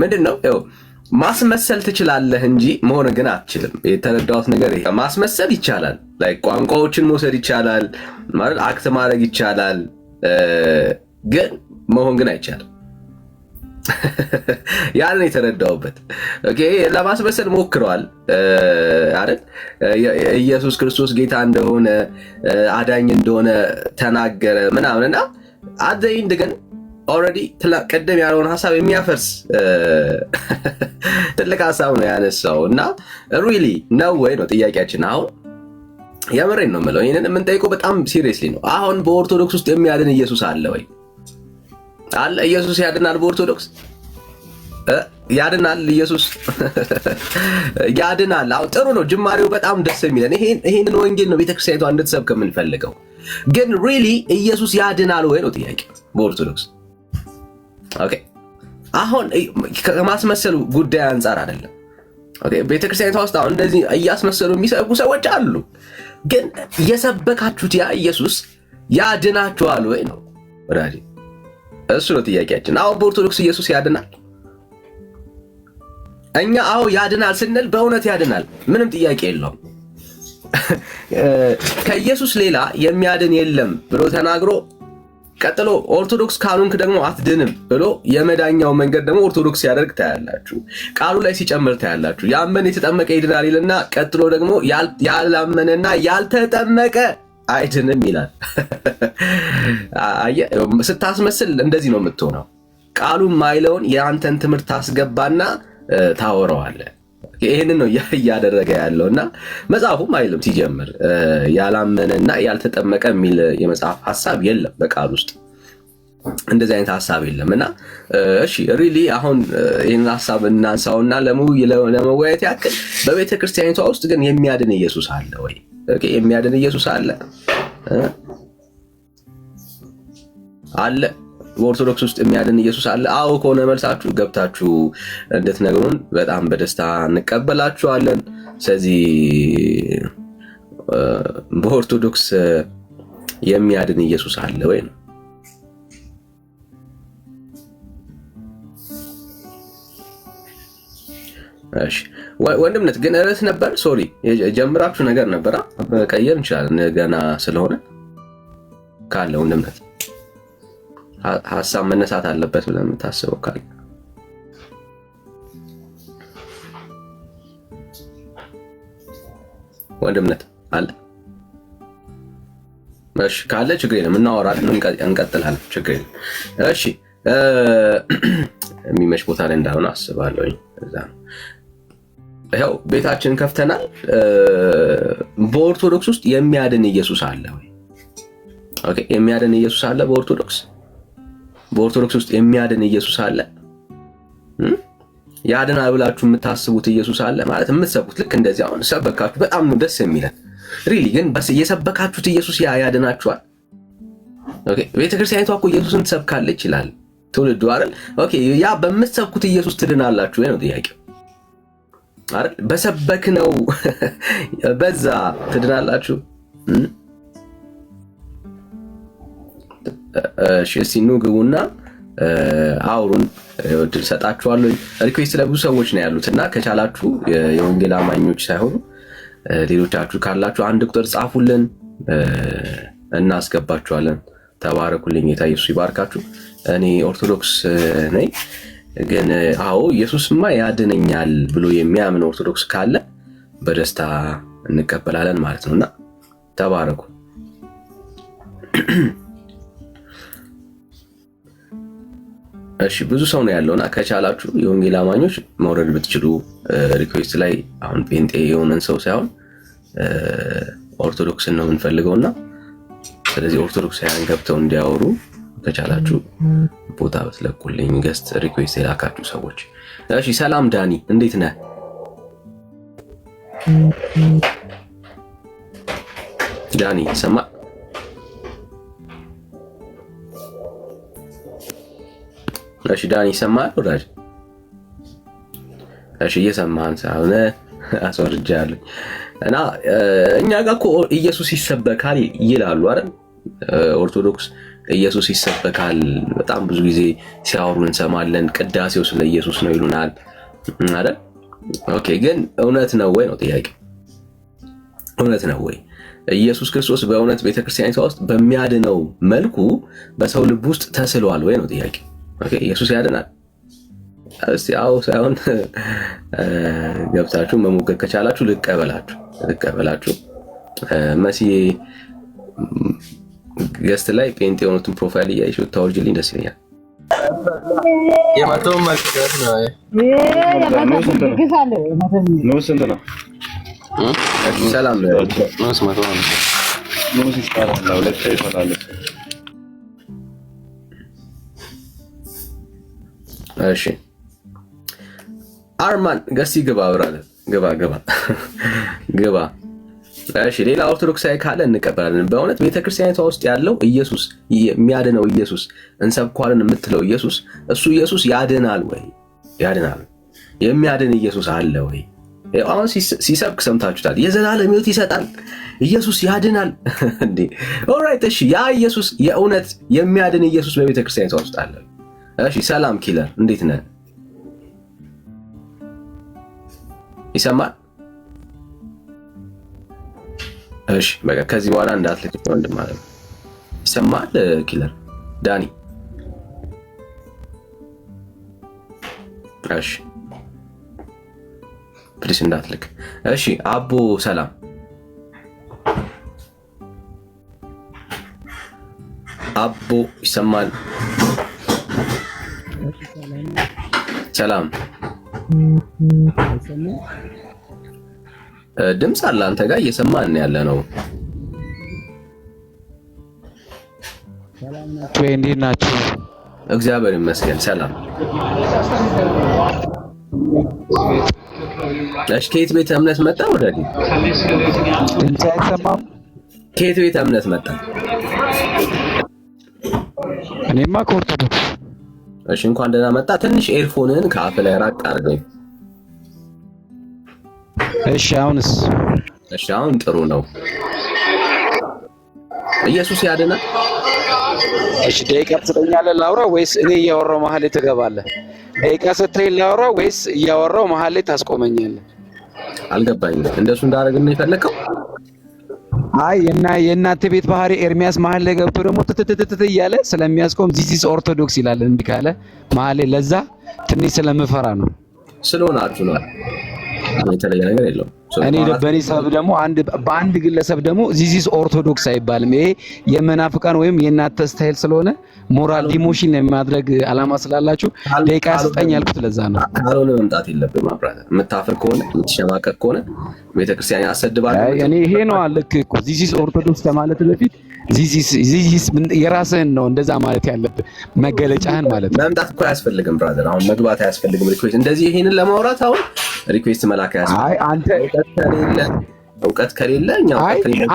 ምንድነው ያው ማስመሰል ትችላለህ እንጂ መሆን ግን አትችልም። የተረዳሁት ነገር ይሄ ማስመሰል ይቻላል። ላይ ቋንቋዎችን መውሰድ ይቻላል ማለት አክት ማድረግ ይቻላል፣ ግን መሆን ግን አይቻልም። ያንን የተረዳሁበት ኦኬ። ለማስመሰል ሞክረዋል አይደል? ኢየሱስ ክርስቶስ ጌታ እንደሆነ አዳኝ እንደሆነ ተናገረ ምናምንና አደይንድ ግን ኦልሬዲ ቀደም ያለውን ሐሳብ የሚያፈርስ ትልቅ ሐሳብ ነው ያነሳው እና ሪሊ ነው ወይ ነው ጥያቄያችን። አሁን የምሬን ነው የምለው፣ ይሄንን የምንጠይቀው በጣም ሲሪየስሊ ነው። አሁን በኦርቶዶክስ ውስጥ የሚያድን ኢየሱስ አለ ወይ? አለ። ኢየሱስ ያድናል? በኦርቶዶክስ ያድናል? ኢየሱስ ያድናል። አዎ ጥሩ ነው፣ ጅማሬው በጣም ደስ የሚለን ይሄንን ወንጌል ነው ቤተክርስቲያኒቷ እንድትሰብክ የምንፈልገው። ግን ሪሊ ኢየሱስ ያድናል ወይ ነው ጥያቄ በኦርቶዶክስ። ኦኬ አሁን ከማስመሰሉ ጉዳይ አንፃር አይደለም። ኦኬ ቤተክርስቲያኒቷ ውስጥ አሁን እንደዚህ እያስመሰሉ የሚሰብኩ ሰዎች አሉ። ግን የሰበካችሁት ያ ኢየሱስ ያድናችኋል ወይ ነው ወዳጅ? እሱ ነው ጥያቄያችን። አዎ በኦርቶዶክስ ኢየሱስ ያድናል። እኛ አዎ ያድናል ስንል በእውነት ያድናል፣ ምንም ጥያቄ የለውም። ከኢየሱስ ሌላ የሚያድን የለም ብሎ ተናግሮ ቀጥሎ ኦርቶዶክስ ካልሆንክ ደግሞ አትድንም ብሎ የመዳኛው መንገድ ደግሞ ኦርቶዶክስ ሲያደርግ ታያላችሁ። ቃሉ ላይ ሲጨምር ታያላችሁ። ያመነ የተጠመቀ ይድናል ይልና ቀጥሎ ደግሞ ያላመነና ያልተጠመቀ አይድንም ይላል። ስታስመስል እንደዚህ ነው የምትሆነው። ቃሉ ማይለውን የአንተን ትምህርት ታስገባና ታወራዋለህ። ይሄንን ነው እያደረገ ያለውና መጽሐፉም አይልም ሲጀምር ያላመነና ያልተጠመቀ የሚል የመጽሐፍ ሐሳብ የለም በቃል ውስጥ፣ እንደዚህ አይነት ሐሳብ የለምና እሺ ሪሊ አሁን ይሄን ሐሳብ እናንሳውና ለመወያየት ያክል በቤተ ክርስቲያኒቷ ውስጥ ግን የሚያድን ኢየሱስ አለ ወይ? ኦኬ የሚያድን ኢየሱስ አለ አለ በኦርቶዶክስ ውስጥ የሚያድን ኢየሱስ አለ? አዎ ከሆነ መልሳችሁ ገብታችሁ እንድትነግሩን በጣም በደስታ እንቀበላችኋለን። ስለዚህ በኦርቶዶክስ የሚያድን ኢየሱስ አለ ወይ ነው። እሺ ወንድምነት ግን ርዕስ ነበር፣ ሶሪ ጀምራችሁ ነገር ነበር፣ መቀየር እንችላለን ገና ስለሆነ ካለ ወንድምነት ሐሳብ መነሳት አለበት ብለን የምታስበው ካለ ወንድምነት አለ? እሺ ካለ ችግር የለም እናወራለን፣ እንቀጥላለን፣ ችግር የለም። እሺ የሚመች ቦታ ላይ እንዳልሆነ አስባለሁኝ። እዛ ነው ይኸው ቤታችን ከፍተናል። በኦርቶዶክስ ውስጥ የሚያድን ኢየሱስ አለ ወይ? ኦኬ የሚያድን ኢየሱስ አለ በኦርቶዶክስ ውስጥ የሚያድን ኢየሱስ አለ? ያድናል ብላችሁ የምታስቡት ኢየሱስ አለ ማለት የምትሰብኩት ልክ እንደዚህ አሁን ሰበካችሁ፣ በጣም ነው ደስ የሚለን ሪሊ። ግን በስ የሰበካችሁት ኢየሱስ ያድናችኋል? ኦኬ ቤተክርስቲያኒቷ እኮ ኢየሱስን ትሰብካለች ይላል ትውልዱ አይደል? ኦኬ ያ በምትሰብኩት ኢየሱስ ትድናላችሁ ወይ ነው ጥያቄው አይደል? በሰበክነው በዛ ትድናላችሁ? እሺ ኑ ግቡና አውሩን፣ እድል ሰጣችኋለሁ። ሪኩዌስት ለብዙ ሰዎች ነው ያሉትና ከቻላችሁ የወንጌል አማኞች ሳይሆኑ ሌሎቻችሁ ካላችሁ አንድ ቁጥር ጻፉልን፣ እናስገባችኋለን። ተባረኩልኝ፣ ጌታ ኢየሱስ ይባርካችሁ። እኔ ኦርቶዶክስ ነኝ፣ ግን አዎ ኢየሱስማ ያድነኛል ብሎ የሚያምን ኦርቶዶክስ ካለ በደስታ እንቀበላለን ማለት ነውና ተባረኩ። እሺ ብዙ ሰው ነው ያለውና ከቻላችሁ የወንጌል አማኞች መውረድ ብትችሉ ሪኩዌስት ላይ አሁን ጴንጤ የሆነን ሰው ሳይሆን ኦርቶዶክስን ነው የምንፈልገውና ስለዚህ ኦርቶዶክሳውያን ገብተው እንዲያወሩ ከቻላችሁ ቦታ በትለቁልኝ። ገስት ሪኩዌስት የላካችሁ ሰዎች እሺ። ሰላም ዳኒ እንዴት ነህ? ዳኒ ሰማ? እሺ ዳኒ ይሰማል ወዳጅ? እሺ እየሰማህን ሳይሆን አስወርጃለሁ። እና እኛ ጋር እኮ ኢየሱስ ይሰበካል ይላሉ አይደል? ኦርቶዶክስ ኢየሱስ ይሰበካል። በጣም ብዙ ጊዜ ሲያወሩ እንሰማለን። ቅዳሴው ስለ ኢየሱስ ነው ይሉናል አይደል? ኦኬ፣ ግን እውነት ነው ወይ ነው ጥያቄ። እውነት ነው ወይ? ኢየሱስ ክርስቶስ በእውነት ቤተክርስቲያኒቷ ውስጥ በሚያድነው መልኩ በሰው ልብ ውስጥ ተስሏል ወይ ነው ጥያቄ። ኦኬ፣ ኢየሱስ ያድናል። እስቲ አዎ ሳይሆን ገብታችሁ መሞገት ከቻላችሁ ልቀበላችሁ። መሲዬ ገስት ላይ ጴንጤ የሆኑትን ፕሮፋይል እያየሽው ታወርጅልኝ ደስ ይለኛል። የመቶ መቅደስ ነው። ስንት ነው? ሰላም እሺ አርማን ገስቲ ግባ ብራለህ ግባ። እሺ ሌላ ኦርቶዶክሳዊ ካለ እንቀበላለን። በእውነት ቤተክርስቲያኒቷ ውስጥ ያለው ኢየሱስ የሚያድነው ኢየሱስ እንሰብኳለን የምትለው ኢየሱስ እሱ ኢየሱስ ያድናል ወይ? ያድናል። የሚያድን ኢየሱስ አለ ወይ? አሁን ሲሰብክ ሰምታችሁታል። የዘላለም ሕይወት ይሰጣል፣ ኢየሱስ ያድናል እንዴ! ኦልራይት እሺ፣ ያ ኢየሱስ የእውነት የሚያድን ኢየሱስ በቤተክርስቲያኒቷ ውስጥ አለ። እሺ ሰላም ኪለር እንዴት ነህ? ይሰማል? እሺ በቃ ከዚህ በኋላ እንዳትልክ ወንድም ማለት ነው። ይሰማል ኪለር ዳኒ? እሺ ፕሊስ እንዳትልክ። እሺ አቦ ሰላም አቦ ይሰማል? ሰላም ድምፅ አለ አንተ ጋር እየሰማን ያለ ነው። እንዴት ናችሁ? እግዚአብሔር ይመስገን ሰላም። እሺ ከየት ቤተ እምነት መጣ? ወዳጅ ድምፅ አይሰማም? ከየት ቤተ እምነት መጣ? እኔማ ከኦርቶዶክስ። እሺ እንኳን ደህና መጣ። ትንሽ ኤርፎንን ከአፍ ላይ ራቅ አድርገኝ። እሺ አሁንስ? እሺ አሁን ጥሩ ነው። ኢየሱስ ያድናል? እሺ ደቂቃ ትሰጠኛለህ ላውራ ወይስ እኔ እያወራሁ መሀል ላይ ትገባለህ? ደቂቃ ሰጥተኸኝ ላውራ ወይስ እያወራሁ መሀል ላይ ታስቆመኛለህ? አልገባኝም። እንደሱ እንዳደረግን ነው የፈለከው? አይ የእናንተ ቤት ባህሪ ኤርሚያስ መሀል ላይ ገብቶ ደግሞ ትትትት እያለ ስለሚያስቆም ዚስ ኦርቶዶክስ ይላል። እንዲህ ካለ መሀል ላይ ለዛ ትንሽ ስለምፈራ ነው። ስለሆናችሁ ነው። የተለየ ነገር የለውም። እኔ በኔ ሰብ ደግሞ በአንድ ግለሰብ ደግሞ ዚስ ኦርቶዶክስ አይባልም። ይሄ የመናፍቃን ወይም የእናንተ ስታይል ስለሆነ ሞራል ዲሞሽን የማድረግ አላማ ስላላችሁ ደቂቃ ያስጠኝ ያልኩት ለዛ ነው። ካልሆነ መምጣት የለብህም አብራታ። የምታፍር ከሆነ የምትሸማቀቅ ከሆነ ቤተክርስቲያን ያሰድባል። እኔ ይሄ ነው ልክ እኮ ዚስ ኦርቶዶክስ ከማለት በፊት ዚስ የራስህን ነው እንደዛ ማለት ያለብህ መገለጫህን ማለት ነው። መምጣት እኮ አያስፈልግም ብራዘር። አሁን መግባት አያስፈልግም። ሪኩዌስት እንደዚህ ይሄንን ለማውራት አሁን ሪኩዌስት መላክ አያስፈልግም። አይ አንተ እውቀት ከሌለ እኛ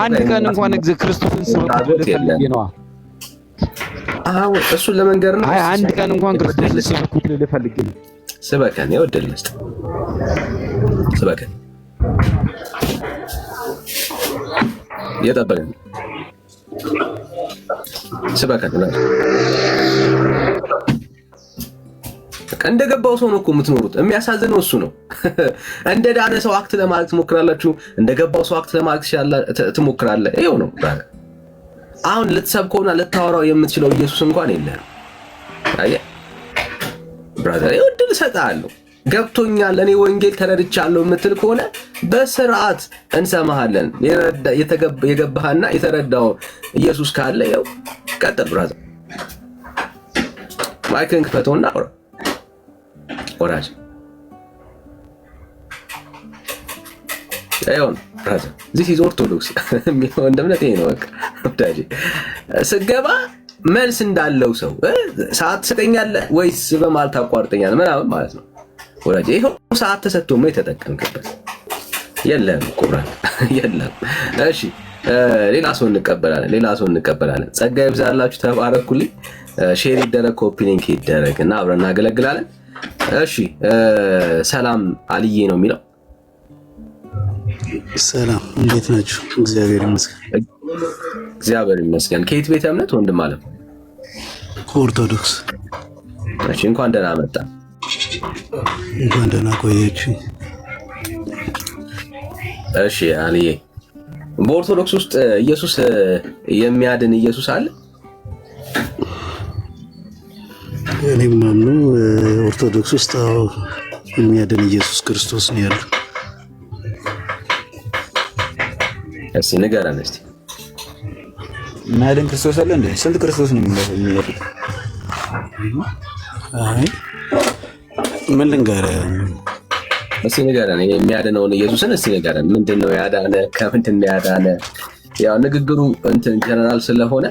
አንድ ቀን እንኳን ክርስቶስን ስበክ ፈልጌ ነው። አዎ እሱን ለመንገር ነው። አይ አንድ ቀን እንኳን ክርስቶስን ስበክ ፈልጌ ነው። ስበከን ይወደል መስጠት ስበከን የጠበቀን ስበከን ነው። እንደገባው ሰው ነው እኮ የምትኖሩት። የሚያሳዝነው እሱ ነው። እንደ ዳነ ሰው አክት ለማድረግ ትሞክራላችሁ፣ እንደገባው ሰው አክት ለማድረግ ትሞክራለህ። ይኸው ነው አሁን ልትሰብከውና ልታወራው የምትችለው ኢየሱስ እንኳን የለህም። አየህ ብራዘር፣ ይኸው እድል እሰጥሃለሁ። ገብቶኛል እኔ ወንጌል ተረድቻለሁ የምትል ከሆነ በስርዓት እንሰማሃለን። የገባህና የተረዳው ኢየሱስ ካለ ይኸው ቀጥል ብራዘር። ማይክን ክፈተውና አውራ ወራጅ አይሆን ብራዘር። ዚስ ኢዝ ኦርቶዶክስ የሚለው እንደምነት ይሄ ነው። በቃ ወዳጅ ስገባ መልስ እንዳለው ሰው ሰዓት ትሰጠኛለህ ወይስ በማለት ታቋርጠኛለህ ምናምን ማለት ነው ወዳጅ። ይሄው ሰዓት ተሰጥቶ ነው የተጠቀምክበት። የለም ቁራን የለም። እሺ ሌላ ሰው እንቀበላለን። ጸጋ ይብዛላችሁ፣ ተባረኩልኝ። ሼር ይደረግ፣ ኮፒ ሊንክ ይደረግ እና አብረን እናገለግላለን። እሺ ሰላም አልዬ ነው የሚለው። ሰላም እንዴት ናችሁ? እግዚአብሔር ይመስገን። እግዚአብሔር ይመስገን። ከየት ቤተ እምነት ወንድም አለ? ኦርቶዶክስ። እሺ እንኳን ደህና መጣ። እንኳን ደህና ቆያችሁ። እሺ አልዬ፣ በኦርቶዶክስ ውስጥ ኢየሱስ የሚያድን ኢየሱስ አለ? እኔ ማምነው ኦርቶዶክስ ውስጥ የሚያድን ኢየሱስ ክርስቶስ ነው ያለው። እስቲ ንገረን እስቲ። የሚያድን ክርስቶስ አለ እንዴ? ስንት ክርስቶስ ነው የሚያድን? አይ ምን ልንገርህ? እስቲ ንገረን የሚያድነውን ኢየሱስን እስቲ ንገረን። ምንድነው ያዳነ? ከምንድን ነው ያዳነ? ያው ንግግሩ እንትን ጀነራል ስለሆነ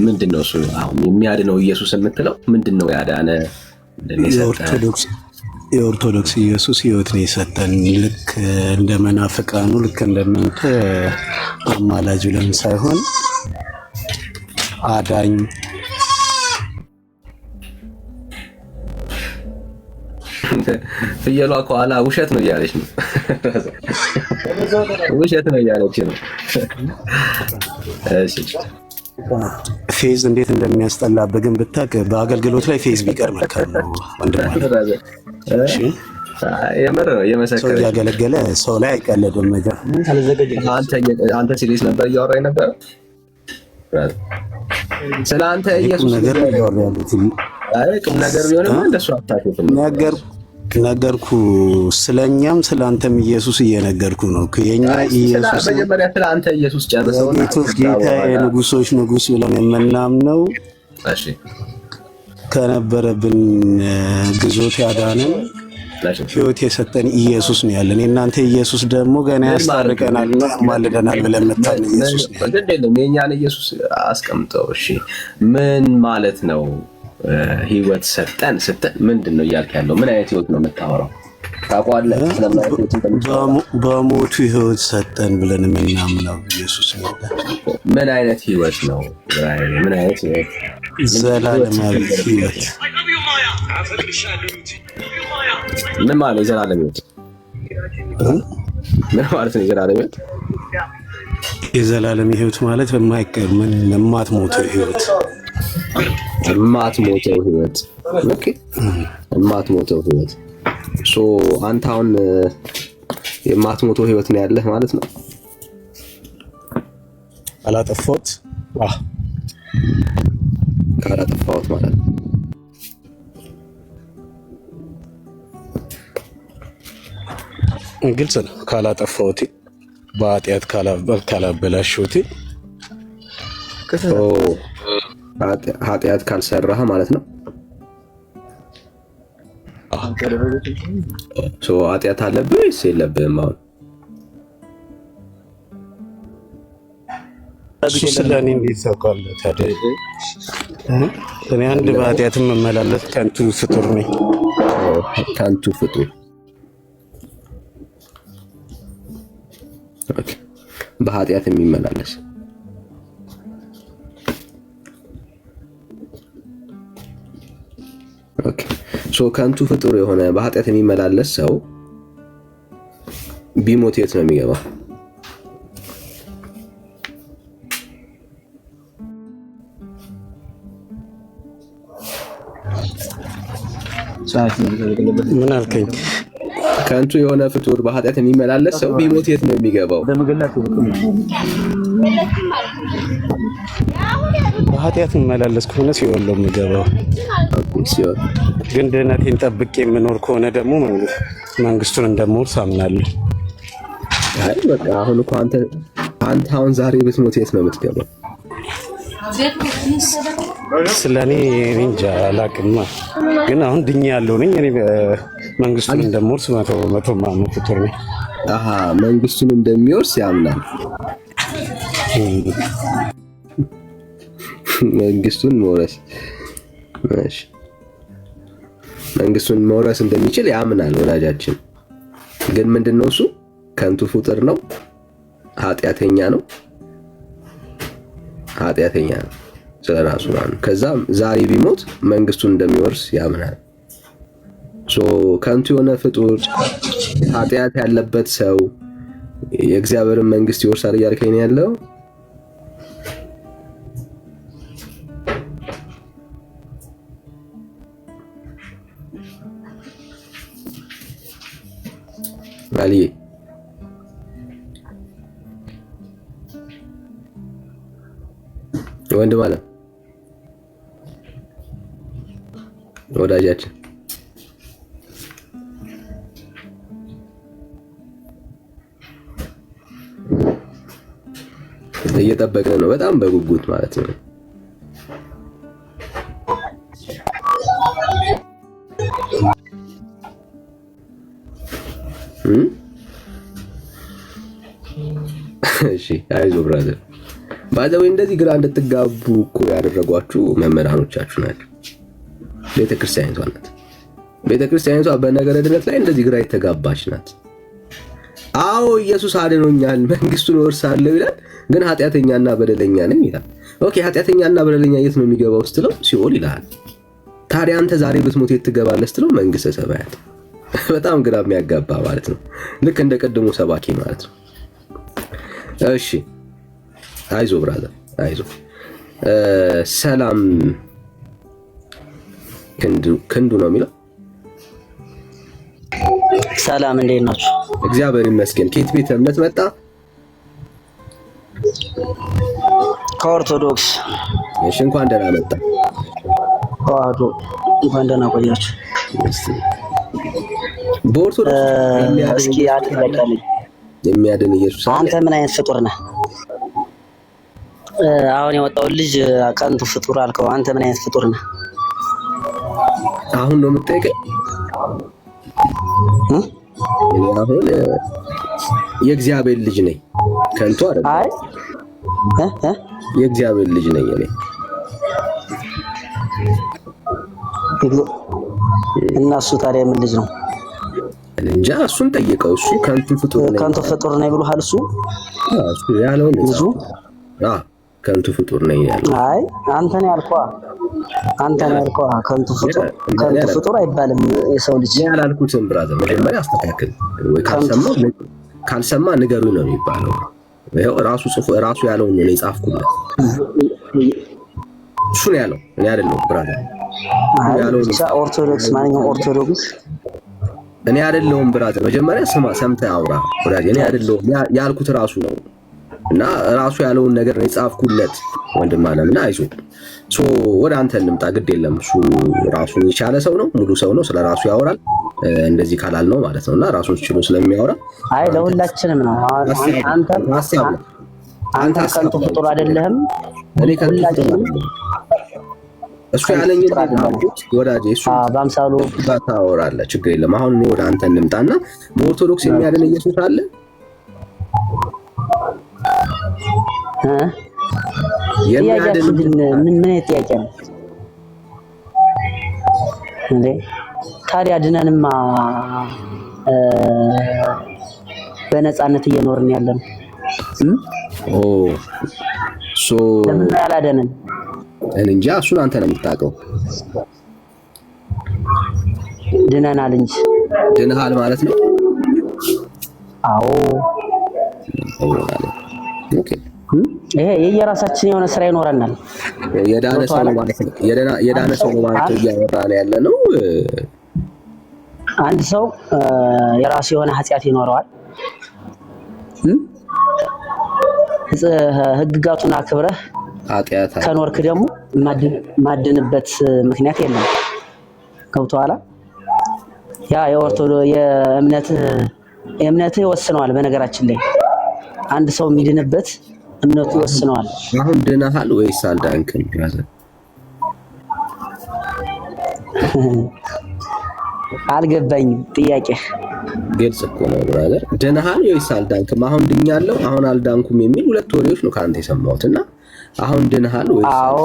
ምንድነው እሱ አሁን የሚያድነው ኢየሱስ የምትለው ምንድነው ያዳነ? የኦርቶዶክስ ኢየሱስ ህይወት ነው የሰጠን። ልክ እንደ መናፍቃኑ ልክ እንደናንተ አማላጅ ብለን ሳይሆን አዳኝ። ፍየሏ ከኋላ ውሸት ነው እያለች ነው። ውሸት ነው እያለች ነው። እሺ ፌዝ እንዴት እንደሚያስጠላብህ ግን ብታውቅ፣ በአገልግሎት ላይ ፌዝ ቢቀር መልካም ነው ወንድም። እሺ የምር ነው የመሰከረ ሰው ያገለገለ ሰው ላይ አይቀለድም ነገር። አንተ ሲሪየስ ነበር እያወራኝ ነበር ስለ አንተ ኢየሱስ ነገር ያወራሉት። አይ ቁም ነገር ቢሆንም እንደሱ አታውቅም ነገርኩ። ስለኛም ስላንተም ኢየሱስ እየነገርኩ ነው። የኛ ኢየሱስ መጀመሪያ ስለ አንተ ኢየሱስ ጨርሰውና ጌታ የንጉሶች ንጉስ ብለን የምናምነው እሺ ከነበረብን ግዞት ያዳነን ህይወት የሰጠን ኢየሱስ ነው ያለን። የእናንተ ኢየሱስ ደግሞ ገና ያስታርቀናልና ማልደናል ብለን መጣን። ኢየሱስ ነው አይደለም የኛን ኢየሱስ አስቀምጠው። እሺ ምን ማለት ነው? ህይወት ሰጠን ስትል ምንድን ነው እያልክ ያለው? ምን አይነት ህይወት ነው የምታወራው? ታውቀዋለህ? በሞቱ ህይወት ሰጠን ብለን የምናምነው ኢየሱስ ነው። ምን አይነት ህይወት ነው? ምን አይነት ህይወት? ዘላለማዊ ህይወት። ምን ማለት የዘላለም ህይወት? ምን ማለት ነው የዘላለም ህይወት? የዘላለም ህይወት ማለት በማይቀር ምን የማትሞተው ህይወት። የማትሞተው ህይወት። ኦኬ የማትሞተው ህይወት። ሶ አንተ አሁን የማትሞተው ህይወት ነው ያለህ ማለት ነው? አላጠፋሁት? ካላጠፋሁት ማለት ነው። ግልጽ ነው። ካላጠፋሁት በኃጢአት ካላበላሽሁት ኃጢአት ካልሰራህ ማለት ነው። ኃጢአት አለብህ ወይስ የለብህም? አሁን እሱ ስለኔ እንዴት ታውቃለህ ታዲያ? እኔ አንድ በኃጢአት መመላለስ ከንቱ ፍጡር ነኝ። ከንቱ ፍጡር በኃጢአት የሚመላለስ ከንቱ ፍጡር የሆነ በኃጢአት የሚመላለስ ሰው ቢሞት የት ነው የሚገባው? ምን አልከኝ? ከንቱ የሆነ ፍጡር በኃጢአት የሚመላለስ ሰው ቢሞት የት ነው የሚገባው? በኃጢአት የምመላለስ ከሆነ ሲኦል ነው የምገባው። ግን ድህነቴን ጠብቄ የምኖር ከሆነ ደግሞ መንግስቱን እንደምወርስ አምናለሁ። አይ በቃ አሁን እኮ አንተ አሁን ዛሬ ብትሞት የት ነው የምትገባው? ስለኔ እንጃ አላውቅም። ግን አሁን ድኛ ያለው ነኝ እኔ መንግስቱን እንደምወርስ መቶ ማመን ፍጡር ነኝ። መንግስቱን እንደሚወርስ ያምናል። መንግስቱን መውረስ እሺ፣ መንግስቱን መውረስ እንደሚችል ያምናል ወዳጃችን። ግን ምንድነው እሱ? ከንቱ ፍጡር ነው፣ ኃጢአተኛ ነው። ስለራሱ ነው። ከዛም ዛሬ ቢሞት መንግስቱን እንደሚወርስ ያምናል። ከንቱ የሆነ ፍጡር ኃጢአት ያለበት ሰው የእግዚአብሔርን መንግስት ይወርሳል እያልከኝ ነው ያለው? አሊ ወንድ ማለት ወዳጃችን እየጠበቅን ነው በጣም በጉጉት ማለት ነው። እሺ አይዞ ብራዘር ባዛው እንደዚህ ግራ እንድትጋቡ እኮ ያደረጓችሁ መምህራኖቻችሁ ናቸው። ቤተክርስቲያኒቷ ናት። ቤተክርስቲያኒቷ በነገረ ድነት ላይ እንደዚህ ግራ የተጋባች ናት። አዎ ኢየሱስ አድኖኛል መንግስቱን ወርሳለሁ ይላል፣ ግን ኃጢአተኛና በደለኛ ነኝ ይላል። ኦኬ ኃጢአተኛና በደለኛ የት ነው የሚገባው ስትለው ሲኦል ይላል። ታዲያ አንተ ዛሬ ብትሞት የት ትገባለህ ስትለው መንግስተ ሰማያት። በጣም ግራ የሚያጋባ ማለት ነው። ልክ እንደ ቀድሞ ሰባኪ ማለት ነው። እሺ አይዞ ብራዘር አይዞ። ሰላም ክንዱ ነው የሚለው። ሰላም እንዴት ናችሁ? እግዚአብሔር ይመስገን። ከየት ቤተ እምነት መጣ? ከኦርቶዶክስ። እሺ እንኳን ደህና መጣ። ተዋህዶ እንኳን ደህና ቆያችሁ። በኦርቶዶክስ እስኪ አትበቀልኝ። የሚያድን ኢየሱስ አለ። አንተ ምን አይነት ፍጡር ነህ? አሁን የወጣው ልጅ ከንቱ ፍጡር አልከው። አንተ ምን አይነት ፍጡር ነህ? አሁን ነው የምትጠይቀኝ? አሁን የእግዚአብሔር ልጅ ነኝ። ከንቱ አይደለም። አይ የእግዚአብሔር ልጅ ነኝ እኔ። እና እሱ ታዲያ ምን ልጅ ነው? እንጃ እሱን ጠይቀው። እሱ ከንቱ ፍጡር ነኝ። ከንቱ ፍጡር ነኝ ብሎሃል እሱ? እሱ ያለውን ልጁ ከንቱ ፍጡር ነኝ ያለው። አይ አንተ ነው ያልከው። አንተ ነው ያልከው። ከንቱ ፍጡር አይባልም የሰው ልጅ። ያላልኩትም ብራዘር መጀመሪያ አስተካክል። ወይ ካልሰማ ንገሩኝ ነው የሚባለው። ይሄው ራሱ ጽፎ ራሱ ያለውን ነው የጻፍኩለት። እሱ ነው ያለው፣ እኔ አይደለሁም ብራዘር። ያለው ኦርቶዶክስ ማንኛውም ኦርቶዶክስ እኔ አይደለሁም ብራዘር። መጀመሪያ ሰምተህ አውራ ብራዘር። እኔ አይደለሁም ያልኩት ራሱ ነው እና ራሱ ያለውን ነገር ነው የጻፍኩለት ወንድም አለምና አይዞህ። ወደ አንተ እንምጣ። ግድ የለም እሱ ራሱን የቻለ ሰው ነው፣ ሙሉ ሰው ነው። ስለ ራሱ ያወራል። እንደዚህ ካላል ነው ማለት ነውና ራሱን ችሎ ስለሚያወራ አይ ለሁላችንም ነው። አንተ ከንቱ ፍጡር አይደለህም። እኔ ከንቱ ፍጡር እሱ ያለኝ ወዳጄ እሱ በአምሳሉ ታወራለህ። ችግር የለም። አሁን እኔ ወደ አንተ እንምጣና በኦርቶዶክስ የሚያድን ኢየሱስ አለ? ምን ጥያቄ ነው እንዴ? ታዲያ ድነንማ በነፃነት እየኖርን ያለን ለምን ያላደነን? እንጃ እሱን አንተ ነው የምታውቀው። ድነናል እንጂ። ድነሃል ማለት ነው? አዎ። ኦኬ። ይሄ የየራሳችን የሆነ ስራ ይኖረናል። የዳነ ሰው ማለት ነው። የዳነ ሰው ማለት እያወራን ያለ ነው። አንድ ሰው የራሱ የሆነ ኃጢአት ይኖረዋል። ህግጋቱን አክብረህ ኃጢአት ከኖርክ ደግሞ ማድንበት ምክንያት የለም። ገብቶሃል? ያ የእምነትህ ይወስነዋል። በነገራችን ላይ አንድ ሰው የሚድንበት እምነቱ ይወስነዋል። አሁን ድነሃል ወይስ አልዳንክም ብራዘር? አልገባኝም ጥያቄ። ግልጽ እኮ ነው ብራዘር። ድነሃል ወይስ አልዳንክም? አሁን ድኛለሁ አሁን አልዳንኩም የሚል ሁለት ወሬዎች ነው ከአንተ የሰማሁትና አሁን ድነሃል ወይስ? አዎ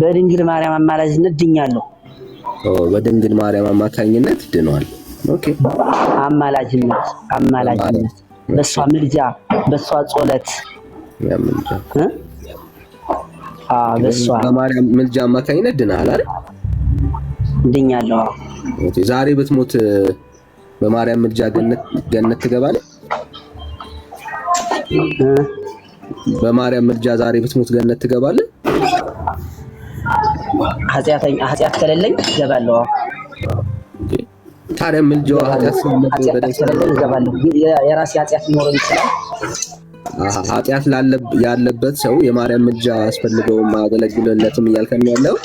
በድንግል ማርያም አማላጅነት ድኛለሁ። በድንግል ማርያም አማካኝነት ድኗል። ኦኬ። አማላጅነት በሷ ምልጃ በሷ ጸሎት ያምልጃ በሷ በማርያም ምልጃ አማካኝነት ድነሃል አይደል? ድኛለሁ። ኦኬ። ዛሬ ብትሞት በማርያም ምልጃ ገነት ትገባለህ? በማርያም ምልጃ ዛሬ ብትሞት ገነት ትገባለህ? ኃጢአት ከሌለኝ እገባለሁ። ታዲያ ምልጃዋ ኃጢአት ስለሌለኝ እገባለሁ። የራሴ ኃጢአት ሊኖረው ይችላል። ኃጢአት ያለበት ሰው የማርያም ምልጃ አስፈልገውም አያገለግልለትም እያልከን ያለው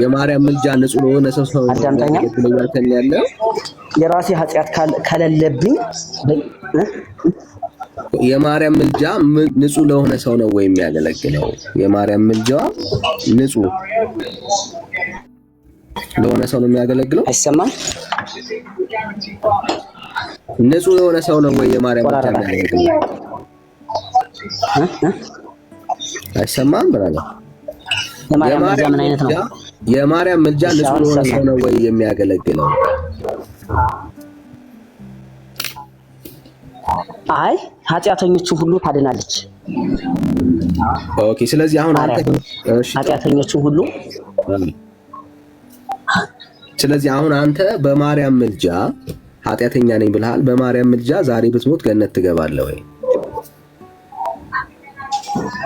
የማርያም ምልጃ ንጹህ ለሆነ ሰው እያልከን ያለው የራሴ ኃጢአት ከሌለብኝ የማርያም ምልጃ ንጹህ ለሆነ ሰው ነው ወይ የሚያገለግለው? የማርያም ምልጃዋ ንጹህ ለሆነ ሰው ነው የሚያገለግለው? አይሰማም? ንጹህ ለሆነ ሰው ነው ወይ የማርያም ምልጃ የሚያገለግለው? አይሰማም ብራለ የማርያም ምልጃ ምን አይነት ነው? የማርያም ምልጃ ንጹህ ለሆነ ሰው ነው ወይ የሚያገለግለው? አይ ኃጢአተኞችን ሁሉ ታድናለች። ኦኬ ስለዚህ አሁን አንተ ኃጢአተኞችን ሁሉ ስለዚህ አሁን አንተ በማርያም ምልጃ ኃጢአተኛ ነኝ ብለሃል። በማርያም ምልጃ ዛሬ ብትሞት ገነት ትገባለህ ወይ?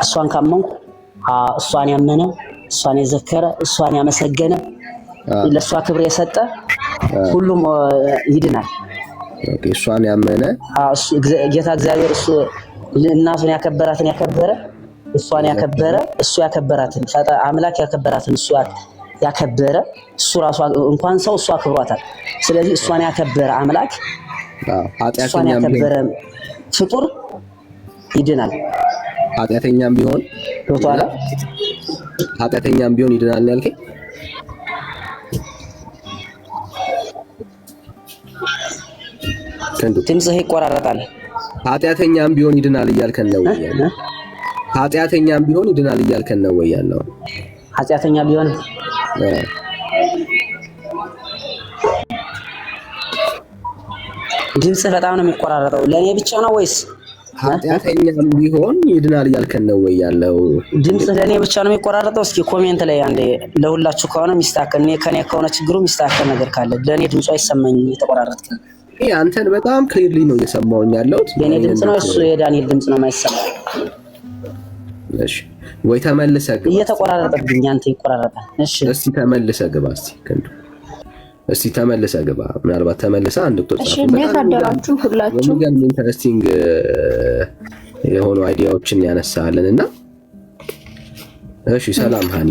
እሷን ካመንኩ እሷን ያመነ እሷን የዘከረ እሷን ያመሰገነ ለእሷ ክብር የሰጠ ሁሉም ይድናል። ኦኬ እሷን ያመነ ጌታ እግዚአብሔር እሱ እናቱን ያከበራትን ያከበረ እሷን ያከበረ እሱ ያከበራትን አምላክ ያከበራትን እሱ ያከበረ እሱ ራሱ እንኳን ሰው እሱ አክብሯታል። ስለዚህ እሷን ያከበረ አምላክ እሷን ያከበረ ፍጡር ይድናል። ኃጢአተኛም ቢሆን ቶታላ ኃጢአተኛም ቢሆን ይድናል ያልከኝ ድምፅህ ይቆራረጣል። ኃጢአተኛም ቢሆን ይድናል እያልከን ነው ወይ? ኃጢአተኛም ቢሆን ይድናል እያልከን ነው ወይ ያለው? ኃጢአተኛ ቢሆን ድምፅህ በጣም ነው የሚቆራረጠው። ለኔ ብቻ ነው ወይስ ኃጢአተኛም ቢሆን ይድናል እያልከን ነው ወይ ያለው? ድምፅህ ለኔ ብቻ ነው የሚቆራረጠው። እስኪ ኮሜንት ላይ አንዴ ለሁላችሁ ከሆነ ሚስተካከል ከኔ ከሆነ ችግሩ ሚስተካከል ነገር ካለ ለኔ ድምፁ አይሰማኝም የተቆራረጠ አንተን በጣም ክሊርሊ ነው እየሰማሁኝ ያለሁት። የኔ ድምጽ ነው እሱ የዳንኤል ድምጽ ነው የማይሰማው? እሺ ወይ ተመልሰህ ግባ። እየተቆራረጠብኝ አንተ ይቆራረጣል። እሺ እስቲ ተመልሰህ ግባ። እስቲ ተመልሰህ ግባ። ምናልባት ተመልሰህ አንድ ቁጥር እሺ እንዴት አደራችሁ ሁላችሁ? በጣም ኢንተረስቲንግ የሆኑ አይዲያዎችን ያነሳልንና እሺ ሰላም ሃኒ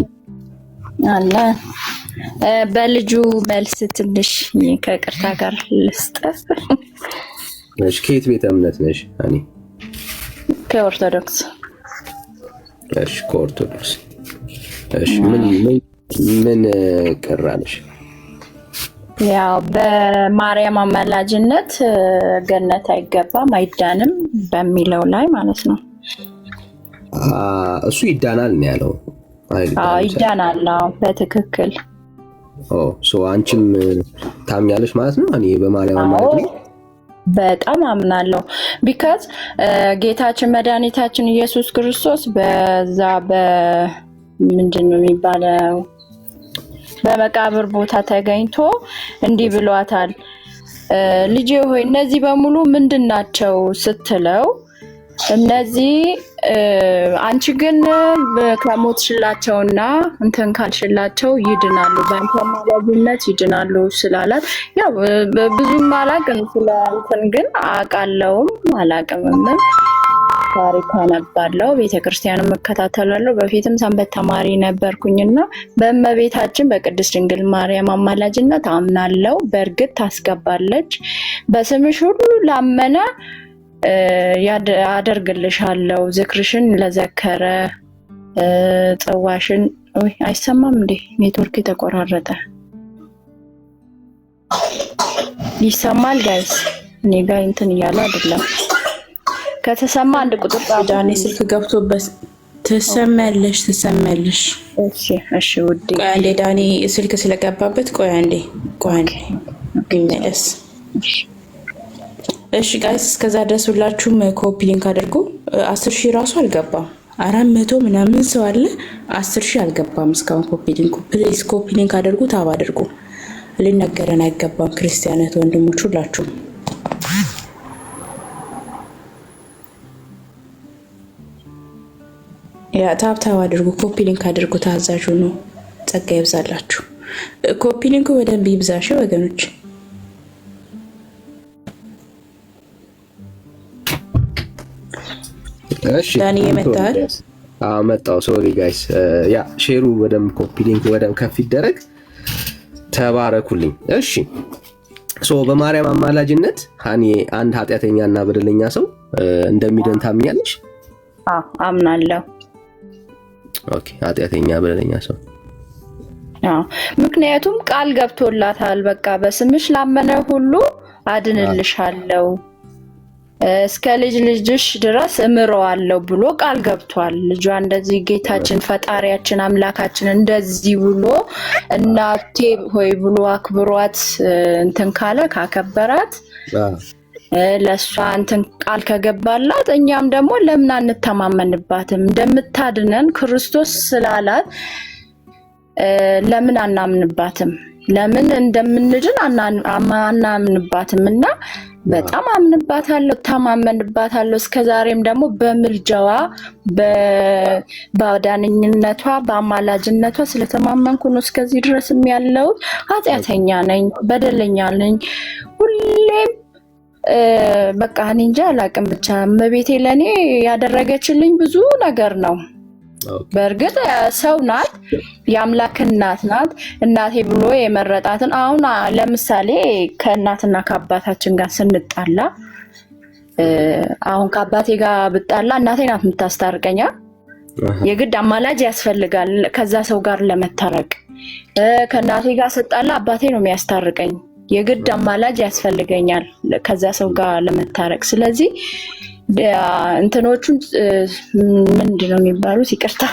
አለ በልጁ መልስ ትንሽ ከቅርታ ጋር ልስጥ። እሺ ከየት ቤተ እምነት ነሽ ሃኒ? ከኦርቶዶክስ። እሺ ከኦርቶዶክስ። እሺ ምን ቀራለሽ? ያው በማርያም አማላጅነት ገነት አይገባም አይዳንም በሚለው ላይ ማለት ነው። እሱ ይዳናል ነው ያለው። ይዳናል በትክክል። አንቺም ታምኛለሽ ማለት ነው? እኔ በማርያም ማለት ነው በጣም አምናለሁ። ቢካዝ ጌታችን መድኃኒታችን ኢየሱስ ክርስቶስ በዛ ምንድነው የሚባለው በመቃብር ቦታ ተገኝቶ እንዲህ ብሏታል፣ ልጄ ሆይ እነዚህ በሙሉ ምንድናቸው ስትለው እነዚህ አንቺ ግን ከሞትሽላቸውና እንትን ካልሽላቸው ይድናሉ፣ በአንተ አማላጅነት ይድናሉ ስላላት ያው ብዙም አላቅም ስለ እንትን ግን አውቃለሁም አላቅምም ታሪክ አነባለሁ፣ ቤተክርስቲያንም እከታተላለሁ። በፊትም ሰንበት ተማሪ ነበርኩኝና በእመቤታችን በቅድስት ድንግል ማርያም አማላጅነት አምናለሁ። በእርግጥ ታስገባለች። በስምሽ ሁሉ ላመነ አደርግልሻለሁ፣ ዝክርሽን ለዘከረ ጽዋሽን አይሰማም እንዴ? ኔትወርክ የተቆራረጠ ይሰማል ጋይስ? እኔ ጋር እንትን እያለ አይደለም። ከተሰማ አንድ ቁጥር ዳኒ ስልክ ገብቶበት ትሰማለሽ። እሺ ውዴ ቆይ አንዴ ዳኒ ስልክ ስለገባበት ቆይ አንዴ ይመለስ። እሺ ጋይስ እስከዛ ድረስ ሁላችሁም ኮፒ ሊንክ አድርጉ። 10,000 ራሱ አልገባም፣ 400 ምናምን ሰው አለ። 10,000 አልገባም እስካሁን። ኮፒ ሊንክ ፕሊዝ ኮፒ ሊንክ አድርጉ፣ ታብ አድርጉ። ሊነገረን አይገባም ክርስቲያናት ወንድሞች ሁላችሁም። ያ ታብ አድርጉ፣ ኮፒ ሊንክ አድርጉ። ታዛዡ ነው። ጸጋ ይብዛላችሁ። ኮፒ ሊንኩ በደንብ ይብዛሽ ወገኖች። እሺ ዳኒ የመጣል መጣው። ሶሪ ጋይስ፣ ያ ሼሩ ወደም ኮፒ ሊንክ ወደም ከፍ ይደረግ። ተባረኩልኝ። እሺ በማርያም አማላጅነት ሃኒ አንድ ኃጢአተኛና በደለኛ ሰው እንደሚድን ታምኛለሽ? አምናለሁ። ኦኬ፣ ኃጢአተኛ በደለኛ ሰው ምክንያቱም ቃል ገብቶላታል። በቃ በስምሽ ላመነ ሁሉ አድንልሻለሁ እስከ ልጅ ልጅሽ ድረስ እምረዋለሁ ብሎ ቃል ገብቷል። ልጇ እንደዚህ ጌታችን ፈጣሪያችን አምላካችን እንደዚህ ብሎ እናቴ ሆይ ብሎ አክብሯት እንትን ካለ ካከበራት ለሷ እንትን ቃል ከገባላት እኛም ደግሞ ለምን አንተማመንባትም? እንደምታድነን ክርስቶስ ስላላት ለምን አናምንባትም? ለምን እንደምንድን አናምንባትም? እና በጣም አምንባታለሁ፣ ተማመንባታለሁ። እስከዛሬም ደግሞ በምልጃዋ በአዳኝነቷ በአማላጅነቷ ስለተማመንኩ ነው እስከዚህ ድረስ ያለው። ኃጢአተኛ ነኝ፣ በደለኛ ነኝ። ሁሌም በቃ እኔ እንጃ አላውቅም። ብቻ እመቤቴ ለኔ ያደረገችልኝ ብዙ ነገር ነው። በእርግጥ ሰው ናት፣ የአምላክ እናት ናት። እናቴ ብሎ የመረጣትን አሁን ለምሳሌ ከእናትና ከአባታችን ጋር ስንጣላ አሁን ከአባቴ ጋር ብጣላ እናቴ ናት የምታስታርቀኛ። የግድ አማላጅ ያስፈልጋል ከዛ ሰው ጋር ለመታረቅ። ከእናቴ ጋር ስጣላ አባቴ ነው የሚያስታርቀኝ። የግድ አማላጅ ያስፈልገኛል ከዛ ሰው ጋር ለመታረቅ። ስለዚህ እንትኖቹን ምንድነው የሚባሉት? ይቅርታ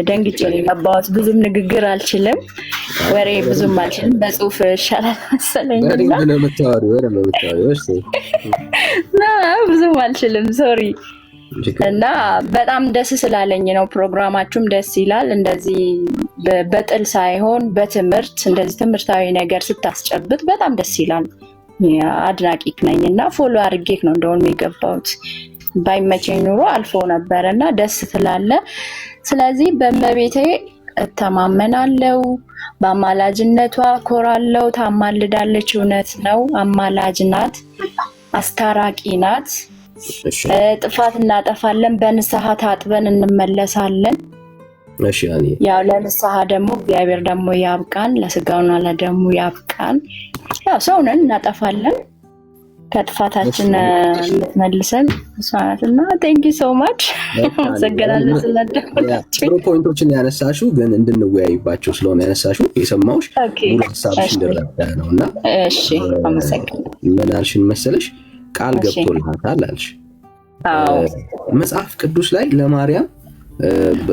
ደንግጬ ነው የገባሁት። ብዙም ንግግር አልችልም፣ ወሬ ብዙም አልችልም። በጽሁፍ ይሻላል መሰለኝ ብዙም አልችልም፣ ሶሪ። እና በጣም ደስ ስላለኝ ነው። ፕሮግራማችሁም ደስ ይላል። እንደዚህ በጥል ሳይሆን በትምህርት እንደዚህ ትምህርታዊ ነገር ስታስጨብጥ በጣም ደስ ይላል። አድናቂክ ነኝ እና ፎሎ አድርጌክ ነው እንደውም የገባሁት። ባይመቸኝ ኑሮ አልፎ ነበር እና ደስ ትላለ። ስለዚህ በእመቤቴ እተማመናለሁ፣ በአማላጅነቷ ኮራለሁ። ታማልዳለች፣ እውነት ነው። አማላጅ ናት፣ አስታራቂ ናት። ጥፋት እናጠፋለን፣ በንስሐ ታጥበን እንመለሳለን። ያው ለንስሐ ደግሞ እግዚአብሔር ደግሞ ያብቃን፣ ለስጋውና ለደሙ ያብቃን። ያው ሰውነን እናጠፋለን፣ ከጥፋታችን እንመልሰን እሷናትና ቴንክ ዩ ሶ ማች አመሰግናለሁ ስለደረሳችሁ። ጥሩ ፖይንቶችን ያነሳሹ ግን እንድንወያይባቸው ስለሆነ ያነሳሹ የሰማሁሽ ሙሉ ሀሳብሽ እንደረዳ ነውና እሺ አመሰግናለሁ። ምን አልሽን መሰለሽ? ቃል ገብቶልሃታል አልሽ። አዎ መጽሐፍ ቅዱስ ላይ ለማርያም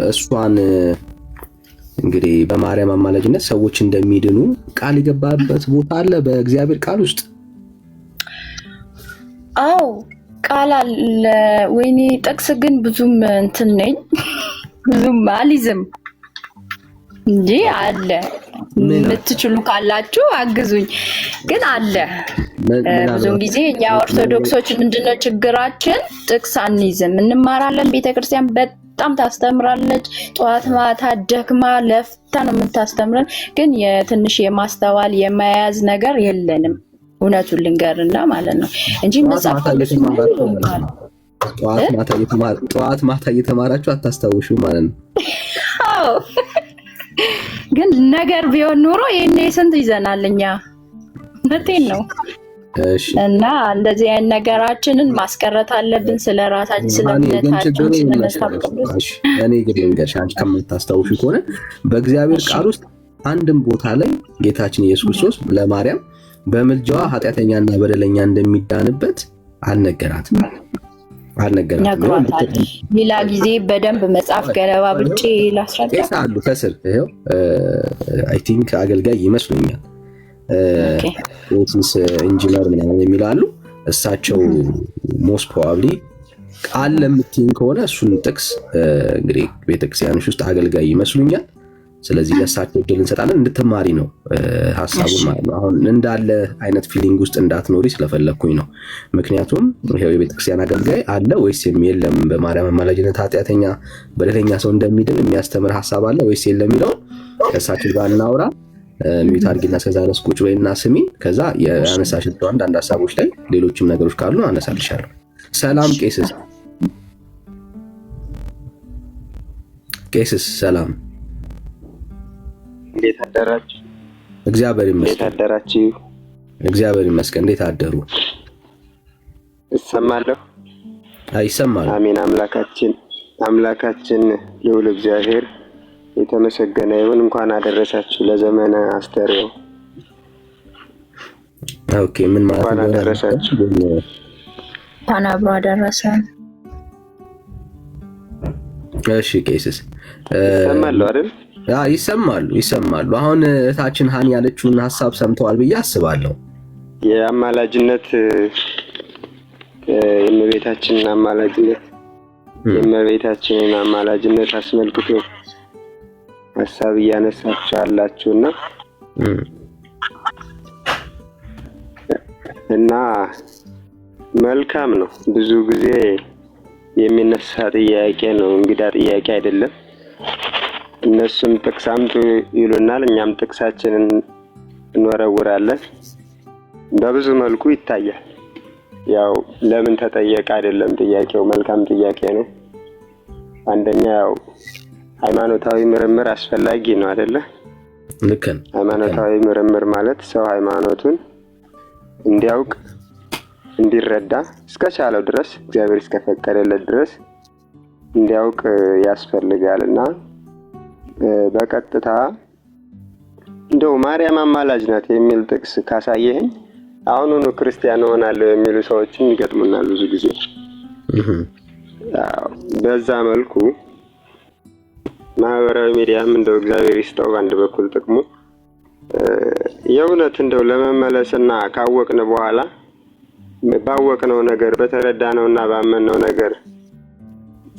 እሷን እንግዲህ በማርያም አማላጅነት ሰዎች እንደሚድኑ ቃል የገባበት ቦታ አለ በእግዚአብሔር ቃል ውስጥ? አዎ ቃል አለ። ወይኔ ጥቅስ ግን ብዙም እንትን ነኝ ብዙም አልይዝም እንጂ አለ። የምትችሉ ካላችሁ አግዙኝ። ግን አለ። ብዙም ጊዜ እኛ ኦርቶዶክሶች ምንድነው ችግራችን? ጥቅስ አንይዝም። እንማራለን፣ ቤተክርስቲያን በጣም ታስተምራለች። ጠዋት ማታ ደክማ ለፍታ ነው የምታስተምረን። ግን የትንሽ የማስተዋል የመያዝ ነገር የለንም። እውነቱን ልንገርና ማለት ነው እንጂ መጽሐፍ ቅዱስ ጠዋት ማታ እየተማራችሁ አታስታውሹ ማለት ነው። አዎ ግን ነገር ቢሆን ኖሮ ይሄኔ ስንት ይዘናል እኛ። እውነቴን ነው። እና እንደዚህ አይነት ነገራችንን ማስቀረት አለብን። ስለራሳችን ስለምነታችን ስለመሳቀቅስ እኔ ግን ልንገርሽ፣ አንቺ ከምታስታውሹ ከሆነ በእግዚአብሔር ቃል ውስጥ አንድም ቦታ ላይ ጌታችን ኢየሱስ ክርስቶስ ለማርያም በምልጃዋ ኃጢአተኛና በደለኛ እንደሚዳንበት አልነገራትም። ሌላ ጊዜ በደንብ መጽሐፍ ገለባ ብጬ ላስረዳ አሉ ከስር ይኸው አይ ቲንክ አገልጋይ ይመስሉኛል ኦቲስ ኢንጂነር ምናምን የሚላሉ እሳቸው ሞስት ፕሮባብሊ ቃል ለምትይኝ ከሆነ እሱን ጥቅስ እንግዲህ ቤተክርስቲያኖች ውስጥ አገልጋይ ይመስሉኛል። ስለዚህ ለእሳቸው እድል እንሰጣለን እንድትማሪ ነው ሀሳቡን ማለት ነው። አሁን እንዳለ አይነት ፊሊንግ ውስጥ እንዳትኖሪ ስለፈለግኩኝ ነው። ምክንያቱም ይሄው የቤተክርስቲያን አገልጋይ አለ ወይስ የለም፣ በማርያም አማላጅነት ኃጢአተኛ በደለኛ ሰው እንደሚድን የሚያስተምር ሀሳብ አለ ወይስ የለም የሚለውን ከእሳቸው ጋር እናውራ። ሚዩት አድርጊና እስከዛ ድረስ ቁጭ በይና ስሚ። ከዛ ያነሳሻቸው አንዳንድ ሀሳቦች ላይ ሌሎችም ነገሮች ካሉ አነሳልሻለሁ። ሰላም ቄስስ፣ ቄስስ ሰላም፣ እንዴት አደራችሁ? እግዚአብሔር ይመስገን። እንዴት አደራችሁ? እግዚአብሔር ይመስገን። እንዴት አደሩ? እሰማለሁ። ይሰማል። አሜን። አምላካችን ልዑል እግዚአብሔር የተመሰገነ ይሁን። እንኳን አደረሳችሁ ለዘመነ አስተርእዮ። ኦኬ፣ ምን ማለት ነው? እንኳን አደረሳችሁ። እንኳን አብሮ አደረሰን። እሺ ቄስስ ይሰማሉ አይደል? ይሰማሉ። አሁን እህታችን ሀኒ ያለችውን ሀሳብ ሰምተዋል ብዬ አስባለሁ። የእመቤታችንን አማላጅነት አስመልክቶ ሀሳብ እያነሳችሁ አላችሁና እና መልካም ነው። ብዙ ጊዜ የሚነሳ ጥያቄ ነው፣ እንግዳ ጥያቄ አይደለም። እነሱም ጥቅስ አምጡ ይሉናል፣ እኛም ጥቅሳችንን እንወረውራለን። በብዙ መልኩ ይታያል። ያው ለምን ተጠየቀ አይደለም ጥያቄው፣ መልካም ጥያቄ ነው። አንደኛ ያው ሃይማኖታዊ ምርምር አስፈላጊ ነው አይደለ? ልክ ነው። ሃይማኖታዊ ምርምር ማለት ሰው ሃይማኖቱን እንዲያውቅ እንዲረዳ እስከቻለው ድረስ እግዚአብሔር እስከፈቀደለት ድረስ እንዲያውቅ ያስፈልጋልና በቀጥታ እንደው ማርያም አማላጅ ናት የሚል ጥቅስ ካሳየኸኝ አሁኑኑ ክርስቲያን ሆናለሁ የሚሉ ሰዎችን ይገጥሙናል ብዙ ጊዜ። በዛ መልኩ ማህበራዊ ሚዲያም እንደው እግዚአብሔር ይስጠው በአንድ በኩል ጥቅሙ የእውነት እንደው ለመመለስና ካወቅን በኋላ ባወቅነው ነገር በተረዳነውና ባመንነው ነገር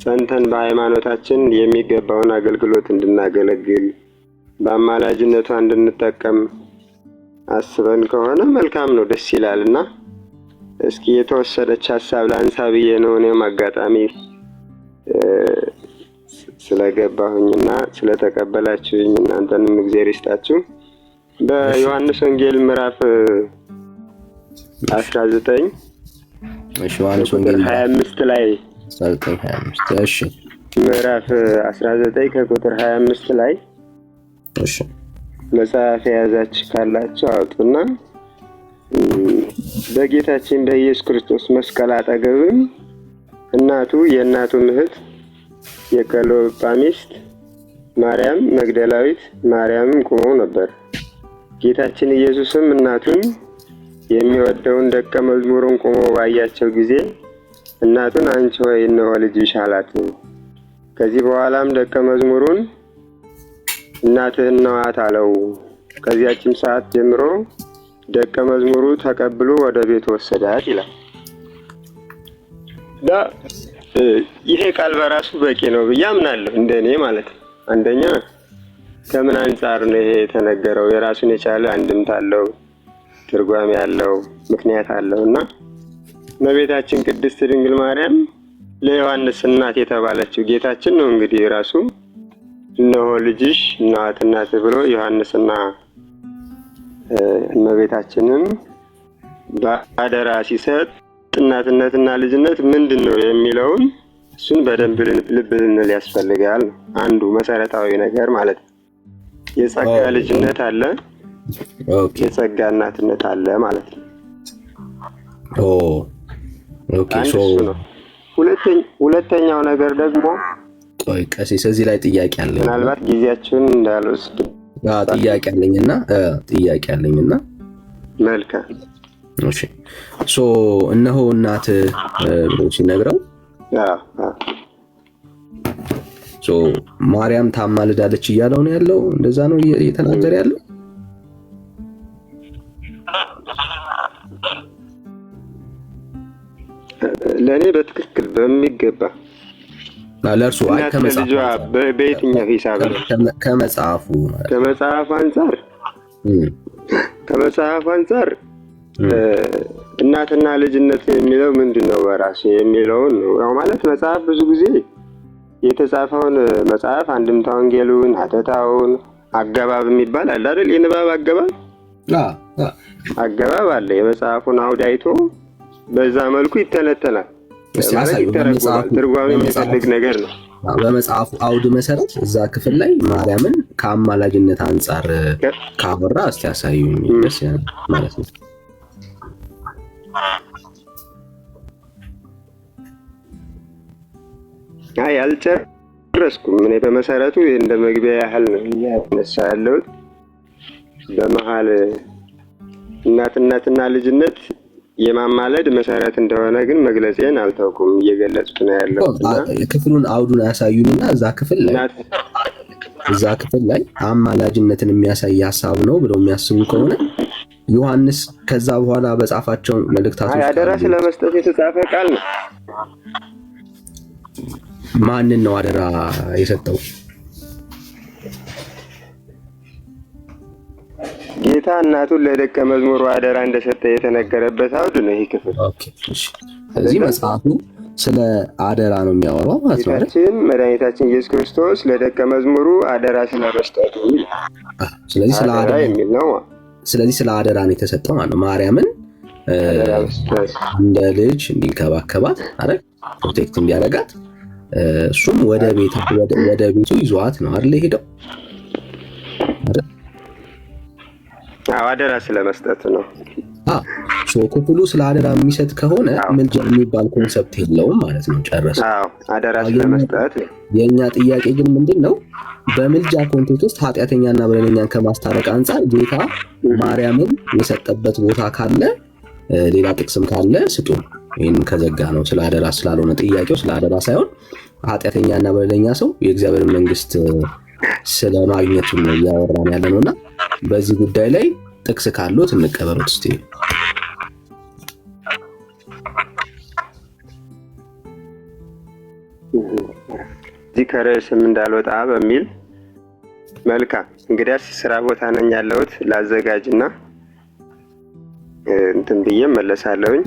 ጸንተን በሃይማኖታችን የሚገባውን አገልግሎት እንድናገለግል በአማላጅነቷ እንድንጠቀም አስበን ከሆነ መልካም ነው፣ ደስ ይላልና እስኪ የተወሰደች ሀሳብ ላንሳ ብዬ ነው። እኔም አጋጣሚ ስለገባሁኝና ስለተቀበላችሁኝ እናንተንም እግዚአብሔር ይስጣችሁ። በዮሐንስ ወንጌል ምዕራፍ 19 ዮሐንስ ወንጌል 25 ላይ 19:25 እሺ፣ ምዕራፍ 19 ከቁጥር 25 ላይ እሺ፣ መጽሐፍ የያዛችሁ ካላችሁ አውጡና በጌታችን በኢየሱስ ክርስቶስ መስቀል አጠገብም እናቱ የእናቱ እህት የቀሎጳ ሚስት ማርያም መግደላዊት ማርያምም ቆመው ነበር። ጌታችን ኢየሱስም እናቱን የሚወደውን ደቀ መዝሙሩን ቆሞ ባያቸው ጊዜ እናቱን አንቺ ሆይ እነሆ ልጅሽ አላት። ከዚህ በኋላም ደቀ መዝሙሩን እናትህን ነዋት አለው። ከዚያችም ሰዓት ጀምሮ ደቀ መዝሙሩ ተቀብሎ ወደ ቤት ወሰዳት ይላል። ይሄ ቃል በራሱ በቂ ነው ብዬ አምናለሁ፣ እንደኔ ማለት ነው። አንደኛ ከምን አንጻር ነው ይሄ የተነገረው? የራሱን የቻለ አንድምታ አለው፣ ትርጓሜ ያለው ምክንያት አለውና እመቤታችን ቅድስት ድንግል ማርያም ለዮሐንስ እናት የተባለችው ጌታችን ነው። እንግዲህ ራሱ እነሆ ልጅሽ እናት እናት ብሎ ዮሐንስና እመቤታችንን በአደራ ሲሰጥ እናትነትና ልጅነት ምንድን ነው የሚለውን እሱን በደንብ ልብ ልንል ያስፈልጋል። አንዱ መሰረታዊ ነገር ማለት ነው። የጸጋ ልጅነት አለ፣ የጸጋ እናትነት አለ ማለት ነው። ኦኬ ነው። ሁለተኛው ነገር ደግሞ ቆይ ቀሲስ እዚህ ላይ ጥያቄ አለኝ። ምናልባት ጊዜያችሁን እንዳልወስድ ጥያቄ አለኝና መልካም እሺ። እነሆ እናት ብሎ ሲነግረው ማርያም ታማልዳለች እያለው ነው ያለው። እንደዛ ነው እየተናገረ ያለው። ለእኔ በትክክል በሚገባ ለእርሱ በየትኛው ሂሳብ ከመጽሐፍ አንጻር እናትና ልጅነት የሚለው ምንድን ነው በራሱ የሚለውን ነው። ያው ማለት መጽሐፍ ብዙ ጊዜ የተጻፈውን መጽሐፍ አንድምታ ወንጌሉን፣ ሐተታውን፣ አገባብ የሚባል አለ አይደል? የንባብ አገባብ አለ። የመጽሐፉን አውድ አይቶ በዛ መልኩ ይተነተናል። ትርጓሜ የሚፈልግ ነገር ነው። በመጽሐፉ አውድ መሰረት እዛ ክፍል ላይ ማርያምን ከአማላጅነት አንጻር ካወራ እስቲ ያሳዩኝ ደስ ማለት ነው። አይ አልጨረስኩም። እኔ በመሰረቱ እንደ መግቢያ ያህል ነው ያነሳ ያለሁት። በመሃል እናትነትና ልጅነት የማማለድ መሰረት እንደሆነ ግን መግለጼን አልተውኩም፣ እየገለጽኩ ነው ያለው። ክፍሉን አውዱን ያሳዩኝና እዛ ክፍል ላይ አማላጅነትን የሚያሳይ ሀሳብ ነው ብለው የሚያስቡ ከሆነ ዮሐንስ ከዛ በኋላ በጻፋቸው መልእክታቶች አደራ ስለመስጠት የተጻፈ ቃል ነው። ማንን ነው አደራ የሰጠው? ጌታ እናቱን ለደቀ መዝሙሩ አደራ እንደሰጠ የተነገረበት አውድ ነው ይህ ክፍል። ስለዚህ መጽሐፉ ስለ አደራ ነው የሚያወራው ማለት ነው። ጌታችን መድኃኒታችን ኢየሱስ ክርስቶስ ለደቀ መዝሙሩ አደራ ስለመስጠቱ ስለዚህ ስለ አደራ የሚል ነው። ስለዚህ ስለ አደራ ነው የተሰጠው ማለት ነው። ማርያምን እንደ ልጅ እንዲንከባከባት አይደል? ፕሮቴክት እንዲያደርጋት እሱም ወደ ቤቱ ይዟት ነው አይደል ሄደው አይደል? አደራ ስለመስጠት ነው። ክፍሉ ስለ አደራ የሚሰጥ ከሆነ ምልጃ የሚባል ኮንሰፕት የለውም ማለት ነው። ጨረሰ። አደራ ስለመስጠት። የኛ ጥያቄ ግን ምንድነው? በምልጃ ኮንቴክስት ውስጥ ኃጢአተኛና በደለኛን ከማስታረቅ አንጻር ጌታ ማርያምን የሰጠበት ቦታ ካለ ሌላ ጥቅስም ካለ ስጡ። ይሄን ከዘጋ ነው ስለ አደራ ስላልሆነ ጥያቄው ስለ አደራ ሳይሆን ኃጢአተኛና በደለኛ ሰው የእግዚአብሔር መንግስት ስለማግኘቱ ነው እያወራን ያለ ነውና በዚህ ጉዳይ ላይ ጥቅስ ካሉት እንቀበሉት እስቲ። እዚህ ከርዕስም እንዳልወጣ በሚል መልካም። እንግዲያስ ስራ ቦታ ነኝ ያለሁት ላዘጋጅና እንትን ብዬ መለሳለሁኝ።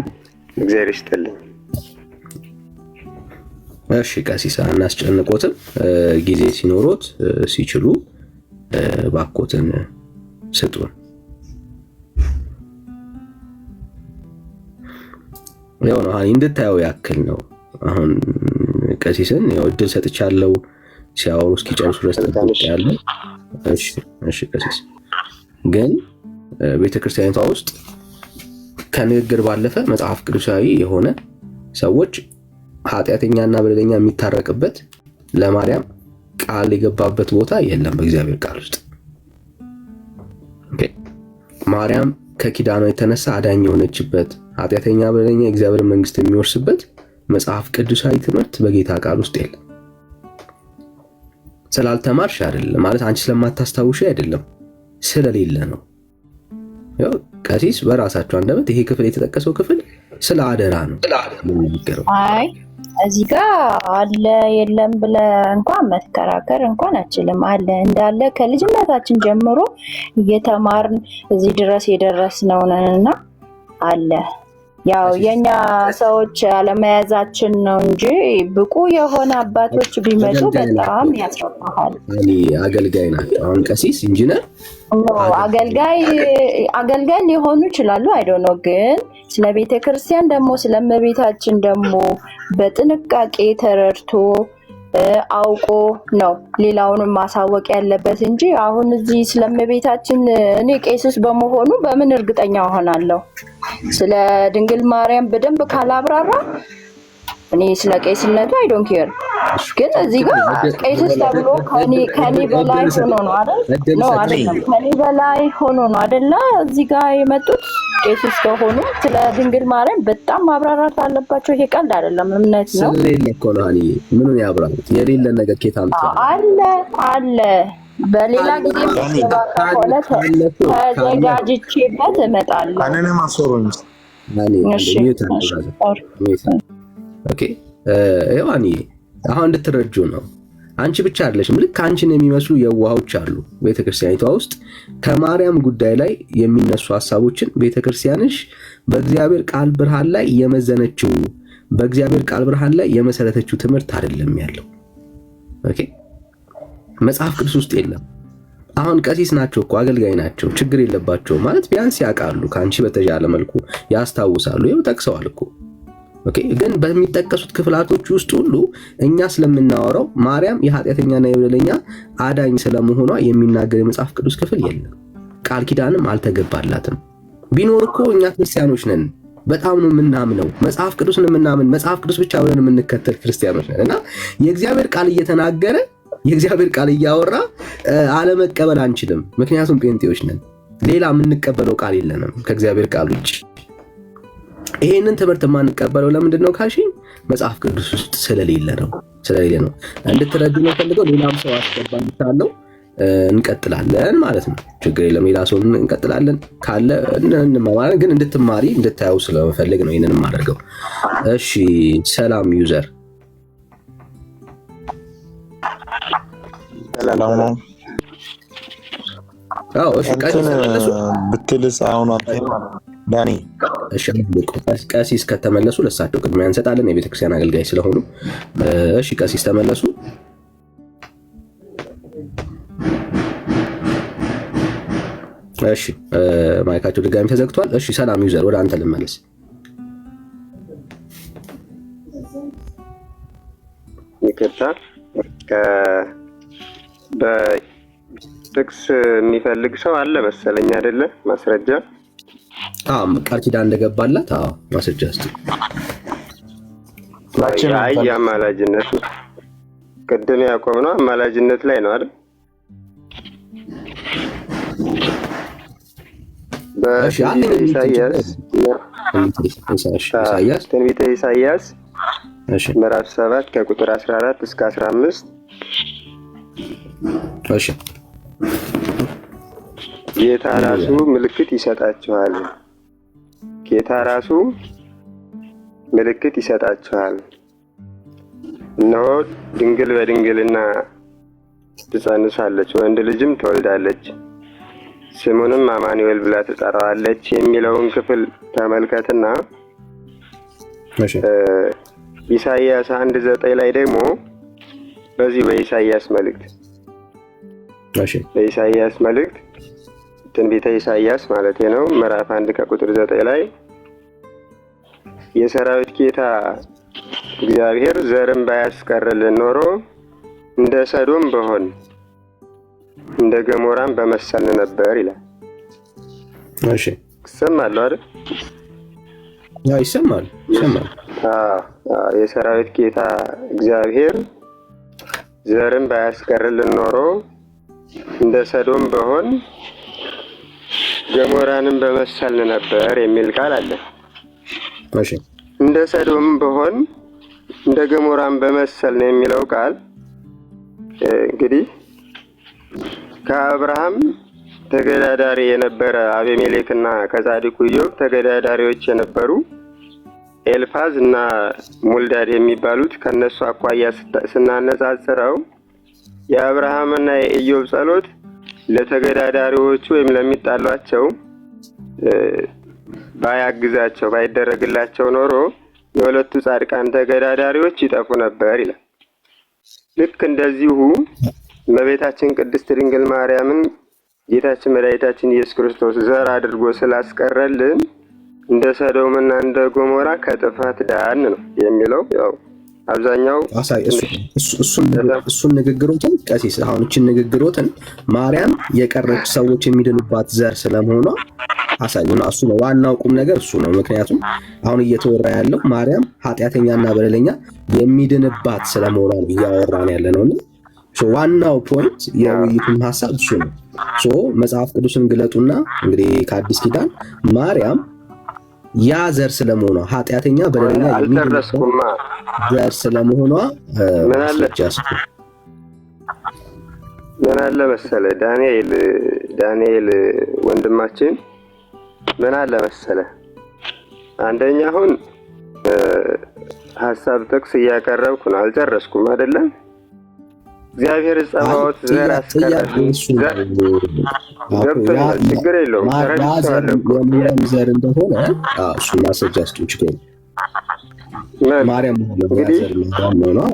እግዚአብሔር ይስጥልኝ። እሺ ቀሲስ እናስጨንቆትም ጊዜ ሲኖሮት ሲችሉ ባኮትን ስጡን። ያው ነው እንድታየው ያክል ነው። አሁን ቀሲስን ያው እድል ሰጥቻለሁ ሲያወሩ እስኪጨርሱ ድረስ ተጠብቄያለሁ። እሺ ቀሲስ ግን ቤተክርስቲያኒቷ ውስጥ ከንግግር ባለፈ መጽሐፍ ቅዱሳዊ የሆነ ሰዎች ኃጢአተኛና በደለኛ የሚታረቅበት ለማርያም ቃል የገባበት ቦታ የለም በእግዚአብሔር ቃል ውስጥ። ማርያም ከኪዳኗ የተነሳ አዳኝ የሆነችበት ኃጢአተኛ በደለኛ የእግዚአብሔር መንግስት የሚወርስበት መጽሐፍ ቅዱሳዊ ትምህርት በጌታ ቃል ውስጥ የለም። ስላልተማርሽ አይደለም ማለት አንቺ ስለማታስታውሽ አይደለም፣ ስለሌለ ነው። ያው ቀሲስ በራሳቸው አንደበት ይሄ ክፍል የተጠቀሰው ክፍል ስለ አደራ ነው የሚናገረው። አይ እዚህ ጋር አለ የለም ብለህ እንኳን መከራከር እንኳን አችልም። አለ እንዳለ ከልጅነታችን ጀምሮ እየተማርን እዚህ ድረስ የደረስነው ነንና አለ። ያው የኛ ሰዎች አለመያዛችን ነው እንጂ ብቁ የሆነ አባቶች ቢመጡ በጣም ያስረዳሃል። አገልጋይ ናቸው። አሁን ቀሲስ ኢንጂነር አገልጋይ ሊሆኑ ይችላሉ። አይዶኖ ግን ስለ ቤተ ክርስቲያን ደግሞ ስለመቤታችን ደግሞ በጥንቃቄ ተረድቶ አውቆ ነው ሌላውንም ማሳወቅ ያለበት እንጂ አሁን እዚህ ስለመቤታችን እኔ ቄስስ በመሆኑ በምን እርግጠኛ ሆናለሁ? ስለ ድንግል ማርያም በደንብ ካላብራራ እኔ ስለ ቄስነቱ አይ ዶንት ኬር። ግን እዚህ ጋር ቄስስ ተብሎ ከኔ በላይ ሆኖ ነው አይደል? ነው አይደለም? ከኔ በላይ ሆኖ ነው አይደለ? እዚህ ጋር የመጡት ቄስስ ከሆኑ ስለ ድንግል ማርያም በጣም ማብራራት አለባቸው። ይሄ ቀልድ አይደለም፣ እምነት ነው። ስለሌለ እኮ ነው እኔ ምኑን ያብራሩት? የሌለ ነገር ከታምጣ አለ በሌላ ጊዜ ተዘጋጅቼበት እመጣለሁ። ኦኬ ያኒ አሁን እንድትረጁ ነው። አንቺ ብቻ አይደለሽም። ልክ አንቺን የሚመስሉ የዋሆች አሉ ቤተክርስቲያኒቷ ውስጥ። ከማርያም ጉዳይ ላይ የሚነሱ ሐሳቦችን ቤተክርስቲያንሽ በእግዚአብሔር ቃል ብርሃን ላይ የመዘነችው በእግዚአብሔር ቃል ብርሃን ላይ የመሰረተችው ትምህርት አይደለም ያለው። ኦኬ መጽሐፍ ቅዱስ ውስጥ የለም። አሁን ቀሲስ ናቸው እኮ አገልጋይ ናቸው፣ ችግር የለባቸው ማለት ቢያንስ ያውቃሉ፣ ከአንቺ በተሻለ መልኩ ያስታውሳሉ። ይኸው ጠቅሰዋል እኮ ኦኬ። ግን በሚጠቀሱት ክፍላቶች ውስጥ ሁሉ እኛ ስለምናወራው ማርያም የኃጢአተኛና የበደለኛ አዳኝ ስለመሆኗ የሚናገር የመጽሐፍ ቅዱስ ክፍል የለም። ቃል ኪዳንም አልተገባላትም። ቢኖር እኮ እኛ ክርስቲያኖች ነን፣ በጣም ነው የምናምነው፣ መጽሐፍ ቅዱስን የምናምን መጽሐፍ ቅዱስ ብቻ ብለን የምንከተል ክርስቲያኖች ነን እና የእግዚአብሔር ቃል እየተናገረ የእግዚአብሔር ቃል እያወራ አለመቀበል አንችልም። ምክንያቱም ጴንጤዎች ነን፣ ሌላ የምንቀበለው ቃል የለንም ከእግዚአብሔር ቃል ውጭ። ይሄንን ትምህርት የማንቀበለው ለምንድን ነው ካልሽኝ መጽሐፍ ቅዱስ ውስጥ ስለሌለ ነው። እንድትረዱ ነው ፈልገው። ሌላም ሰው አስገባልታለሁ፣ እንቀጥላለን ማለት ነው። ችግር የለም፣ ሌላ ሰው እንቀጥላለን ካለ እንማማር። ግን እንድትማሪ እንድታየው ስለመፈልግ ነው ይሄንን የማደርገው። እሺ ሰላም ዩዘር ሰላም ነው። አዎ እሺ ብትልስ አሁን ዳኒ ቀሲስ ከተመለሱ ለሳቸው ቅድሚያ እንሰጣለን፣ የቤተክርስቲያን አገልጋይ ስለሆኑ። እሺ ቀሲስ ተመለሱ። እሺ ማይካቸው ድጋሚ ተዘግቷል። እሺ ሰላም ዩዘር ወደ አንተ ልመለስ። ይቅርታ በጥቅስ የሚፈልግ ሰው አለ መሰለኝ አይደለ? ማስረጃ ቃል ኪዳን እንደገባላት ማስረጃ እስቲ። አይ አማላጅነት ቅድም ያቆምነው አማላጅነት ላይ ነው አይደል? ትንቢተ ኢሳይያስ ምዕራፍ 7 ከቁጥር 14 እስከ 15 እሺ ጌታ ራሱ ምልክት ይሰጣችኋል። ጌታ ራሱ ምልክት ይሰጣችኋል። እነሆ ድንግል በድንግልና ትጸንሳለች፣ ወንድ ልጅም ትወልዳለች፣ ስሙንም አማኑኤል ብላ ትጠራዋለች የሚለውን ክፍል ተመልከትና ኢሳይያስ 1:9 ላይ ደግሞ በዚህ በኢሳይያስ መልእክት ትንቢተ ኢሳይያስ ማለት ነው ምዕራፍ 1 ከቁጥር 9 ላይ የሰራዊት ጌታ እግዚአብሔር ዘርን ባያስቀርልን ኖሮ እንደ ሰዶም በሆን እንደ ገሞራም በመሰልን ነበር ይላል። እሺ ይሰማል አይደል? ይሰማል። የሰራዊት ጌታ እግዚአብሔር ዘርን ባያስቀርልን ኖሮ እንደ ሰዶም በሆን ገሞራንም በመሰልን ነበር የሚል ቃል አለ። እሺ እንደ ሰዶም በሆን እንደ ገሞራም በመሰልን የሚለው ቃል እንግዲህ ከአብርሃም ተገዳዳሪ የነበረ አቤሜሌክና ከጻድቁ ኢዮብ ተገዳዳሪዎች የነበሩ ኤልፋዝ እና ሙልዳድ የሚባሉት ከነሱ አኳያ ስናነጻጽረው የአብርሃምና የኢዮብ ጸሎት ለተገዳዳሪዎቹ ወይም ለሚጣሏቸው ባያግዛቸው ባይደረግላቸው ኖሮ የሁለቱ ጻድቃን ተገዳዳሪዎች ይጠፉ ነበር ይላል። ልክ እንደዚሁ እመቤታችን ቅድስት ድንግል ማርያምን ጌታችን መድኃኒታችን ኢየሱስ ክርስቶስ ዘር አድርጎ ስላስቀረልን እንደ ሰዶምና እንደ ገሞራ ከጥፋት ዳን ነው የሚለው። ያው አብዛኛው እሱን ንግግሮትን ቀሲስ አሁን እችን ንግግሮትን ማርያም የቀረች ሰዎች የሚድኑባት ዘር ስለመሆኗ አሳዩና፣ እሱ ነው ዋናው ቁም ነገር እሱ ነው። ምክንያቱም አሁን እየተወራ ያለው ማርያም ኃጢአተኛና በደለኛ የሚድንባት ስለመሆኗ እያወራን ያለ ነውና ዋናው ፖይንት የውይይቱን ሀሳብ እሱ ነው። መጽሐፍ ቅዱስን ግለጡና እንግዲህ ከአዲስ ኪዳን ማርያም ያ ዘር ስለመሆኗ ኃጢአተኛ በደለኛ የሚድንባት ዘር ስለመሆኗ ምን አለ መሰለ ዳንኤል ወንድማችን ምን አለ መሰለ፣ አንደኛ አሁን ሀሳብ ጥቅስ እያቀረብኩ ነው፣ አልጨረስኩም አይደለም። እግዚአብሔር ጸባዖት ዘር አስቀረል ገብቶኛል፣ ችግር የለውም። ዘር እንደሆነ እሱ ማስረጃ ስጡ ችግር ማርያም ነው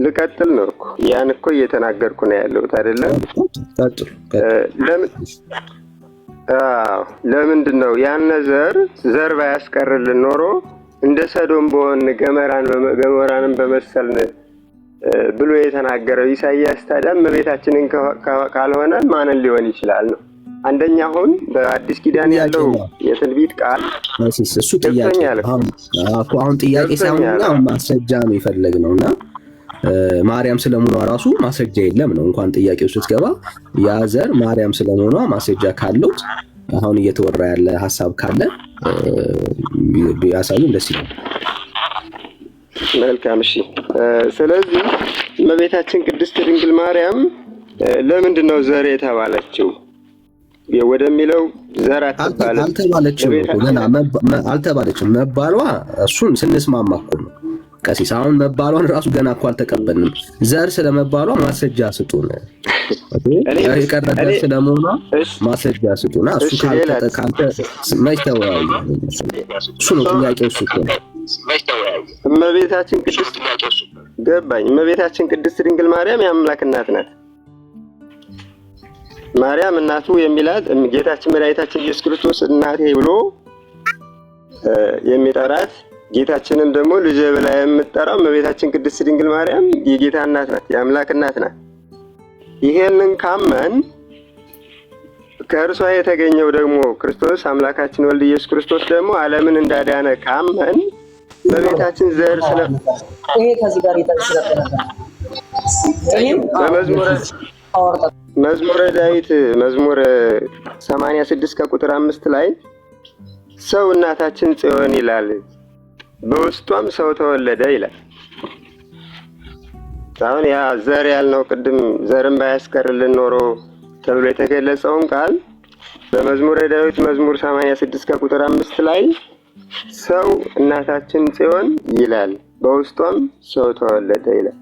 ልቀጥል ነው እኮ ያን እኮ እየተናገርኩ ነው ያለሁት አይደለም? ለምንድን ነው ያን ዘር ባያስቀርልን ኖሮ እንደ ሰዶም በሆን ገሞራንን በመሰልን ብሎ የተናገረው ኢሳይያስ ታዲያ እመቤታችንን ካልሆነ ማንን ሊሆን ይችላል ነው? አንደኛ አሁን በአዲስ ኪዳን ያለው የትንቢት ቃል እሱ ጥያቄ አሁን ጥያቄ ሳይሆን ማስረጃ ነው የፈለግነውና ማርያም ስለመሆኗ ራሱ ማስረጃ የለም ነው። እንኳን ጥያቄው ስትገባ ያ ዘር ማርያም ስለመሆኗ ማስረጃ ካለው አሁን እየተወራ ያለ ሐሳብ ካለ ያሳዩን ደስ ይላል። መልካም እሺ። ስለዚህ እመቤታችን ቅድስት ድንግል ማርያም ለምንድን ነው ዘር የተባለችው ወደሚለው ዘር አልተባለችም። መባሏ እሱን ስንስማማ እኮ ነው ቀሲስ። አሁን መባሏን ራሱ ገና እኮ አልተቀበልንም። ዘር ስለመባሏ ማስረጃ ስጡን፣ የቀረበ ስለመሆኗ ማስረጃ ስጡና እሱ ካልተ መች ተወያዩ። እሱ ነው ጥያቄው። እሱ እኮ ነው እመቤታችን ቅድስት ገባኝ። እመቤታችን ቅድስት ድንግል ማርያም የአምላክ እናት ናት። ማርያም እናቱ የሚላት ጌታችን መድኃኒታችን ኢየሱስ ክርስቶስ እናቴ ብሎ የሚጠራት ጌታችንም ደግሞ ልጄ ብላ የምትጠራው እመቤታችን ቅድስት ድንግል ማርያም የጌታ እናት ናት፣ የአምላክ እናት ናት። ይሄንን ካመን ከእርሷ የተገኘው ደግሞ ክርስቶስ አምላካችን ወልድ ኢየሱስ ክርስቶስ ደግሞ ዓለምን እንዳዳነ ካመን እመቤታችን ዘር ይሄ ከዚህ ጋር መዝሙረ ዳዊት መዝሙር 86 ከቁጥር 5 ላይ ሰው እናታችን ጽዮን ይላል፣ በውስጧም ሰው ተወለደ ይላል። አሁን ያ ዘር ያልነው ቅድም ዘርን ባያስቀርልን ኖሮ ተብሎ የተገለጸውን ቃል በመዝሙረ ዳዊት መዝሙር 86 ከቁጥር 5 ላይ ሰው እናታችን ጽዮን ይላል፣ በውስጧም ሰው ተወለደ ይላል።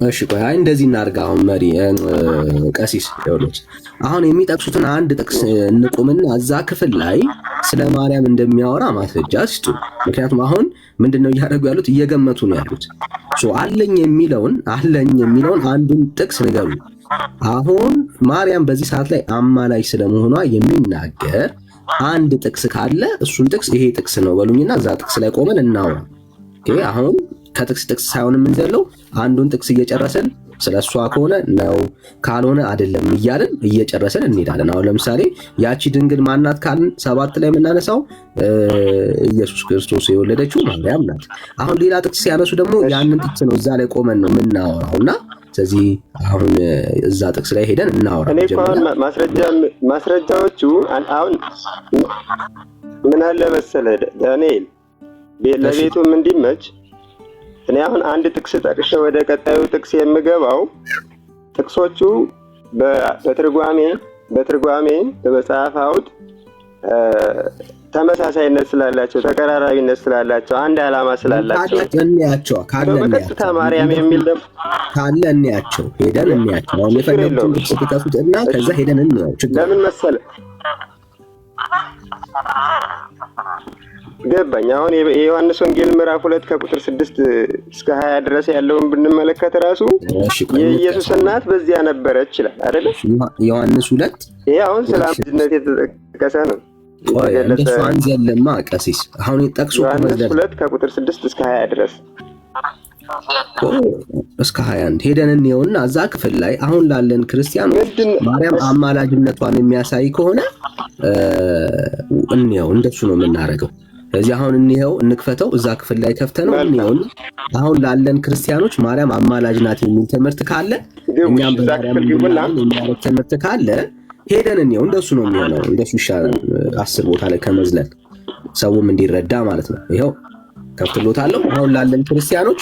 እሺ ቆይ እንደዚህ እናድርግ። አሁን መሪ ቀሲስ ይኸውልህ አሁን የሚጠቅሱትን አንድ ጥቅስ እንቁምና እዛ ክፍል ላይ ስለ ማርያም እንደሚያወራ ማስረጃ ስጡ። ምክንያቱም አሁን ምንድነው እያደረጉ ያሉት? እየገመቱ ነው ያሉት። አለኝ የሚለውን አንዱን ጥቅስ ንገሩ። አሁን ማርያም በዚህ ሰዓት ላይ አማላጅ ስለመሆኗ የሚናገር አንድ ጥቅስ ካለ እሱን ጥቅስ ይሄ ጥቅስ ነው በሉኝና እዛ ጥቅስ ላይ ቆመን እናወራ። አሁን ከጥቅስ ሳይሆን የምንዘለው አንዱን ጥቅስ እየጨረስን ስለሷ ከሆነ ነው ካልሆነ አይደለም እያልን እየጨረስን እንሄዳለን። አሁን ለምሳሌ ያቺ ድንግል ማናት ካልን 7 ላይ የምናነሳው ኢየሱስ ክርስቶስ የወለደችው ማርያም ናት። አሁን ሌላ ጥቅስ ሲያነሱ ደግሞ ያንን ጥቅስ ነው እዛ ላይ ቆመን ነው የምናወራውና ስለዚህ አሁን እዛ ጥቅስ ላይ ሄደን እናወራ። እኔ አሁን ማስረጃዎቹ አሁን ምን አለ መሰለህ ዳንኤል ለቤቱም እንዲመች እኔ አሁን አንድ ጥቅስ ጠቅሼ ወደ ቀጣዩ ጥቅስ የምገባው ጥቅሶቹ በትርጓሜ በመጽሐፍ አውድ ተመሳሳይነት ስላላቸው ተቀራራቢነት ስላላቸው አንድ ዓላማ ስላላቸው በቀጥታ ማርያም የሚል ደግሞ ካለ እንያቸው ሄደን እንያቸው። አሁን የፈለጉትን ጥቅስ ጥቀሱት እና ከዛ ሄደን እንያው። ለምን መሰለህ ገባኝ። አሁን የዮሐንስ ወንጌል ምዕራፍ 2 ከቁጥር 6 እስከ 20 ድረስ ያለውን ብንመለከት ራሱ የኢየሱስ እናት በዚያ ነበረች ይላል አይደል? ዮሐንስ 2 ይሄ አሁን ስለ አምላክነት የተጠቀሰ ነው። እንደሱ አንዘልማ ቀሲስ አሁን ይጠቅሱ ዮሐንስ 2 ከቁጥር 6 እስከ 20 ድረስ እስከ 21 ሄደን እንየውና እዛ ክፍል ላይ አሁን ላለን ክርስቲያኖች ማርያም አማላጅነቷን የሚያሳይ ከሆነ እንየው። እንደሱ ነው የምናደርገው። ስለዚህ አሁን እንየው፣ እንክፈተው። እዛ ክፍል ላይ ከፍተነው እንየው። አሁን ላለን ክርስቲያኖች ማርያም አማላጅ ናት የሚል ትምህርት ካለ እኛም በማርያም የሚያረግ ትምህርት ካለ ሄደን እንየው። እንደሱ ነው የሚሆነው። እንደሱ ይሻላል 10 ቦታ ላይ ከመዝለል ሰውም እንዲረዳ ማለት ነው። ይሄው ከፍትሎታለሁ። አሁን ላለን ክርስቲያኖች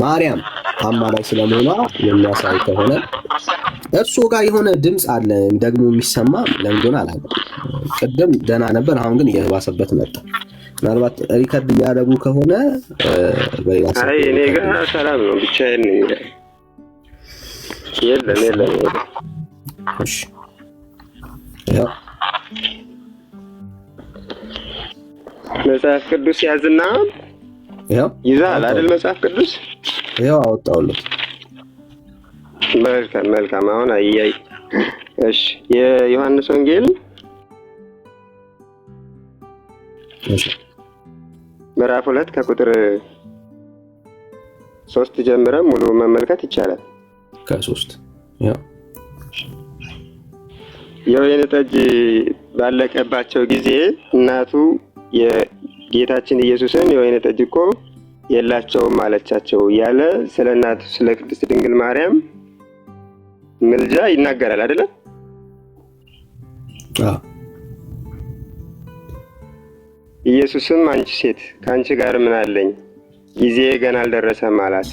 ማርያም አማላጅ ስለመሆኗ የሚያሳይ ከሆነ እርሱ ጋር የሆነ ድምፅ አለ ደግሞ የሚሰማ ለምን እንደሆነ አላውቅም። ቅድም ደህና ነበር፣ አሁን ግን እየባሰበት መጣ። ምናልባት ሪከርድ እያደረጉ ከሆነ አይ እኔ ጋር ሰላም ነው፣ ብቻዬን ነኝ። የለም እሺ ያው መጽሐፍ ቅዱስ ያዝና ያው ይዛል አይደል? መጽሐፍ ቅዱስ ያው አወጣውልህ መልካም። አሁን አያይ እሺ፣ የዮሐንስ ወንጌል ምዕራፍ 2 ከቁጥር 3 ጀምረን ሙሉ መመልከት ይቻላል። ከ3 የወይን ጠጅ ባለቀባቸው ጊዜ እናቱ የጌታችን ኢየሱስን የወይን ጠጅ እኮ የላቸውም አለቻቸው እያለ ስለ እናቱ ስለ ቅድስት ድንግል ማርያም ምልጃ ይናገራል አይደለ? ኢየሱስም አንቺ ሴት ከአንቺ ጋር ምን አለኝ? ጊዜ ገና አልደረሰም አላት።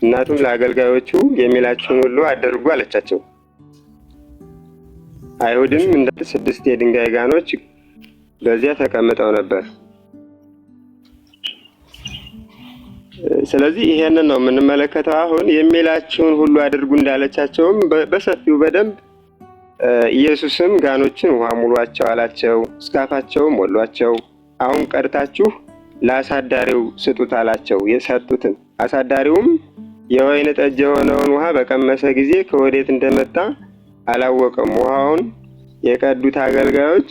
እናቱም ለአገልጋዮቹ የሚላቸውን ሁሉ አድርጉ አለቻቸው። አይሁድም እንደ 6 የድንጋይ ጋኖች በዚያ ተቀምጠው ነበር። ስለዚህ ይሄንን ነው የምንመለከተው። አሁን የሚላቸውን ሁሉ አድርጉ እንዳለቻቸውም በሰፊው በደንብ ኢየሱስም ጋኖችን ውሃ ሙሏቸው አላቸው፣ እስካፋቸውም ሞሏቸው። አሁን ቀድታችሁ ለአሳዳሪው ስጡት አላቸው። የሰጡትን አሳዳሪውም የወይን ጠጅ የሆነውን ውሃ በቀመሰ ጊዜ ከወዴት እንደመጣ አላወቀም። ውሃውን የቀዱት አገልጋዮች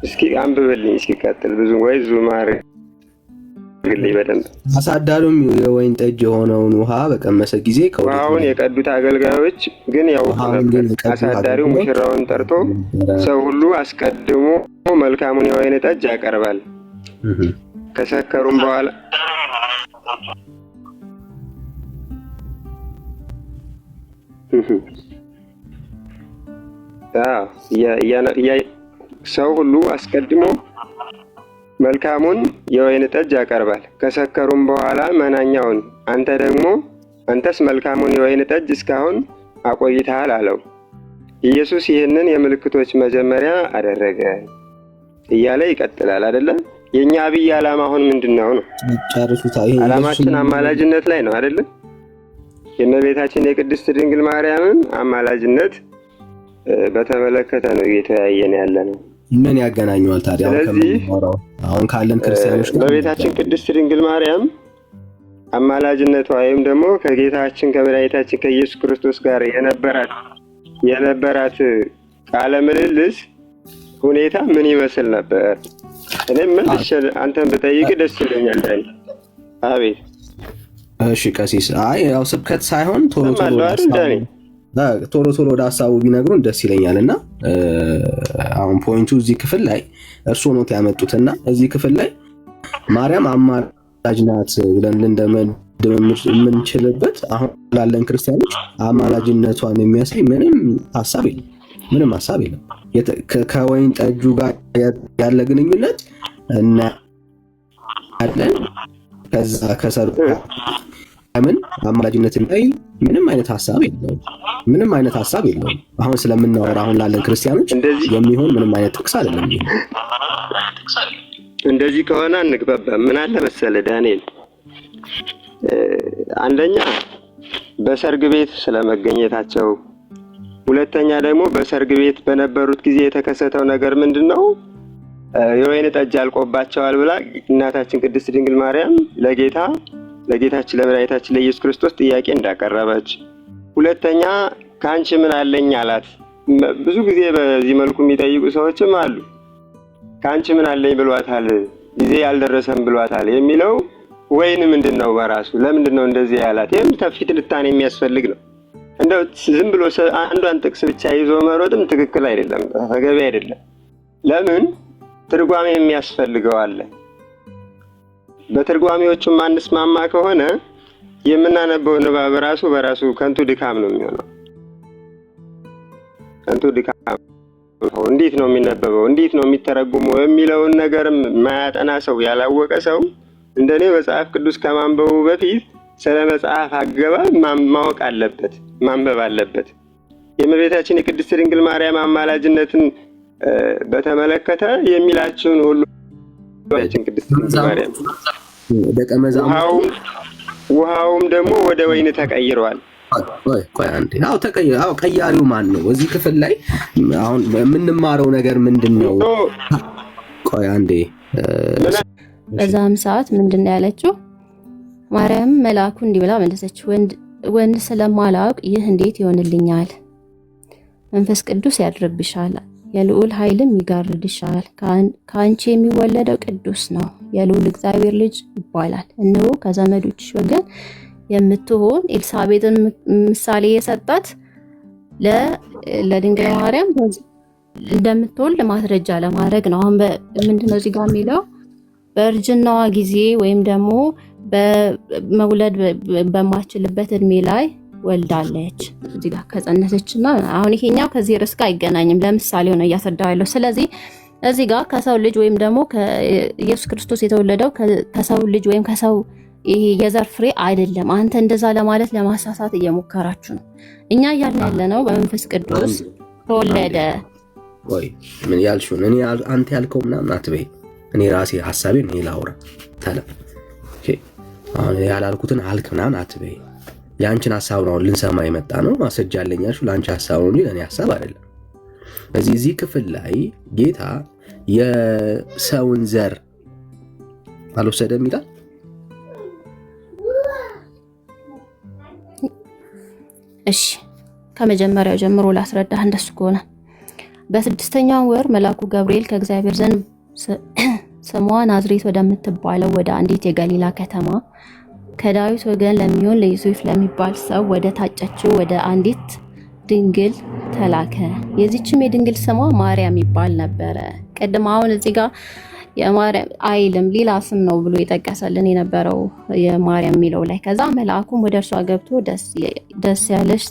እስኪ አንብብልኝ፣ እስኪ ቀጥል። ብዙ ወይ ዙም አድርግልኝ በደንብ። አሳዳሪውም የወይን ጠጅ የሆነውን ውሃ በቀመሰ ጊዜ ውሃውን የቀዱት አገልጋዮች ግን ያውቁ ነበር። አሳዳሪው ሙሽራውን ጠርቶ ሰው ሁሉ አስቀድሞ መልካሙን የወይን ጠጅ ያቀርባል፣ ከሰከሩም በኋላ ሰው ሁሉ አስቀድሞ መልካሙን የወይን ጠጅ ያቀርባል፣ ከሰከሩም በኋላ መናኛውን አንተስ መልካሙን የወይን ጠጅ እስካሁን አቆይተሃል አለው። ኢየሱስ ይህንን የምልክቶች መጀመሪያ አደረገ እያለ ይቀጥላል አይደለ? የኛ አብይ ዓላማ አሁን ምንድነው ነው? ዓላማችን አማላጅነት ላይ ነው አይደለ? የእመቤታችን የቅድስት ድንግል ማርያምን አማላጅነት በተመለከተ ነው እየተያየን ያለ ነው። ምን ያገናኘዋል ታዲያ አሁን ካለን ክርስቲያኖች ጋር? እመቤታችን ቅድስት ድንግል ማርያም አማላጅነቷ ወይም ደግሞ ከጌታችን ከመድኃኒታችን ከኢየሱስ ክርስቶስ ጋር የነበራት ቃለ ምልልስ ሁኔታ ምን ይመስል ነበር? እኔም አንተን ብጠይቅ ደስ ይለኛል። አቤት። እሺ ቀሲስ፣ ያው ስብከት ሳይሆን ቶሎ ቶሎ ወደ ሀሳቡ ቢነግሩን ደስ ይለኛል። እና አሁን ፖይንቱ እዚህ ክፍል ላይ እርሱ ነው ያመጡትና እዚህ ክፍል ላይ ማርያም አማላጅ ናት ብለን ልንደመድም የምንችልበት አሁን ላለን ክርስቲያኖች አማላጅነቷን የሚያሳይ ምንም ሀሳብ የለም። ከወይን ጠጁ ጋር ያለ ግንኙነት እናያለን። ከዛ ከሰርጉ ምን አማላጅነት ላይ ምንም አይነት ሀሳብ የለውም። አሁን ስለምናወራ አሁን ላለን ክርስቲያኖች የሚሆን ምንም አይነት ጥቅስ አይደለም። እንደዚህ ከሆነ አንግባባም። ምን አለ መሰለህ ዳንኤል፣ አንደኛ በሰርግ ቤት ስለመገኘታቸው፣ ሁለተኛ ደግሞ በሰርግ ቤት በነበሩት ጊዜ የተከሰተው ነገር ምንድነው? የወይን ጠጅ አልቆባቸዋል ብላ እናታችን ቅድስት ድንግል ማርያም ለጌታችን ለመድኃኒታችን ለኢየሱስ ክርስቶስ ጥያቄ እንዳቀረበች፣ ሁለተኛ ከአንቺ ምን አለኝ አላት። ብዙ ጊዜ በዚህ መልኩ የሚጠይቁ ሰዎችም አሉ። ከአንቺ ምን አለኝ ብሏታል፣ ጊዜ ያልደረሰም ብሏታል የሚለው ወይን ምንድነው? በራሱ ለምንድነው እንደዚህ ያላት? ይሄም ተፊት ልታኔ የሚያስፈልግ ነው። እንደው ዝም ብሎ አንዷን ጥቅስ ብቻ ይዞ መሮጥም ትክክል አይደለም፣ ተገቢ አይደለም። ለምን ትርጓሜ የሚያስፈልገው አለ። በትርጓሜዎቹ ማንስማማ ከሆነ የምናነበው ንባብ በራሱ ከንቱ ድካም ነው የሚሆነው። ከንቱ ድካም ነው። እንዴት ነው የሚነበበው፣ እንዴት ነው የሚተረጉመው የሚለውን ነገርም ማያጠና ሰው፣ ያላወቀ ሰው እንደኔ መጽሐፍ ቅዱስ ከማንበቡ በፊት ስለ መጽሐፍ አገባብ ማወቅ አለበት፣ ማንበብ አለበት። የእመቤታችን የቅድስት ድንግል ማርያም አማላጅነትን በተመለከተ የሚላችሁን ሁሉ ቅድስት ድንግል ማርያም ውሃውም ደግሞ ወደ ወይን ተቀይሯል። ቀያሪው ማን ነው? እዚህ ክፍል ላይ አሁን የምንማረው ነገር ምንድን ነው? ቆይ አንዴ በዛም ሰዓት ምንድን ነው ያለችው? ማርያም መልአኩ እንዲህ ብላ መለሰች፣ ወንድ ስለማላውቅ ይህ እንዴት ይሆንልኛል? መንፈስ ቅዱስ ያድርብሻል፣ የልዑል ኃይልም ይጋርድሻል። ከአንቺ የሚወለደው ቅዱስ ነው፣ የልዑል እግዚአብሔር ልጅ ይባላል። እነሆ ከዘመዶችሽ ወገን የምትሆን ኤልሳቤጥን ምሳሌ የሰጣት ለድንግል ማርያም እንደምትወልድ ማስረጃ ለማድረግ ነው። አሁን ምንድነው እዚህ ጋር የሚለው? በእርጅናዋ ጊዜ ወይም ደግሞ በመውለድ በማችልበት እድሜ ላይ ወልዳለች። እዚህ ጋር ከጸነሰችና አሁን ይሄኛው ከዚህ ርዕስ ጋር አይገናኝም። ለምሳሌው ነው እያስረዳው ያለው። ስለዚህ እዚህ ጋር ከሰው ልጅ ወይም ደግሞ ከኢየሱስ ክርስቶስ የተወለደው ከሰው ልጅ ወይም ከሰው ይሄ የዘር ፍሬ አይደለም። አንተ እንደዛ ለማለት ለማሳሳት እየሞከራችሁ ነው። እኛ እያልን ያለ ነው በመንፈስ ቅዱስ ተወለደ። ወይ ምን ያልሽውን እኔ አንተ ያልከው ምናምን አትበይ። እኔ ራሴ ሐሳቤን እኔ ላውራ ታለ ኦኬ። አሁን ያላልኩትን አልክ ምናምን አትበይ። ያንቺን ሐሳብ ነው ልንሰማ የመጣ ነው። ማስረጃ አለኛሽ ለአንቺ ሐሳብ ነው እንጂ ለኔ ሐሳብ አይደለም። እዚህ ክፍል ላይ ጌታ የሰውን ዘር አልወሰደም ይላል። እሺ ከመጀመሪያው ጀምሮ ላስረዳህ። እንደሱ ከሆነ በስድስተኛው ወር መልአኩ ገብርኤል ከእግዚአብሔር ዘንድ ስሟ ናዝሬት ወደምትባለው ወደ አንዲት የገሊላ ከተማ ከዳዊት ወገን ለሚሆን ለዮሴፍ ለሚባል ሰው ወደ ታጨችው ወደ አንዲት ድንግል ተላከ። የዚችም የድንግል ስሟ ማርያም ይባል ነበረ። ቀድሞ አሁን እዚህ ጋር የማርያም አይልም ሌላ ስም ነው ብሎ የጠቀሰልን የነበረው የማርያም የሚለው ላይ። ከዛ መልአኩም ወደ እርሷ ገብቶ ደስ ያለሽ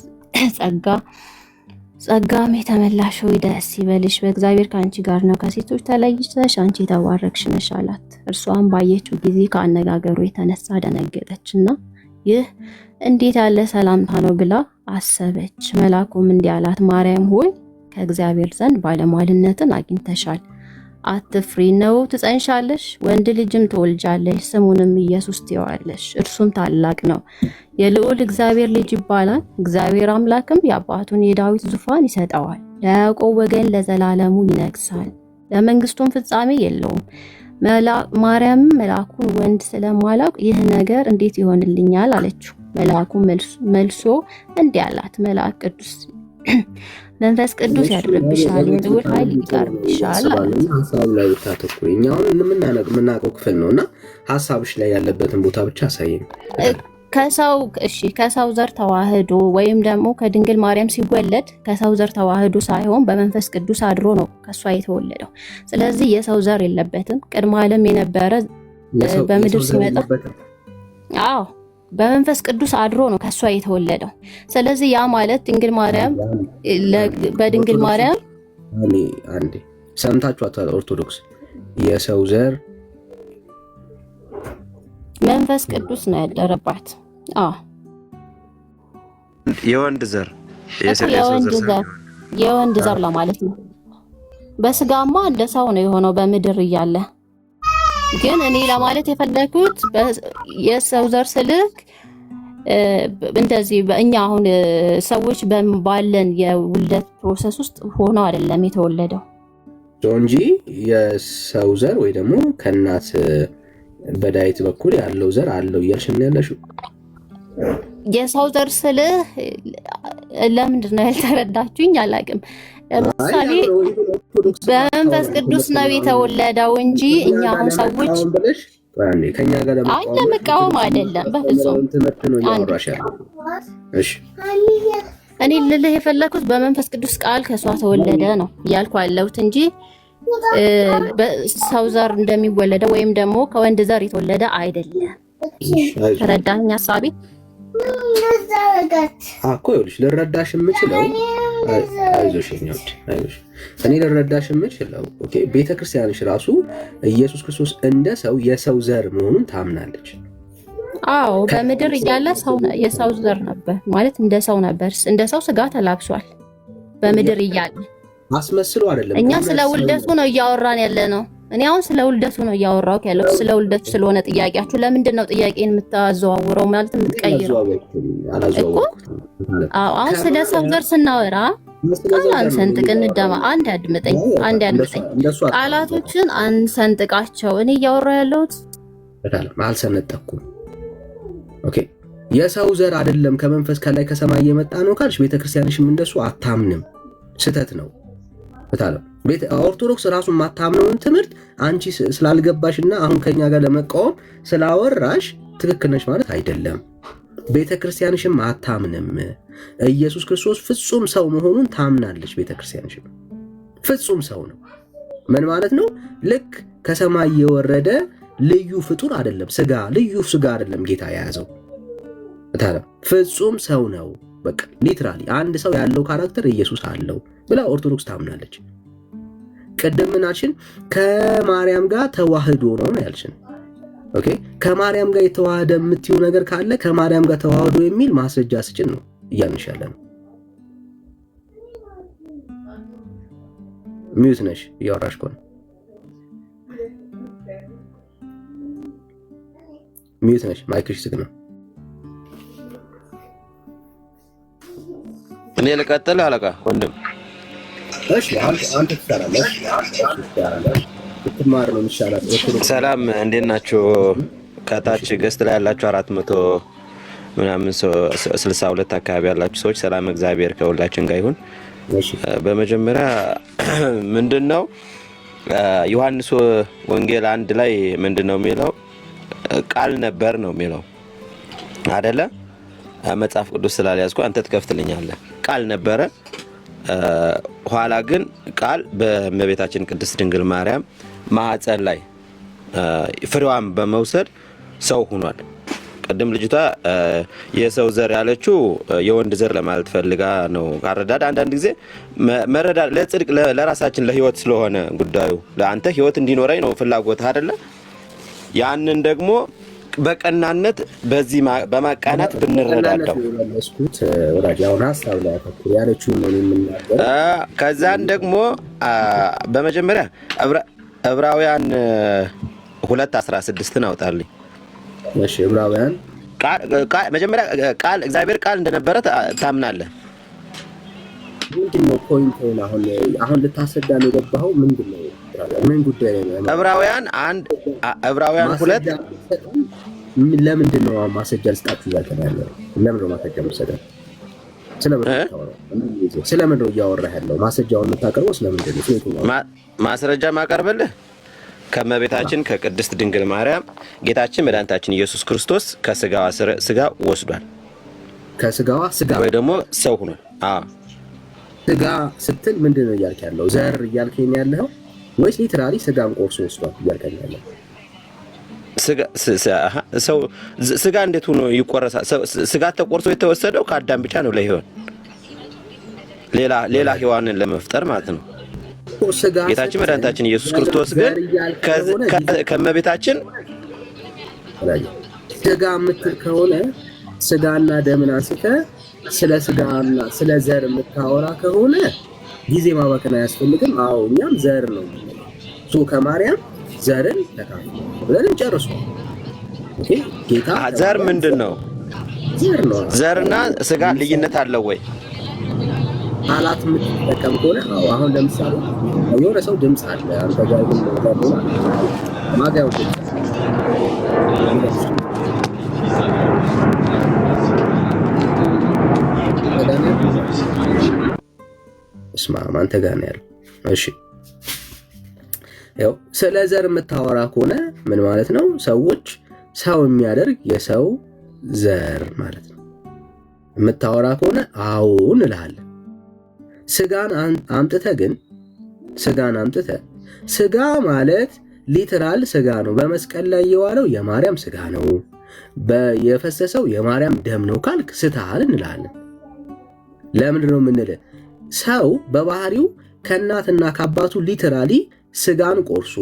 ጸጋም የተመላሽ ሆይ ደስ ይበልሽ፣ በእግዚአብሔር ከአንቺ ጋር ነው፣ ከሴቶች ተለይተሽ አንቺ የተባረክሽ ነሽ አላት። እርሷም ባየችው ጊዜ ከአነጋገሩ የተነሳ ደነገጠችና ይህ እንዴት ያለ ሰላምታ ነው ብላ አሰበች። መልአኩም እንዲህ አላት፣ ማርያም ሆይ ከእግዚአብሔር ዘንድ ባለሟልነትን አግኝተሻል። አትፍሪ፣ ነው ትጸንሻለሽ፣ ወንድ ልጅም ትወልጃለሽ፣ ስሙንም ኢየሱስ ትይዋለሽ። እርሱም ታላቅ ነው፣ የልዑል እግዚአብሔር ልጅ ይባላል። እግዚአብሔር አምላክም የአባቱን የዳዊት ዙፋን ይሰጠዋል፣ ለያዕቆብ ወገን ለዘላለሙ ይነግሳል፣ ለመንግስቱም ፍጻሜ የለውም። ማርያም መልአኩን ወንድ ስለማላውቅ ይህ ነገር እንዴት ይሆንልኛል አለችው። መልአኩ መልሶ እንዲህ አላት፣ መልአክ ቅዱስ መንፈስ ቅዱስ ያድርብሻል፣ የልዑል ኃይል ይጋርድሻል። ሐሳቡ ላይ ብታተኩሪኝ አሁን የምናውቀው ክፍል ነውና ሐሳብሽ ላይ ያለበትን ቦታ ብቻ አሳየኝ። ከሰው ዘር ተዋህዶ ወይም ደግሞ ከድንግል ማርያም ሲወለድ ከሰው ዘር ተዋህዶ ሳይሆን በመንፈስ ቅዱስ አድሮ ነው ከሷ የተወለደው። ስለዚህ የሰው ዘር የለበትም። ቅድመ ዓለም የነበረ በምድር ሲመጣ አዎ በመንፈስ ቅዱስ አድሮ ነው ከሷ የተወለደው። ስለዚህ ያ ማለት ድንግል ማርያም በድንግል ማርያም አንዴ ሰምታችኋታል። ኦርቶዶክስ የሰው ዘር መንፈስ ቅዱስ ነው ያደረባት። የወንድ ዘር የወንድ ዘር ለማለት ነው። በስጋማ እንደ ሰው ነው የሆነው በምድር እያለ። ግን እኔ ለማለት የፈለኩት የሰው ዘር ስልክ እንደዚህ በእኛ አሁን ሰዎች ባለን የውልደት ፕሮሰስ ውስጥ ሆኖ አይደለም የተወለደው እንጂ የሰው ዘር ወይ ደግሞ ከእናት በዳዊት በኩል ያለው ዘር አለው እያልሽ ነው ያለሽው። የሰው ዘር ስልህ ለምንድን ነው ያልተረዳችሁኝ? አላውቅም። ለምሳሌ በመንፈስ ቅዱስ ነው የተወለደው እንጂ እኛ አሁን ሰዎች ከኛ ጋር ለመቃወም አይደለም በፍጹም። እኔ ልልህ የፈለኩት በመንፈስ ቅዱስ ቃል ከሷ ተወለደ ነው እያልኩ ያለሁት እንጂ በሰው ዘር እንደሚወለደው ወይም ደግሞ ከወንድ ዘር የተወለደ አይደለም። ተረዳኝ ሐሳቤ? ይኸውልሽ ልረዳሽ የምችለው አይዞሽ እኔ ልረዳሽ የምችለው ኦኬ፣ ቤተክርስቲያንሽ ራሱ ኢየሱስ ክርስቶስ እንደ ሰው የሰው ዘር መሆኑን ታምናለች። አዎ በምድር እያለ የሰው ዘር ነበር ማለት እንደ ሰው ነበር። እንደ ሰው ስጋ ተላብሷል በምድር እያለ አስመስሎ አይደለም። እኛ ስለ ውልደቱ ነው እያወራን ያለ ነው። እኔ አሁን ስለ ውልደቱ ነው እያወራሁት ያለው። ስለ ውልደቱ ስለሆነ ጥያቄያችሁ ለምንድን ነው ጥያቄን የምታዘዋውረው ማለት የምትቀይረው? አሁን ስለ ሰው ዘር ስናወራ አንሰንጥቅ እንደማ አንድ አድምጠኝ። ቃላቶችን አንሰንጥቃቸው። እኔ እያወራሁ ያለሁት አልሰነጠኩም። ኦኬ የሰው ዘር አይደለም ከመንፈስ ከላይ ከሰማይ የመጣ ነው ካልሽ ቤተክርስቲያንሽም እንደሱ አታምንም፣ ስህተት ነው። ኦርቶዶክስ ራሱን ማታምነውን ትምህርት አንቺ ስላልገባሽና አሁን ከኛ ጋር ለመቃወም ስላወራሽ ትክክል ነሽ ማለት አይደለም። ቤተክርስቲያንሽም አታምንም። ኢየሱስ ክርስቶስ ፍጹም ሰው መሆኑን ታምናለች። ቤተክርስቲያንሽም ፍጹም ሰው ነው። ምን ማለት ነው? ልክ ከሰማይ የወረደ ልዩ ፍጡር አይደለም። ልዩ ስጋ አይደለም ጌታ የያዘው። ፍጹም ሰው ነው። በቃ ሊትራሊ አንድ ሰው ያለው ካራክተር ኢየሱስ አለው ብላ ኦርቶዶክስ ታምናለች። ቅድም ምናችን ከማርያም ጋር ተዋህዶ ነው ያልሽን። ኦኬ ከማርያም ጋር የተዋሃደ የምትይው ነገር ካለ ከማርያም ጋር ተዋህዶ የሚል ማስረጃ ስጭን ነው እያልንሽ ያለ ነው። ሚዩት ነሽ እያወራሽ ከሆነ ሚዩት ነሽ። ማይክሽ ዝግ ነው። እኔ ልቀጥል አለቃ ወንድም? እሺ አንተ ትሰራለህ። ትማር ነው የሚሻለው። ሰላም እንዴት ናችሁ? ከታች ገስት ላይ ያላችሁ 400 ምናምን 62 አካባቢ ያላችሁ ሰዎች ሰላም እግዚአብሔር ከሁላችን ጋር ይሁን። በመጀመሪያ ምንድነው ዮሐንስ ወንጌል 1 ላይ ምንድነው የሚለው? ቃል ነበር ነው የሚለው አይደለ? መጽሐፍ ቅዱስ ስላልያዝኩ አንተ ትከፍትልኛለህ። ቃል ነበረ፣ ኋላ ግን ቃል በእመቤታችን ቅድስት ድንግል ማርያም ማህፀን ላይ ፍሬዋን በመውሰድ ሰው ሆኗል። ቀደም ልጅቷ የሰው ዘር ያለችው የወንድ ዘር ለማለት ፈልጋ ነው። ካረዳድ አንዳንድ ጊዜ መረዳድ ለጽድቅ ለራሳችን ለህይወት ስለሆነ ጉዳዩ ለአንተ ህይወት እንዲኖረኝ ነው ፍላጎት አይደለ? ያንን ደግሞ በቀናነት በዚህ በማቃናት ብንረዳዳው ከዛን ደግሞ በመጀመሪያ ዕብራውያን 2:16 አውጣልኝ። እሺ ዕብራውያን መጀመሪያ ቃል እግዚአብሔር ቃል እንደነበረ ታምናለህ? ምንድነው ፖይንቱ? አሁን ልታሰዳ ነው የገባኸው? ምንድነው ምን ጉዳይ ነው? ዕብራውያን 2 ለምንድን ነው ማስረጃ ልስጣችሁ ያለው? ለምን ነው ማስረጃ የምትሰጠው? ስለምን ነው እያወራህ ያለው? ማስረጃውን የምታቀርበው ስለምንድን ነው? ማስረጃ ማቀርብልህ ከእመቤታችን ከቅድስት ድንግል ማርያም ጌታችን መድኃኒታችን ኢየሱስ ክርስቶስ ከስጋዋ ስጋ ወስዷል። ከስጋዋ ስጋ ወይ ደግሞ ሰው ሆኗል። ስጋ ስትል ምንድን ነው እያልክ ያለው? ዘር እያልከኝ ያለው ወይስ ሊትራሊ ስጋን ቆርሶ ወስዷል እያልከኝ ያለው? ስጋ እንዴት ሆኖ ይቆረሳል? ስጋ ተቆርሶ የተወሰደው ከአዳም ብቻ ነው ለሔዋን ሌላ ሔዋንን ለመፍጠር ማለት ነው። ጌታችን መድኃኒታችን ኢየሱስ ክርስቶስ ግን ከእመቤታችን ስጋ የምትል ከሆነ ስጋና ደምን አንስተህ ስለ ስጋና ስለ ዘር የምታወራ ከሆነ ጊዜ ማባከን አያስፈልግም። አዎ እኛም ዘር ነው ከማርያም ዘርን ተካፈለ ብለን ጨርሶ ጌታ ዘር ምንድን ነው? ዘር ነው። ዘርና ስጋ ልዩነት አለው ወይ? ቃላት የምትጠቀም ከሆነ አሁን ለምሳሌ የሆነ ሰው ድምፅ አለ አንተ ጋር ነው ማጋው እስማ አንተ ጋር ነው ያለው። እሺ ያው ስለ ዘር የምታወራ ከሆነ ምን ማለት ነው? ሰዎች ሰው የሚያደርግ የሰው ዘር ማለት ነው የምታወራ ከሆነ አዎ እንልሃለን። ስጋን አምጥተህ ስጋ ማለት ሊትራል ስጋ ነው። በመስቀል ላይ የዋለው የማርያም ስጋ ነው፣ የፈሰሰው የማርያም ደም ነው ካልክ ስተሃል እንላለን። ለምንድን ነው የምንልህ? ሰው በባህሪው ከእናትና ከአባቱ ሊትራሊ ስጋን ቆርሶ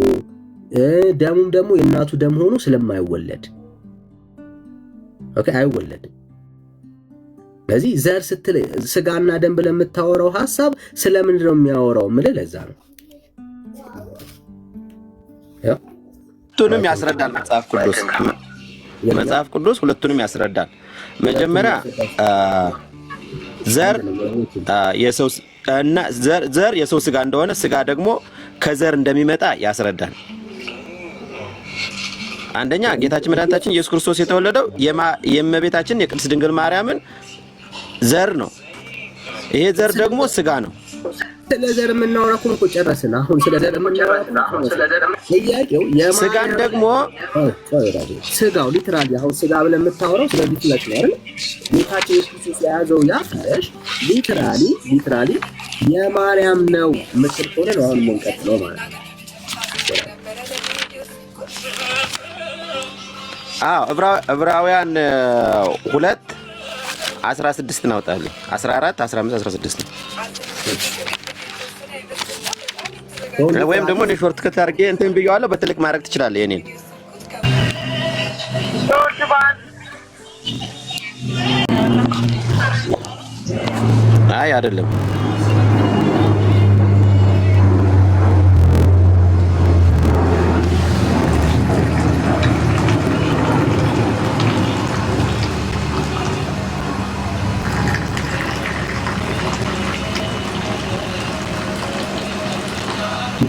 ደሙም ደግሞ የእናቱ ደም ሆኖ ስለማይወለድ አይወለድም። ስለዚህ ዘር ስትል ስጋና ደም ብለህ የምታወራው ሐሳብ ስለምንድን ነው የሚያወራው? የምልህ ለዛ ነው። ሁለቱንም ያስረዳል መጽሐፍ ቅዱስ ሁለቱንም ያስረዳል። መጀመሪያ ዘር የሰው እና ዘር የሰው ስጋ እንደሆነ ስጋ ደግሞ ከዘር እንደሚመጣ ያስረዳል። አንደኛ ጌታችን መድኃኒታችን ኢየሱስ ክርስቶስ የተወለደው የእመቤታችን የቅድስት ድንግል ማርያምን ዘር ነው። ይሄ ዘር ደግሞ ስጋ ነው። ስለ ዘር የምናወራው እኮ ጨረስን። አሁን ስለ ዘር የምናወራው ጥያቄው ስጋን ደግሞ ስጋው ሊትራሊ አሁን ስጋ ብለን የምታወራው ስለዚህ ፍለሽ ነው አይደል? ጌታችን ኢየሱስ ክርስቶስ የያዘው ያ ፍለሽ ሊትራሊ የማርያም ነው ምስል ሆነ ነው አሁን የምንቀጥለው ማለት ነው። ዕብራውያን 2:16 ናውጣልኝ 14 15 16 ወይም ደግሞ እኔ ሾርት ከት አድርጌ እንትን ብየዋለሁ። በትልቅ ማድረግ ትችላለህ የኔን። አይ አይደለም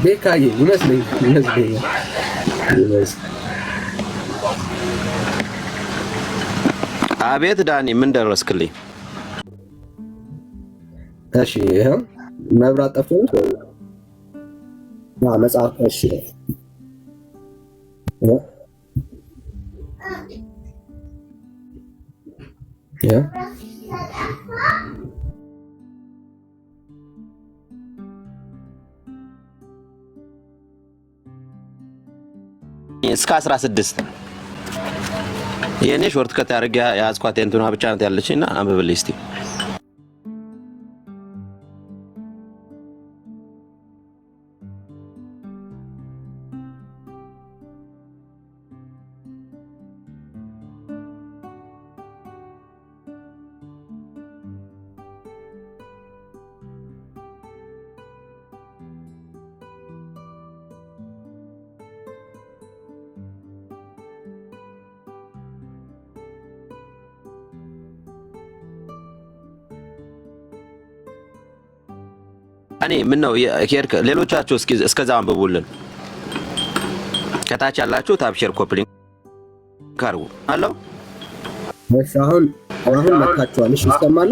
ቤካዬ ይመስለኛል። አቤት ዳኒ ምን ደረስክልኝ? እሺ ይሄው መብራት ጠፍቶ መጽሐፍ እሺ እስከ 16 የኔ ሾርት ከት አድርጌ ያዝኳት እንትኗ ብቻ ናት ያለችኝና አንብብልኝ እስቲ። እኔ ምን ነው ኬርክ ሌሎቻችሁ እስከዛ አንብቡልን። ከታች ያላችሁ ታብሼር ኮፕሊንግ ካርጉ አሎ እሺ አሁን መጣቻለሁ። እሺ ይሰማል?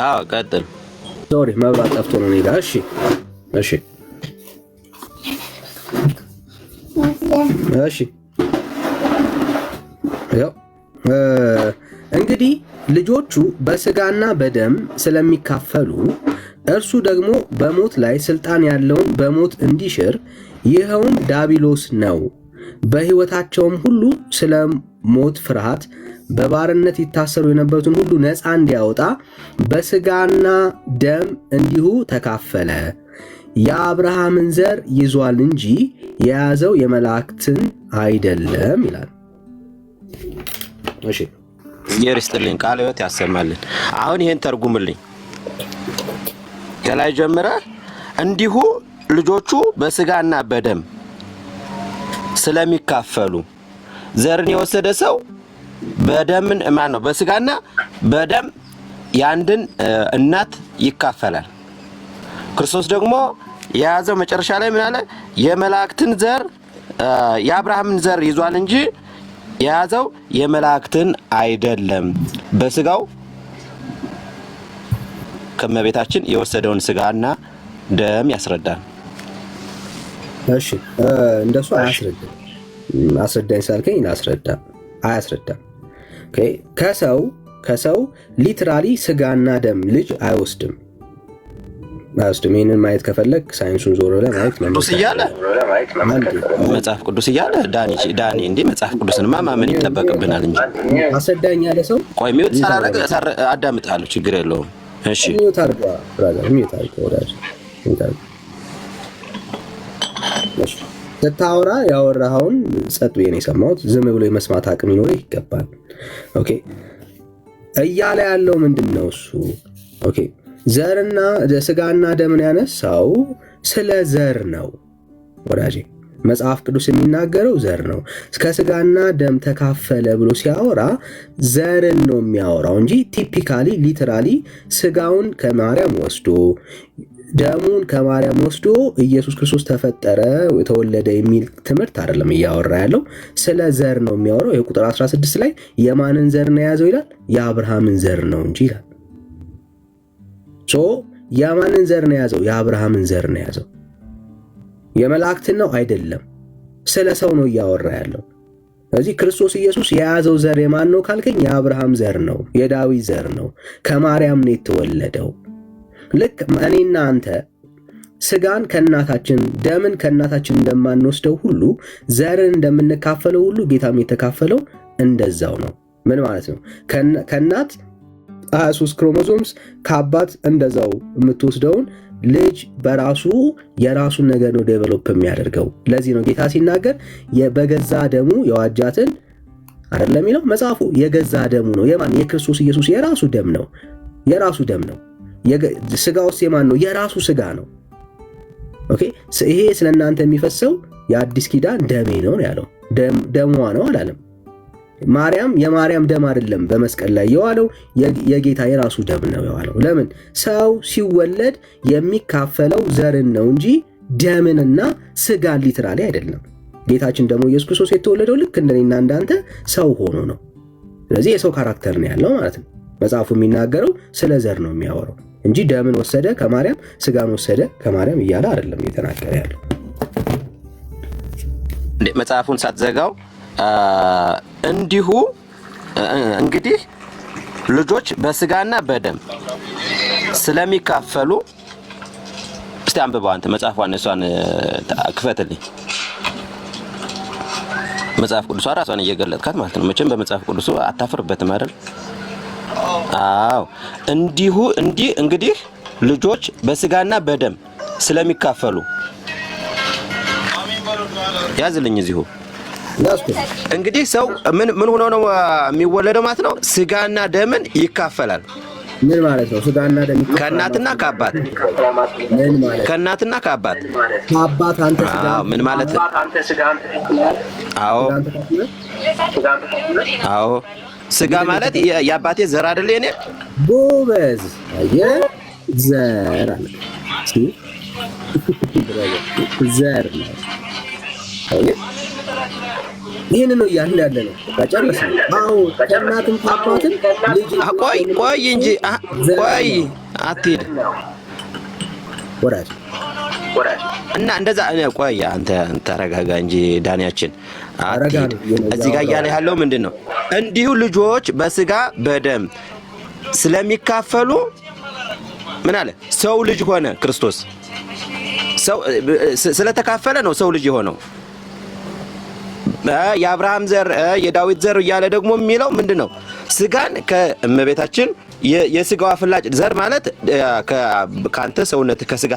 አዎ ቀጥል። ሶሪ መብራት ጠፍቶ ነው እኔ ጋር። እሺ ያው እንግዲህ ልጆቹ በስጋና በደም ስለሚካፈሉ እርሱ ደግሞ በሞት ላይ ስልጣን ያለውን በሞት እንዲሽር ይኸውም ዲያብሎስ ነው። በሕይወታቸውም ሁሉ ስለ ሞት ፍርሃት በባርነት ይታሰሩ የነበሩትን ሁሉ ነፃ እንዲያወጣ በስጋና ደም እንዲሁ ተካፈለ። የአብርሃምን ዘር ይዟል እንጂ የያዘው የመላእክትን አይደለም ይላል። እሺ ይርስጥልኝ ቃለ ሕይወት ያሰማልን። አሁን ይሄን ተርጉምልኝ ከላይ ጀምረ እንዲሁ ልጆቹ በስጋና በደም ስለሚካፈሉ ዘርን የወሰደ ሰው በደምን ማን ነው በስጋና በደም ያንድን እናት ይካፈላል። ክርስቶስ ደግሞ የያዘው መጨረሻ ላይ ምን አለ? የመላእክትን ዘር የአብርሃምን ዘር ይዟል እንጂ የያዘው የመላእክትን አይደለም። በስጋው ከመቤታችን የወሰደውን ስጋና ደም ያስረዳል። እሺ እንደሱ አያስረዳም። አስረዳኝ ሳልከኝ ላስረዳ። አያስረዳም። ኦኬ ከሰው ሊትራሊ ስጋና ደም ልጅ አይወስድም። ይህንን ማየት ከፈለግ ሳይንሱን ዞሮ ለማየት ቅዱስ እያለ መጽሐፍ ቅዱስ እያለ ዳኒ እንዴ መጽሐፍ ቅዱስንማ ማመን ይጠበቅብናል እንጂ አስረዳኝ ያለ ሰው ቆይ ሚውት ሳላረግ አዳምጣለሁ። ችግር የለውም። እሺ ሚውት አድርጋ ብራዘር ሚውት አድርጋ ወዳጅ ስታወራ ያወራኸውን ጸጥ ብዬ ነው የሰማሁት። ዝም ብሎ የመስማት አቅም ይኖርህ ይገባል። ኦኬ እያለ ያለው ምንድን ነው እሱ? ኦኬ ዘርና ስጋና ደምን ያነሳው ስለ ዘር ነው ወዳጄ። መጽሐፍ ቅዱስ የሚናገረው ዘር ነው። ከስጋና ደም ተካፈለ ብሎ ሲያወራ ዘርን ነው የሚያወራው እንጂ ቲፒካሊ ሊተራሊ ስጋውን ከማርያም ወስዶ ደሙን ከማርያም ወስዶ ኢየሱስ ክርስቶስ ተፈጠረ ተወለደ የሚል ትምህርት አይደለም እያወራ ያለው። ስለ ዘር ነው የሚያወራው። የቁጥር 16 ላይ የማንን ዘር ነው የያዘው ይላል? የአብርሃምን ዘር ነው እንጂ ይላል። የማንን ዘር ነው የያዘው? የአብርሃምን ዘር ነው የያዘው። የመላእክትን ነው አይደለም። ስለ ሰው ነው እያወራ ያለው። ስለዚህ ክርስቶስ ኢየሱስ የያዘው ዘር የማን ነው ካልከኝ የአብርሃም ዘር ነው፣ የዳዊት ዘር ነው፣ ከማርያም ነው የተወለደው። ልክ እኔና አንተ ስጋን ከእናታችን ደምን ከእናታችን እንደማንወስደው ሁሉ ዘርን እንደምንካፈለው ሁሉ ጌታም የተካፈለው እንደዛው ነው። ምን ማለት ነው? ከእናት 23 ክሮሞዞምስ ከአባት እንደዛው የምትወስደውን ልጅ በራሱ የራሱን ነገር ነው ዴቨሎፕ የሚያደርገው። ለዚህ ነው ጌታ ሲናገር በገዛ ደሙ የዋጃትን አይደለም የሚለው መጽሐፉ። የገዛ ደሙ ነው የማን? የክርስቶስ ኢየሱስ የራሱ ደም ነው። የራሱ ደም ነው። ስጋ ውስጥ የማን ነው? የራሱ ስጋ ነው። ኦኬ። ይሄ ስለእናንተ የሚፈሰው የአዲስ ኪዳን ደሜ ነው ያለው። ደሟ ነው አላለም። ማርያም የማርያም ደም አይደለም በመስቀል ላይ የዋለው፣ የጌታ የራሱ ደም ነው የዋለው። ለምን? ሰው ሲወለድ የሚካፈለው ዘርን ነው እንጂ ደምንና ስጋን ሊትራሊ አይደለም። ጌታችን ደግሞ ኢየሱስ ክርስቶስ የተወለደው ልክ እንደኔና እንዳንተ ሰው ሆኖ ነው። ስለዚህ የሰው ካራክተር ነው ያለው ማለት ነው። መጽሐፉ የሚናገረው ስለ ዘር ነው የሚያወራው እንጂ ደምን ወሰደ ከማርያም ስጋን ወሰደ ከማርያም እያለ አይደለም እየተናገረ ያለው። መጽሐፉን ሳትዘጋው እንዲሁ እንግዲህ ልጆች በስጋና በደም ስለሚካፈሉ፣ እስቲ አንብበው አንተ መጽሐፏን፣ እሷን ክፈትልኝ። መጽሐፍ ቅዱሷ ራሷን እየገለጥካት ማለት ነው። መቼም በመጽሐፍ ቅዱሱ አታፍርበትም አይደል? አዎ። እንግዲህ ልጆች በስጋና በደም ስለሚካፈሉ ያዝልኝ እዚሁ። እንግዲህ ሰው ምን ሆኖ ነው የሚወለደው ማለት ነው? ስጋና ደምን ይካፈላል። ምን ማለት ነው? ስጋና ደም ከእናትና ከአባት። ምን ማለት? ከእናትና ከአባት። ከአባት አንተ ስጋ ምን ማለት? አዎ አዎ። ስጋ ማለት የአባቴ ዘር አይደለ? የኔ ጎበዝ ዘር አለ። ዘር ይሄን ነው እያልን ያለ ነው። በጨረሰ አዎ። ከእናትም ከአባትም ልጅ ቆይ እንጂ ቆይ አትሄድ ወራጅ እና እንደዛ ቆይ አንተ ተረጋጋ እንጂ ዳንያችን አትሄድ። እዚህ ጋር እያለ ያለው ምንድን ነው? እንዲሁ ልጆች በስጋ በደም ስለሚካፈሉ ምን አለ? ሰው ልጅ ሆነ። ክርስቶስ ሰው ስለተካፈለ ነው ሰው ልጅ የሆነው። የአብርሃም ዘር የዳዊት ዘር እያለ ደግሞ የሚለው ምንድን ነው? ስጋን ከእመቤታችን የስጋዋ ፍላጭ ዘር ማለት ከአንተ ሰውነት ከስጋ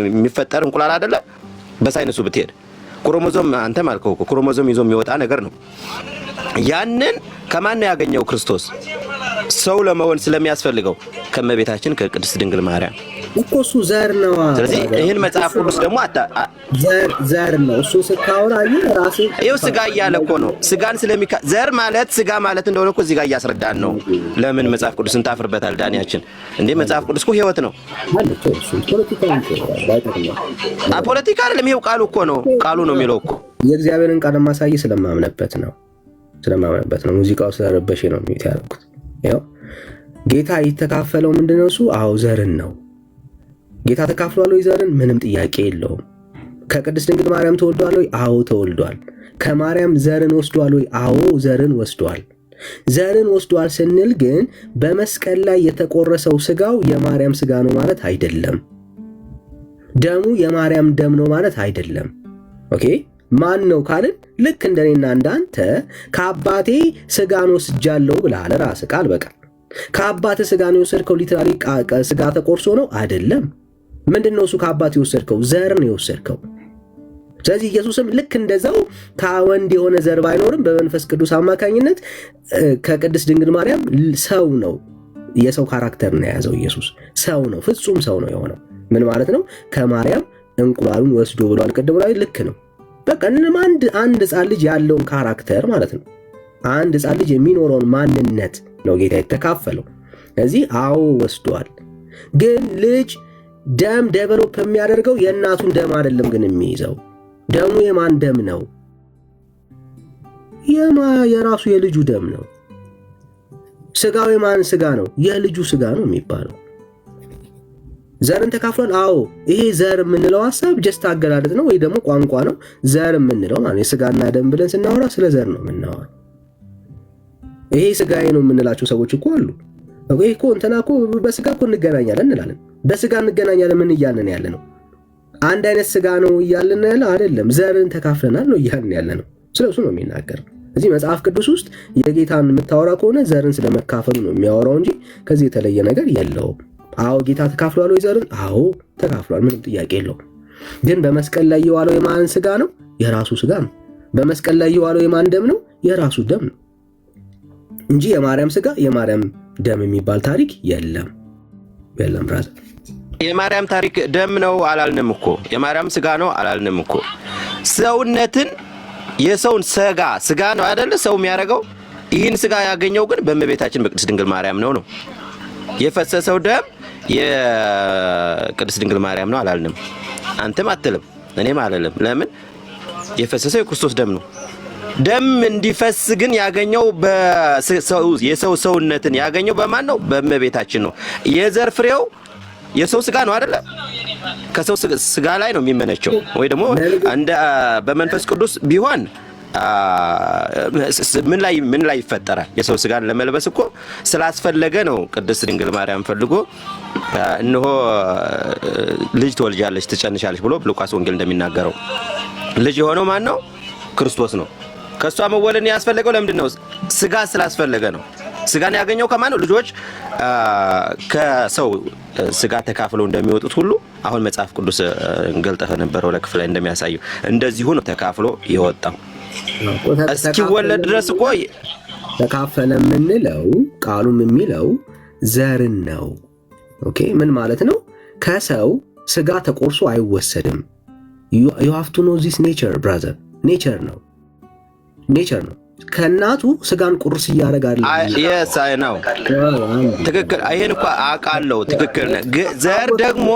የሚፈጠር እንቁላል አይደለ? በሳይንሱ ብትሄድ ክሮሞዞም አንተ ማልከው ክሮሞዞም ይዞ የሚወጣ ነገር ነው። ያንን ከማን ነው ያገኘው? ክርስቶስ ሰው ለመሆን ስለሚያስፈልገው ከእመቤታችን ከቅድስት ድንግል ማርያም እኮ እሱ ዘር ነው። ስለዚህ ይህን መጽሐፍ ቅዱስ ደግሞ ዘር ነው እሱ ስታወራ ራሴ ይኸው ስጋ እያለ እኮ ነው። ስጋን ዘር ማለት ስጋ ማለት እንደሆነ እኮ እዚህ ጋር እያስረዳን ነው። ለምን መጽሐፍ ቅዱስን ታፍርበታል? ዳንያችን እንዴ መጽሐፍ ቅዱስ እኮ ህይወት ነው። ፖለቲካ አይደለም። ይኸው ቃሉ እኮ ነው። ቃሉ ነው የሚለው እኮ የእግዚአብሔርን ቃል ማሳይ ስለማምነበት ነው። ሙዚቃው ስለረበሽ ነው የሚት ያደረኩት። ያው ጌታ የተካፈለው ምንድነው? እሱ አዎ ዘርን ነው። ጌታ ተካፍሏል ወይ ዘርን? ምንም ጥያቄ የለውም። ከቅድስት ድንግል ማርያም ተወልዷል ወይ? አዎ ተወልዷል። ከማርያም ዘርን ወስዷል ወይ? አዎ ዘርን ወስዷል። ዘርን ወስዷል ስንል ግን በመስቀል ላይ የተቆረሰው ስጋው የማርያም ስጋ ነው ማለት አይደለም። ደሙ የማርያም ደም ነው ማለት አይደለም። ኦኬ። ማን ነው ካልን ልክ እንደኔና እንዳንተ ከአባቴ ስጋን ወስጃለሁ ብለሃል ራስህ ቃል በቃል። ከአባቴ ስጋን የወሰድከው ሊትራሊ ስጋ ተቆርሶ ነው አይደለም። ምንድነው እሱ? ከአባቴ የወሰድከው ዘር ነው የወሰድከው። ስለዚህ ኢየሱስም ልክ እንደዛው ከወንድ የሆነ ዘር ባይኖርም በመንፈስ ቅዱስ አማካኝነት ከቅድስት ድንግል ማርያም ሰው ነው። የሰው ካራክተር ነው የያዘው ኢየሱስ። ሰው ነው፣ ፍጹም ሰው ነው የሆነው። ምን ማለት ነው? ከማርያም እንቁላሉን ወስዶ ብሏል ቅድም ላይ። ልክ ነው። በቃ አንድ ሕፃን ልጅ ያለውን ካራክተር ማለት ነው። አንድ ሕፃን ልጅ የሚኖረውን ማንነት ነው ጌታ የተካፈለው። ስለዚህ አዎ ወስዷል። ግን ልጅ ደም ዴቨሎፕ የሚያደርገው የእናቱን ደም አይደለም። ግን የሚይዘው ደሙ የማን ደም ነው? የራሱ የልጁ ደም ነው። ስጋው የማን ስጋ ነው? የልጁ ስጋ ነው የሚባለው። ዘርን ተካፍሏል። አዎ ይሄ ዘር የምንለው ሐሳብ ጀስት አገላለጥ ነው ወይ ደግሞ ቋንቋ ነው። ዘር የምንለው ማለት የስጋና ደም ብለን ስናወራ ስለ ዘር ነው የምናወራው። ይሄ ስጋዬ ነው የምንላቸው ሰዎች እኮ አሉ። ይሄ እኮ እንትና እኮ በስጋ እኮ እንገናኛለን እንላለን። በስጋ እንገናኛለን ምን እያልን ያለ ነው? አንድ አይነት ስጋ ነው እያልን ያለ አይደለም። ዘርን ተካፍለናል ነው እያልን ያለ ነው። ስለሱ ነው የሚናገረው። እዚህ መጽሐፍ ቅዱስ ውስጥ የጌታን የምታወራ ከሆነ ዘርን ስለመካፈሉ ነው የሚያወራው እንጂ ከዚህ የተለየ ነገር የለውም። አዎ ጌታ ተካፍሏል ወይ ዘርን? አዎ ተካፍሏል፣ ምንም ጥያቄ የለውም። ግን በመስቀል ላይ የዋለው የማን ስጋ ነው? የራሱ ስጋ ነው። በመስቀል ላይ የዋለው የማን ደም ነው? የራሱ ደም ነው እንጂ የማርያም ስጋ የማርያም ደም የሚባል ታሪክ የለም። ብራዘር የማርያም ታሪክ ደም ነው አላልንም እኮ። የማርያም ስጋ ነው አላልንም እኮ። ሰውነትን የሰውን ስጋ ነው አይደለ ሰው የሚያደርገው። ይህን ስጋ ያገኘው ግን በእመቤታችን በቅድስት ድንግል ማርያም ነው። የፈሰሰው ደም የቅድስት ድንግል ማርያም ነው አላልንም። አንተም አትልም እኔም አልልም። ለምን? የፈሰሰው የክርስቶስ ደም ነው። ደም እንዲፈስ ግን ያገኘው የሰው ሰውነትን ያገኘው በማን ነው? በእመቤታችን ነው። የዘር ፍሬው የሰው ስጋ ነው አይደለ? ከሰው ስጋ ላይ ነው የሚመነጨው። ወይ ደግሞ እንደ በመንፈስ ቅዱስ ቢሆን ምን ላይ ይፈጠራል? የሰው ስጋን ለመልበስ እኮ ስላስፈለገ ነው። ቅድስት ድንግል ማርያም ፈልጎ እነሆ ልጅ ትወልጃለች ትጸንሻለች ብሎ ሉቃስ ወንጌል እንደሚናገረው ልጅ የሆነው ማን ነው? ክርስቶስ ነው። ከሷ መወለድ ያስፈልገው ለምንድን ነው? ስጋ ስላስፈለገ ነው። ስጋን ያገኘው ከማን ነው? ልጆች ከሰው ስጋ ተካፍለው እንደሚወጡት ሁሉ አሁን መጽሐፍ ቅዱስ ገልጠፈ ነበረው ለክፍል ላይ እንደሚያሳየው እንደዚሁ ነው ተካፍሎ የወጣው። እስኪወለድ ድረስ እኮ ተካፈለ የምንለው ቃሉም የሚለው ዘርን ነው። ኦኬ ምን ማለት ነው? ከሰው ስጋ ተቆርሶ አይወሰድም። you have to know this nature brother. ኔቸር ነው። ከናቱ ስጋን ቁርስ እያደረጋል። yes I know ትክክል። ይሄን እኮ አውቃለሁ። ትክክል ነህ። ዘር ደግሞ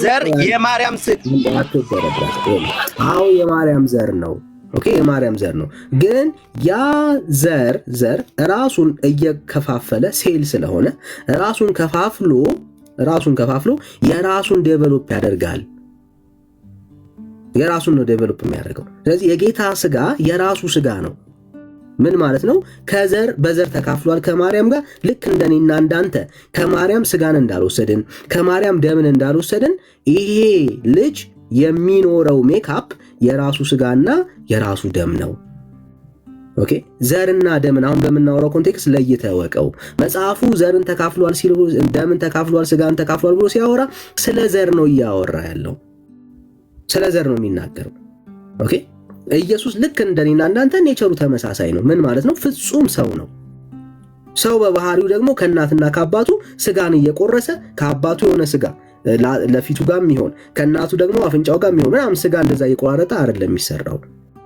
ዘር የማርያም አዎ የማርያም ዘር ነው። ኦኬ የማርያም ዘር ነው። ግን ያ ዘር ራሱን እየከፋፈለ ሴል ስለሆነ ራሱን ከፋፍሎ የራሱን ዴቨሎፕ ያደርጋል። የራሱን ነው ዴቨሎፕ የሚያደርገው። ስለዚህ የጌታ ስጋ የራሱ ስጋ ነው። ምን ማለት ነው? ከዘር በዘር ተካፍሏል ከማርያም ጋር። ልክ እንደኔና እንዳንተ ከማርያም ስጋን እንዳልወሰድን ከማርያም ደምን እንዳልወሰድን ይሄ ልጅ የሚኖረው ሜካፕ የራሱ ስጋና የራሱ ደም ነው። ኦኬ ዘርና ደምን አሁን በምናወራው ኮንቴክስት ለይተህ ወቀው። መጽሐፉ ዘርን ተካፍሏል ሲል ደምን ተካፍሏል ስጋን ተካፍሏል ብሎ ሲያወራ ስለ ዘር ነው እያወራ ያለው። ስለ ዘር ነው የሚናገረው። ኦኬ ኢየሱስ ልክ እንደኔና እንዳንተ ኔቸሩ ተመሳሳይ ነው። ምን ማለት ነው? ፍጹም ሰው ነው። ሰው በባህሪው ደግሞ ከእናትና ከአባቱ ስጋን እየቆረሰ ከአባቱ የሆነ ስጋ ለፊቱ ጋር የሚሆን ከእናቱ ደግሞ አፍንጫው ጋር የሚሆን ምናምን ስጋ እንደዛ እየቆራረጠ አይደለም የሚሰራው።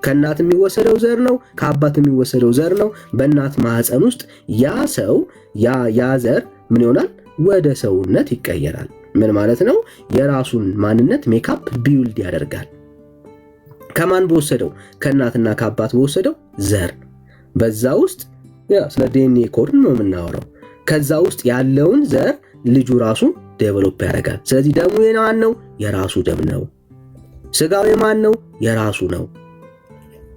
ከእናት የሚወሰደው ዘር ነው፣ ከአባት የሚወሰደው ዘር ነው። በእናት ማህፀን ውስጥ ያ ሰው ያ ዘር ምን ይሆናል? ወደ ሰውነት ይቀየራል። ምን ማለት ነው? የራሱን ማንነት ሜካፕ ቢውልድ ያደርጋል። ከማን በወሰደው? ከእናትና ከአባት በወሰደው ዘር። በዛ ውስጥ ስለ ዲኤንኤ ኮድ ነው የምናወራው። ከዛ ውስጥ ያለውን ዘር ልጁ ራሱ ዴቨሎፕ ያደርጋል። ስለዚህ ደሙ የማን ነው? የራሱ ደም ነው። ስጋው የማን ነው? የራሱ ነው።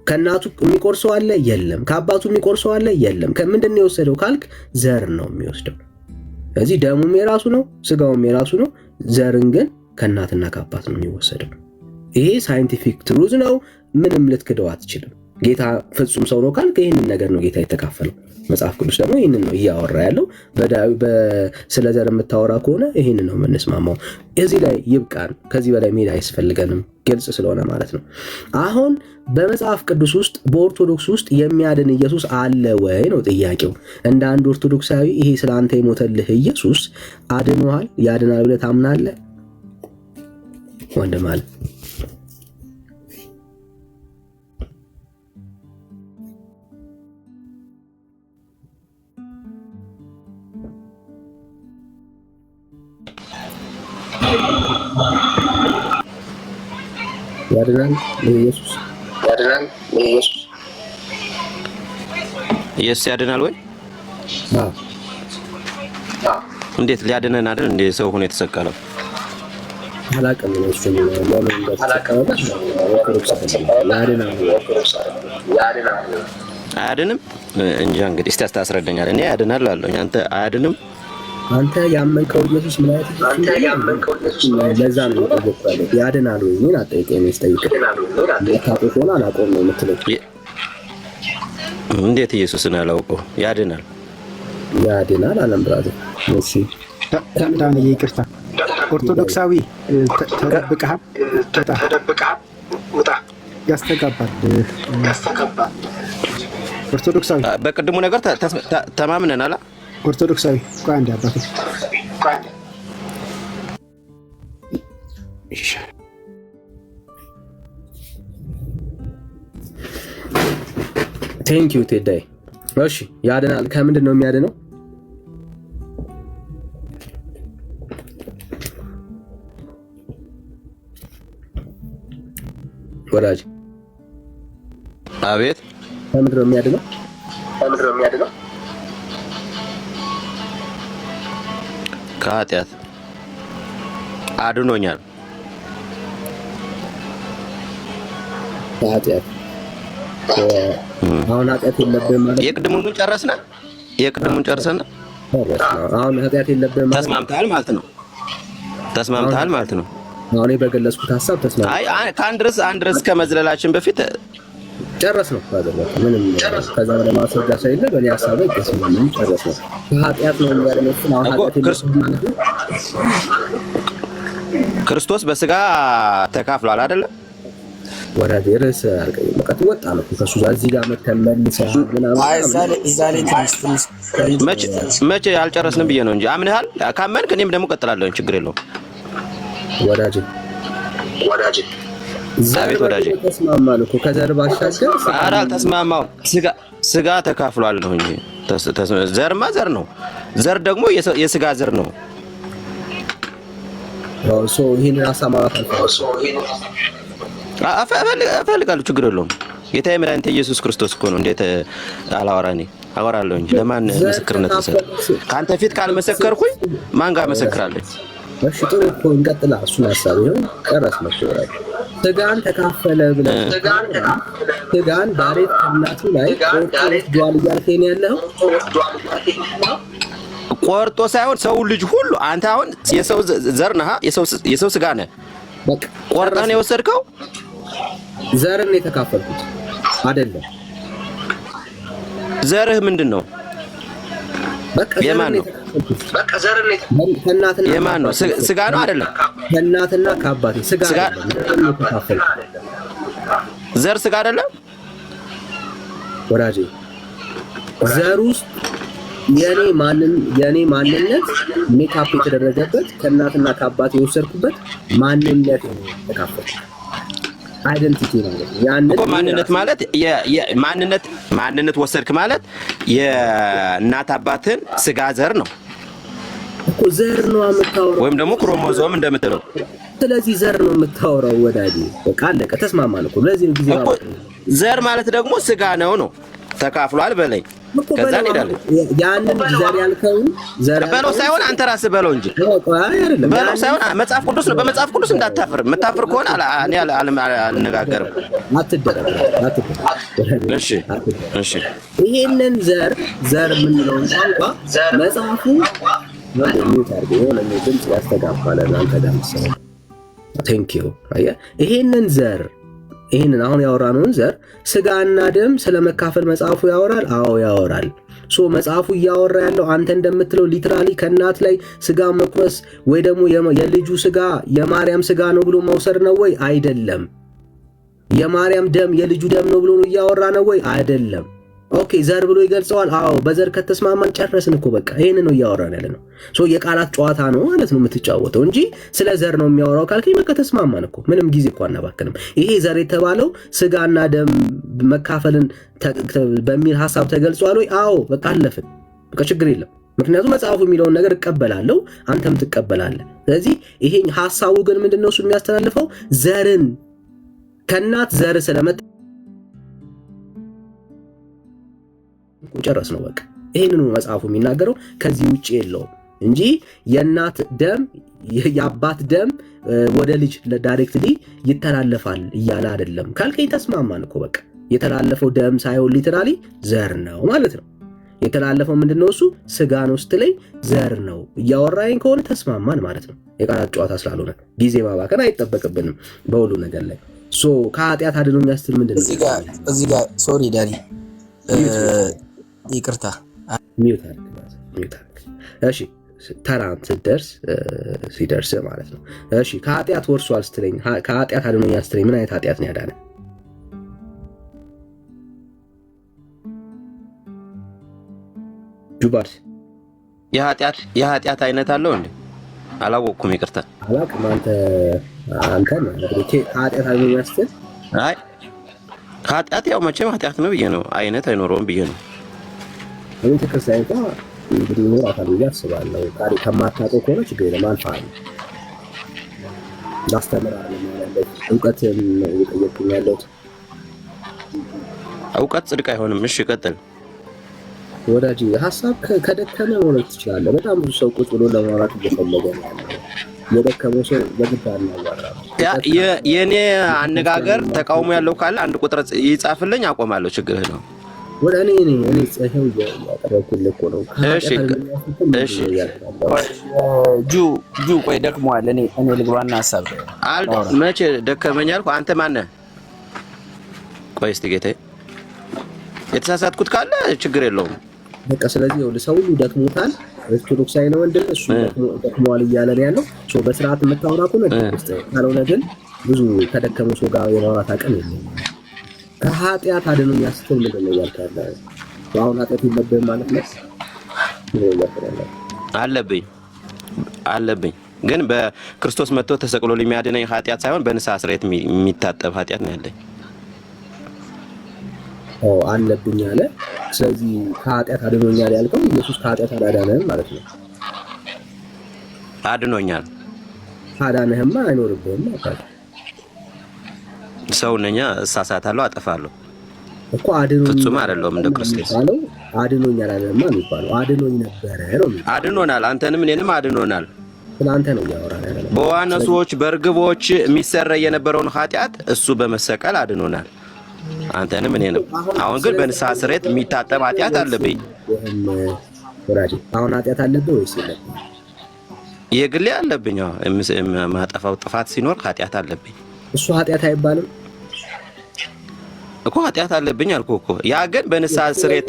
ከእናቱ የሚቆርሰው አለ? የለም። ከአባቱ የሚቆርሰው አለ? የለም። ከምንድን ነው የወሰደው ካልክ ዘር ነው የሚወስደው። ስለዚህ ደሙም የራሱ ነው፣ ስጋውም የራሱ ነው። ዘርን ግን ከእናትና ከአባት ነው የሚወሰደው። ይሄ ሳይንቲፊክ ትሩዝ ነው። ምንም ልትክደው አትችልም። ጌታ ፍጹም ሰው ነው ካልክ ይህንን ነገር ነው ጌታ የተካፈለው። መጽሐፍ ቅዱስ ደግሞ ይህንን ነው እያወራ ያለው። ስለ ዘር የምታወራ ከሆነ ይህንን ነው የምንስማማው። እዚህ ላይ ይብቃን። ከዚህ በላይ መሄድ አያስፈልገንም፣ ግልጽ ስለሆነ ማለት ነው። አሁን በመጽሐፍ ቅዱስ ውስጥ በኦርቶዶክስ ውስጥ የሚያድን ኢየሱስ አለ ወይ ነው ጥያቄው። እንደ አንድ ኦርቶዶክሳዊ ይሄ ስለ አንተ የሞተልህ ኢየሱስ አድኖሃል፣ ያድናል ብለህ ታምናለህ? ወንድም አለ ያድናል ኢየሱስ ኢየሱስ ያድናል ወይ? አዎ። እንዴት ሊያድነን አይደል እንደ ሰው ሆኖ የተሰቀለው? አላውቅም ነው እሱ ለምን እንደተሰቀለበት አያድንም እንጃ። እንግዲህ እስቲ አስረዳኛለህ። እኔ ያድናል አለኝ፣ አንተ አያድንም። አንተ ያመንከው ኢየሱስ ምን አይነት ለዛ ነው የጠየቅኩህ። ያድናል ወይ ምን አጠይቀኝ ስጠይቅ ታውቀው ሆነ አላውቀውም ነው የምትለው። እንዴት ኢየሱስን አላውቀው? ያድናል አለም ብራዘር። እሺ ዳንኤል ይቅርታ፣ ኦርቶዶክሳዊ ተደብቀሃል፣ ውጣ። ያስተጋባል። ኦርቶዶክሳዊ በቅድሙ ነገር ተማምነናል። ኦርቶዶክሳዊ ቆይ አንዴ አባቴ ቴንክ ዩ ቴዳይ። እሺ ያድናል። ከምንድን ነው የሚያድነው? ወዳጅ አቤት። ከምንድን ነው የሚያድነው? ከኃጢአት አድኖኛል። ከኃጢአት አሁን ኃጢአት የለብህም ማለት የቅድሙን ጨረስና አሁን ኃጢአት የለብህም ማለት ተስማምተሃል ማለት ነው። አሁን በገለጽኩት ሐሳብ ተስማምተሃል። አይ አንድ ርዕስ ከመዝለላችን በፊት ጨረስ ነው ባደረገ ምንም ከዛ በላይ ማስረጃ ስለሌለ በእኔ ሐሳብ ላይ ተስማምተን ጨረስ ነው። ከኃጢአት ነው የሚያድነው። አሁን ኃጢአት የለብህም ማለት ነው። ክርስቶስ በስጋ ተካፍሏል አይደለ? ወራዴ ርዕስ አልቀይ በቃ ወጣ ነው ከሱ እዚህ ጋር መተመልሰህ ምናምን እዛ ላይ መቼ አልጨረስንም ብዬ ነው እንጂ አምነሃል። ካመንክ እኔም ደግሞ ቀጥላለሁ፣ ችግር የለውም። ወዳጄ አቤት ወዳጄ፣ ተስማማን እኮ ከዘር ባሻገር ኧረ አልተስማማሁም። ስጋ ተካፍሏል ነው እንጂ ዘርማ ዘር ነው። ዘር ደግሞ የስጋ ዘር ነው። ሶ ይሄን አሳማራት እፈልጋለሁ፣ ችግር የለውም። ጌታዬ መድኃኒቴ ኢየሱስ ክርስቶስ እኮ ነው። እንዴት አላወራ? እኔ አወራለሁ እንጂ ለማን ምስክርነት ልሰጥ? ከአንተ ፊት ካልመሰከርኩኝ ማን ጋር መሰክራለች? እሺ ጥሩ እኮ እንቀጥላ። እሱን ሐሳብ ይሁን ጨረስ መሰለኝ። ስጋን ተካፈለ ብለህ ስጋን ዳሬት ከእናቱ ላይ ዱዋል እያልከኝ ያለው ቆርጦ ሳይሆን ሰው ልጅ ሁሉ አንተ አሁን የሰው ዘር ነህ፣ የሰው ስጋ ነህ። ቆርጠህ ነው የወሰድከው። ዘርን የተካፈልኩት አይደለም። ዘርህ ምንድን ነው? የማን ነው? ከእናትና የማን ነው? ስጋ ነው አይደለም? ከእናትና ከአባቴ ስጋ አይደለም። ዘር ስጋ አይደለም ወዳጄ። ዘር ውስጥ የኔ ማንነት ሜካፕ የተደረገበት ከእናትና ከአባቴ የወሰድኩበት ማንነት ተካፈልኩ። አይደንቲቲ ማለት ያን እኮ ማንነት ማለት ማንነት ወሰድክ ማለት የእናት አባትን ስጋ ዘር ነው እኮ። ዘር ነው የምታወራው ወይም ደግሞ ክሮሞዞም እንደምትለው። ስለዚህ ዘር ነው የምታወራው ወዳጄ። በቃ አለቀ፣ ተስማማን እኮ። ለዚህ ጊዜ ዘር ማለት ደግሞ ስጋ ነው ተካፍሏል በላይ። ከዛ እንሄዳለን። ያንን ዘር ያልከውን ዘር በለው ሳይሆን አንተ ራስህ በለው እንጂ በለው ሳይሆን መጽሐፍ ቅዱስ ነው። በመጽሐፍ ቅዱስ እንዳታፍር። የምታፍር ከሆነ እኔ አልነጋገርም። እሺ ይሄንን ዘር የምንለውን ቋንቋ መጽሐፉ ድምፅ ያስተጋባል። አንተ ጋር መሰለኝ። ቴንክ ዩ። ይሄንን አሁን ያወራነውን ዘር ስጋና ደም ስለመካፈል መጽሐፉ ያወራል። አዎ ያወራል። መጽሐፉ እያወራ ያለው አንተ እንደምትለው ሊትራሊ ከእናት ላይ ስጋ መቁረስ ወይ ደግሞ የልጁ ስጋ የማርያም ስጋ ነው ብሎ መውሰድ ነው ወይ? አይደለም። የማርያም ደም የልጁ ደም ነው ብሎ እያወራ ነው ወይ? አይደለም። ኦኬ ዘር ብሎ ይገልጸዋል። አዎ በዘር ከተስማማን ጨረስን እኮ በቃ። ይሄን ነው እያወራን ያለ ነው። የቃላት ጨዋታ ነው ማለት ነው የምትጫወተው እንጂ ስለ ዘር ነው የሚያወራው ካልከኝ በቃ ተስማማን እኮ። ምንም ጊዜ እኮ አናባክንም። ይሄ ዘር የተባለው ስጋና ደም መካፈልን በሚል ሐሳብ ተገልጿል ወይ? አዎ በቃ አለፍን። በቃ ችግር የለም። ምክንያቱም መጽሐፉ የሚለውን ነገር እቀበላለሁ፣ አንተም ትቀበላለህ። ስለዚህ ይሄ ሐሳቡ ግን ምንድነው እሱ የሚያስተላልፈው ዘርን ከእናት ዘር ስለመጣ ጨረስ ነው በቃ። ይሄንን ነው መጽሐፉ የሚናገረው። ከዚህ ውጪ የለውም እንጂ የእናት ደም የአባት ደም ወደ ልጅ ዳይሬክትሊ ይተላለፋል እያለ አይደለም ካልከኝ ተስማማን እኮ በቃ። የተላለፈው ደም ሳይሆን ሊተራሊ ዘር ነው ማለት ነው። የተላለፈው ምንድነው? እሱ ስጋ ነው ስትለኝ ዘር ነው እያወራኝ ከሆነ ተስማማን ማለት ነው። የቃላት ጨዋታ ስላልሆነ ጊዜ ማባከን አይጠበቅብንም በሁሉ ነገር ላይ። ሶ ከኃጢአት አድኖ የሚያስትል ምንድነው? እዚህ ጋር ሶሪ ዳኒ ይቅርታ ሚውት አድርግ። እሺ ተራም ሲደርስ ማለት ነው። እሺ ከኃጢአት ወርሷል ስትለኝ ከኃጢአት አድኖኛል ስትለኝ ምን አይነት ኃጢአት ነው ያዳነ? ጁባር የኃጢአት አይነት አለው እንዴ? አላወቅኩም፣ ይቅርታ አላውቅም። አንተ ከኃጢአት አድኖኛል ስትል አይ ኃጢአት ያው መቼም ኃጢአት ነው ብዬ ነው፣ አይነት አይኖረውም ብዬ ነው። ቤተ ክርስቲያን እንኳ እንግዲህ ይኖራታል ብዬ አስባለሁ። ታሪክ ከማታውቀው ከሆነ ችግር የለም አልፋለሁ። ላስተምራለሁ ማለት እውቀትን እየጠየቅኩኝ ያለሁት። እውቀት ጽድቅ አይሆንም። እሺ ቀጥል ወዳጅ። ሀሳብ ከደከመ ማለት ትችላለህ። በጣም ብዙ ሰው ቁጭ ብሎ ለማውራት እየፈለገ ነው ያለው። የደከመው ሰው በግድ አናወራም። የኔ አነጋገር ተቃውሞ ያለው ካለ አንድ ቁጥር ይጻፍልኝ፣ አቆማለሁ። ችግርህ ነው። ወደ እኔ ጽሄው ያቀረብኩልህ እኮ ነው። እሺ ጁ ቆይ ደክሟል። እኔ ልግባና ሀሳብ መቼ ደከመኝ አልኩ? አንተ ማነህ? ቆይ እስቲ ጌታዬ የተሳሳትኩት ካለ ችግር የለውም በቃ። ስለዚህ ይኸውልህ ሰው ሁሉ ደክሞታል። ኦርቶዶክሳዊ ነው ወንድም እሱ ደክሟል እያለ ነው ያለው። ሶ በስርዓት የምታወራ ከሆነ ካልሆነ ግን ብዙ ከደከመው ሰው ጋር የማውራት አቅም የለም። ከኃጢአት አድኖኛል ስትል ምንድን ነው እያልክ ያለው? አሁን ኃጢአት የለብህም ማለት ነው? አለብኝ ግን በክርስቶስ መጥቶ ተሰቅሎ የሚያድነኝ ኃጢአት ሳይሆን በንስሐ ስርየት የሚታጠብ ኃጢአት ነው ያለኝ። አለብኝ አለ። ስለዚህ ከኃጢአት አድኖኛል ያልከው ኢየሱስ ከኃጢአት አላዳነህም ማለት ነው? አድኖኛል። አዳነህማ አይኖርብህም ማለት ሰው ነኛ፣ እሳሳታለሁ፣ አጠፋለሁ እኮ። አድኖኛል ፍጹም አይደለሁም እንደ ክርስቶስ። አድኖኛል አይደለም የሚባለው አድኖኝ ነበረ ነው የሚባለው። አድኖናል፣ አንተንም እኔንም አድኖናል። ስለአንተ ነው እያወራን ያለው። በዋነሶች በርግቦች የሚሰረይ የነበረውን ኃጢአት እሱ በመሰቀል አድኖናል፣ አንተንም እኔንም። አሁን ግን በንስሐ ስርየት የሚታጠብ ኃጢአት አለብኝ። ወራጂ አሁን ኃጢአት አለብህ ወይስ የለብህም? የግሌ አለብኝ። ማጠፋው ጥፋት ሲኖር ኃጢአት አለብኝ። እሱ ኃጢአት አይባልም እኮ። ኃጢአት አለብኝ አልኩህ እኮ። ያ ግን በንስሐ ስርየት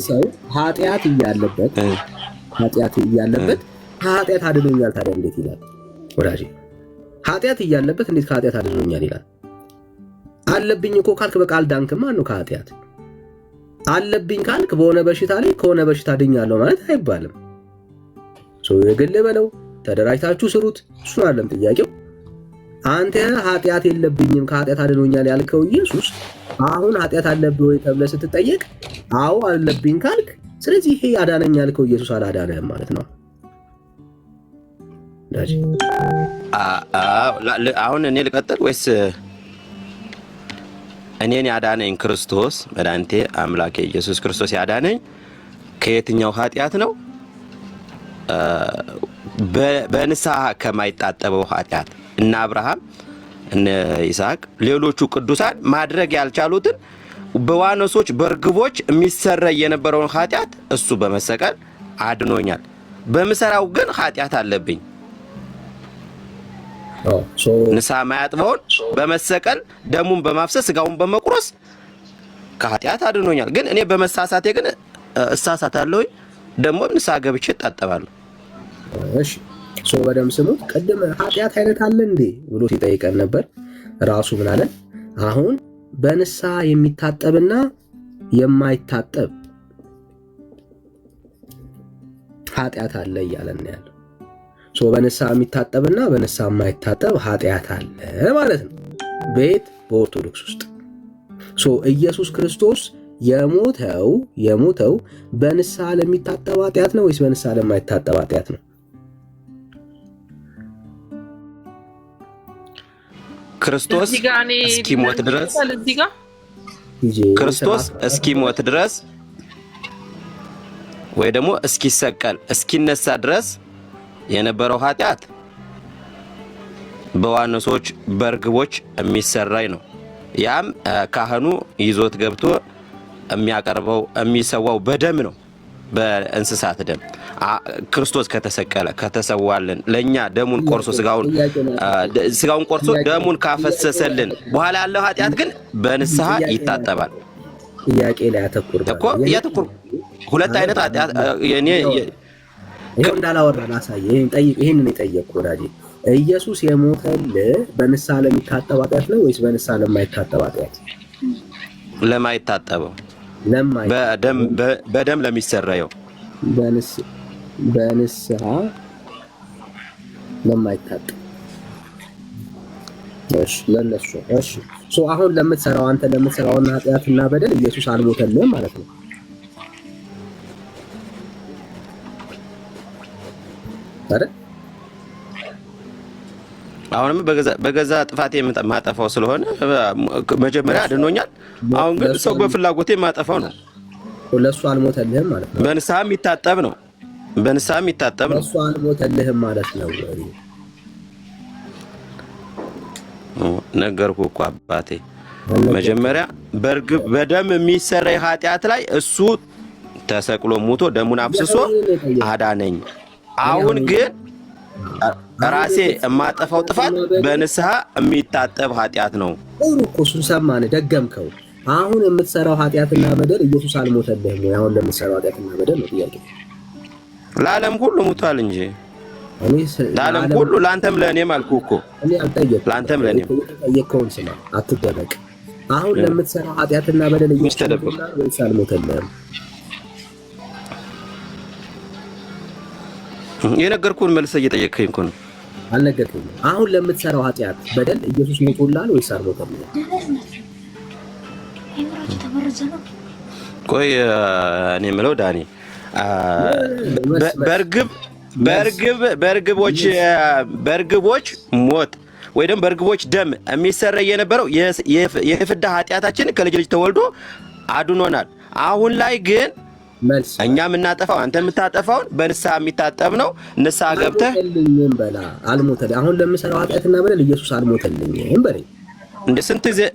ሰው ኃጢአት እያለበት ከኃጢአት አድኖኛል ታዲያ እንዴት ይላል? ወዳጄ ኃጢአት እያለበት እንዴት ከኃጢአት አድኖኛል ይላል? አለብኝ እኮ ካልክ በቃ አልዳንክም ማለት ነው። ከኃጢአት አለብኝ ካልክ በሆነ በሽታ ላይ ከሆነ በሽታ ድኛለሁ ማለት አይባልም። ሰው የግል በለው ተደራጅታችሁ ስሩት። እሱ አይደለም ጥያቄው። አንተ ኃጢአት የለብኝም ከኃጢአት አድኖኛል ያልከው ኢየሱስ አሁን ኃጢአት አለብህ ወይ ተብለህ ስትጠየቅ አዎ አለብኝ ካልክ፣ ስለዚህ ይሄ ያዳነኝ ያልከው ኢየሱስ አላዳነህም ማለት ነው። አሁን እኔ ልቀጥል ወይስ? እኔን ያዳነኝ ክርስቶስ መድኃኒቴ አምላኬ ኢየሱስ ክርስቶስ ያዳነኝ ከየትኛው ኃጢአት ነው? በንስሐ ከማይጣጠበው ኃጢአት። እነ አብርሃም እነ ይስሐቅ ሌሎቹ ቅዱሳን ማድረግ ያልቻሉትን በዋኖሶች በርግቦች የሚሰረይ የነበረውን ኃጢአት እሱ በመሰቀል አድኖኛል። በምሰራው ግን ኃጢአት አለብኝ። ንስሐ ማያጥበውን በመሰቀል ደሙን በማፍሰስ ስጋውን በመቁረስ ከኃጢአት አድኖኛል። ግን እኔ በመሳሳቴ ግን እሳሳታለሁ፣ ደግሞ ንስሐ ገብቼ እጣጠባለሁ። እሺ ሶ በደም ስሙት። ቀደም ኃጢአት አይነት አለ እንዴ ብሎ ሲጠይቀን ነበር። ራሱ ምን አለ? አሁን በንስሐ የሚታጠብና የማይታጠብ ኃጢአት አለ እያለን ያለው። ሶ በንስሐ የሚታጠብና በንስሐ የማይታጠብ ኃጢአት አለ ማለት ነው። ቤት በኦርቶዶክስ ውስጥ ሶ ኢየሱስ ክርስቶስ የሞተው በንስሐ ለሚታጠብ ኃጢአት ነው ወይስ በንስሐ ለማይታጠብ ኃጢአት ነው? ክርስቶስ እስኪሞት ድረስ ክርስቶስ እስኪሞት ድረስ ወይ ደግሞ እስኪሰቀል እስኪነሳ ድረስ የነበረው ኃጢአት በዋኖሶች በርግቦች የሚሰራይ ነው። ያም ካህኑ ይዞት ገብቶ የሚያቀርበው የሚሰዋው በደም ነው፣ በእንስሳት ደም። ክርስቶስ ከተሰቀለ ከተሰዋልን ለኛ ደሙን ቆርሶ ስጋውን ቆርሶ ደሙን ካፈሰሰልን በኋላ ያለው ኃጢአት ግን በንስሐ ይታጠባል። ጥያቄ ላይ ያተኩር። ሁለት አይነት ኃጢአት የኔ ይሄን እንዳላወራ ላሳየ። ይሄንን የጠየቅኩ ወዳጄ ኢየሱስ የሞተልህ በንስሐ ለሚታጠብ ኃጢአት ነው ወይስ በንስሐ ለማይታጠብ ኃጢአት? ለማይታጠበው በደም ለሚሰራየው በንስሐ ለማይታጠብ። እሺ ለነሱ እሺ አሁን ለምትሰራው አንተ ለምትሰራውና ኃጢአትና በደል ኢየሱስ አልሞተልህም ማለት ነው አይደል? አሁንም በገዛ ጥፋቴ ማጠፋው ስለሆነ መጀመሪያ አድኖኛል። አሁን ግን ሰው በፍላጎቴ ማጠፋው ነው። ለሱ አልሞተልህም ማለት ነው። በንስሐ የሚታጠብ ነው። ለሱ አልሞተልህም ማለት ነው። ነገርኩህ እኮ አባቴ። መጀመሪያ በደም የሚሰራ ኃጢአት ላይ እሱ ተሰቅሎ ሞቶ ደሙን አፍስሶ አዳነኝ። አሁን ግን ራሴ የማጠፋው ጥፋት በንስሐ የሚታጠብ ኃጢአት ነው። እኮ እሱን ሰማን፣ ደገምከው። አሁን የምትሰራው ኃጢአትና በደል ኢየሱስ አልሞተልህም ወይ? አሁን ለምትሰራው ኃጢአትና በደል ነው ጥያቄ። ለዓለም ሁሉ ሞቷል እንጂ ለዓለም ሁሉ ለአንተም ለእኔም አልኩህ እኮ። እኔ አልጠየቅኩም። ለአንተም ለእኔም ጠየቅከውን ስማ፣ አትደበቅ። አሁን ለምትሰራው ኃጢአትና በደል ኢየሱስ ወይስ አልሞተልህም? የነገርኩህን መልሰህ እየጠየቅከኝ እኮ ነው። አልነገርኩህም። አሁን ለምትሰራው ኃጢአት በደል ኢየሱስ ሞቶልሃል ወይስ አልሞተልህም? ቆይ እኔ የምለው ዳኒ በርግቦች ሞት ወይ ደግሞ በርግቦች ደም የሚሰረይ የነበረው የፍዳ ኃጢአታችን ከልጅ ልጅ ተወልዶ አድኖናል። አሁን ላይ ግን እኛ የምናጠፋው አንተ የምታጠፋውን በንስሐ የሚታጠብ ነው። ንስሐ ገብተህ በላ አልሞተልኝም። አሁን ለምሰራው ኃጢአትና በደል ኢየሱስ አልሞተልኝም በለኝ። እንደ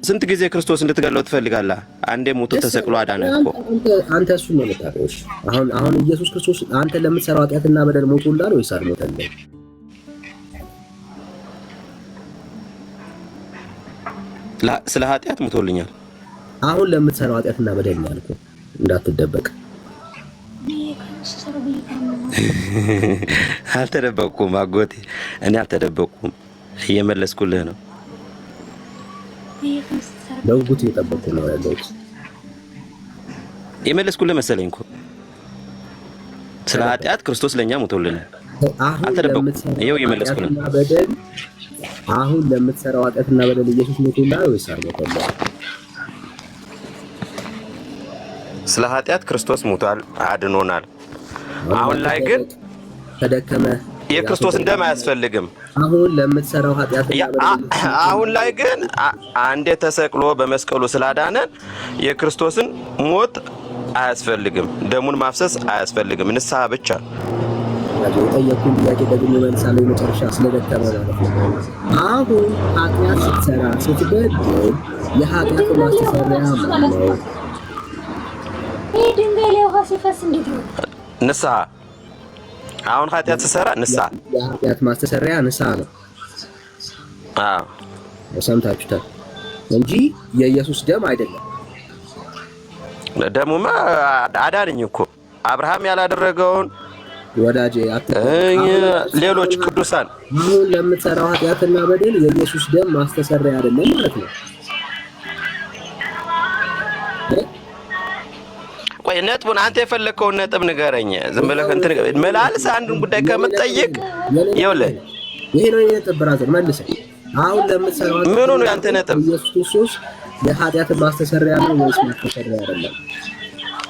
ስንት ጊዜ ክርስቶስ እንድትገለው ትፈልጋለህ? አንዴ ሞቶ ተሰቅሎ አዳነህ እኮ። አንተ እሱን ነው የምታውቀው። አሁን ኢየሱስ ክርስቶስ አንተ ለምትሰራው ኃጢአትና በደል ሞቶልሃል ወይስ አልሞተልህም? ስለ ኃጢአት ሞቶልኛል። አሁን ለምትሰራው ኃጢአትና በደል ነው ያልኩህ፣ እንዳትደበቅ። አልተደበቅኩም አጎቴ፣ እኔ አልተደበቅኩም፣ እየመለስኩልህ ነው። በጉት እየጠበቅኩ ነው ያለሁት። የመለስኩልህ መሰለኝ እኮ። ስለ ኃጢአት ክርስቶስ ለኛ ሞቶልናል። አልተደበቅኩም፣ ይኸው እየመለስኩልህ ነው። አሁን ለምትሰራው ኃጢአትና በደል ኢየሱስ ሞቶልሃል ወይስ አልሞተልህም? ስለ ኃጢአት ክርስቶስ ሞቷል፣ አድኖናል። አሁን ላይ ግን ተደከመ። የክርስቶስን ደም አያስፈልግም። አሁን ለምትሰራው ኃጢአትና በደል አሁን ላይ ግን አንዴ ተሰቅሎ በመስቀሉ ስላዳነን የክርስቶስን ሞት አያስፈልግም፣ ደሙን ማፍሰስ አያስፈልግም። ንስሐ ብቻ። የጠየቁን ጥያቄ ደግሞ መልሳለሁ። መጨረሻ ስለደከመ ማለት ነው። አሁን ኃጢአት ስትሰራ ስትበድል የኃጢአት ማስተሰሪያ ማለት ነው። ድንጋይ ላይ ውሃ ሲፈስ እንዴት ነው? ንስሐ። አሁን ኃጢአት ስትሰራ ንስሐ፣ የኃጢአት ማስተሰሪያ ንስሐ ነው። አዎ ሰምታችሁታል እንጂ የኢየሱስ ደም አይደለም። ደሙማ አዳነኝ እኮ አብርሃም ያላደረገውን ወዳጄ ሌሎች ቅዱሳን። አሁን ለምትሰራው ኃጢአትና በደል የኢየሱስ ደም ማስተሰሪያ አይደለም ማለት ነው። ቆይ ነጥቡን አንተ የፈለከውን ነጥብ ንገረኝ። ዝም ብለህ እንትን መላልስ አንዱን ጉዳይ ከምትጠይቅ ይኸውልህ፣ ይሄ ነው የነጥብ ብራዘር መልስ። አሁን ለምትሰራው ምኑ ነው ያንተ ነጥብ? ኢየሱስ ክርስቶስ የኃጢአት ማስተሰሪያ ነው ወይስ ማስተሰሪያ አይደለም?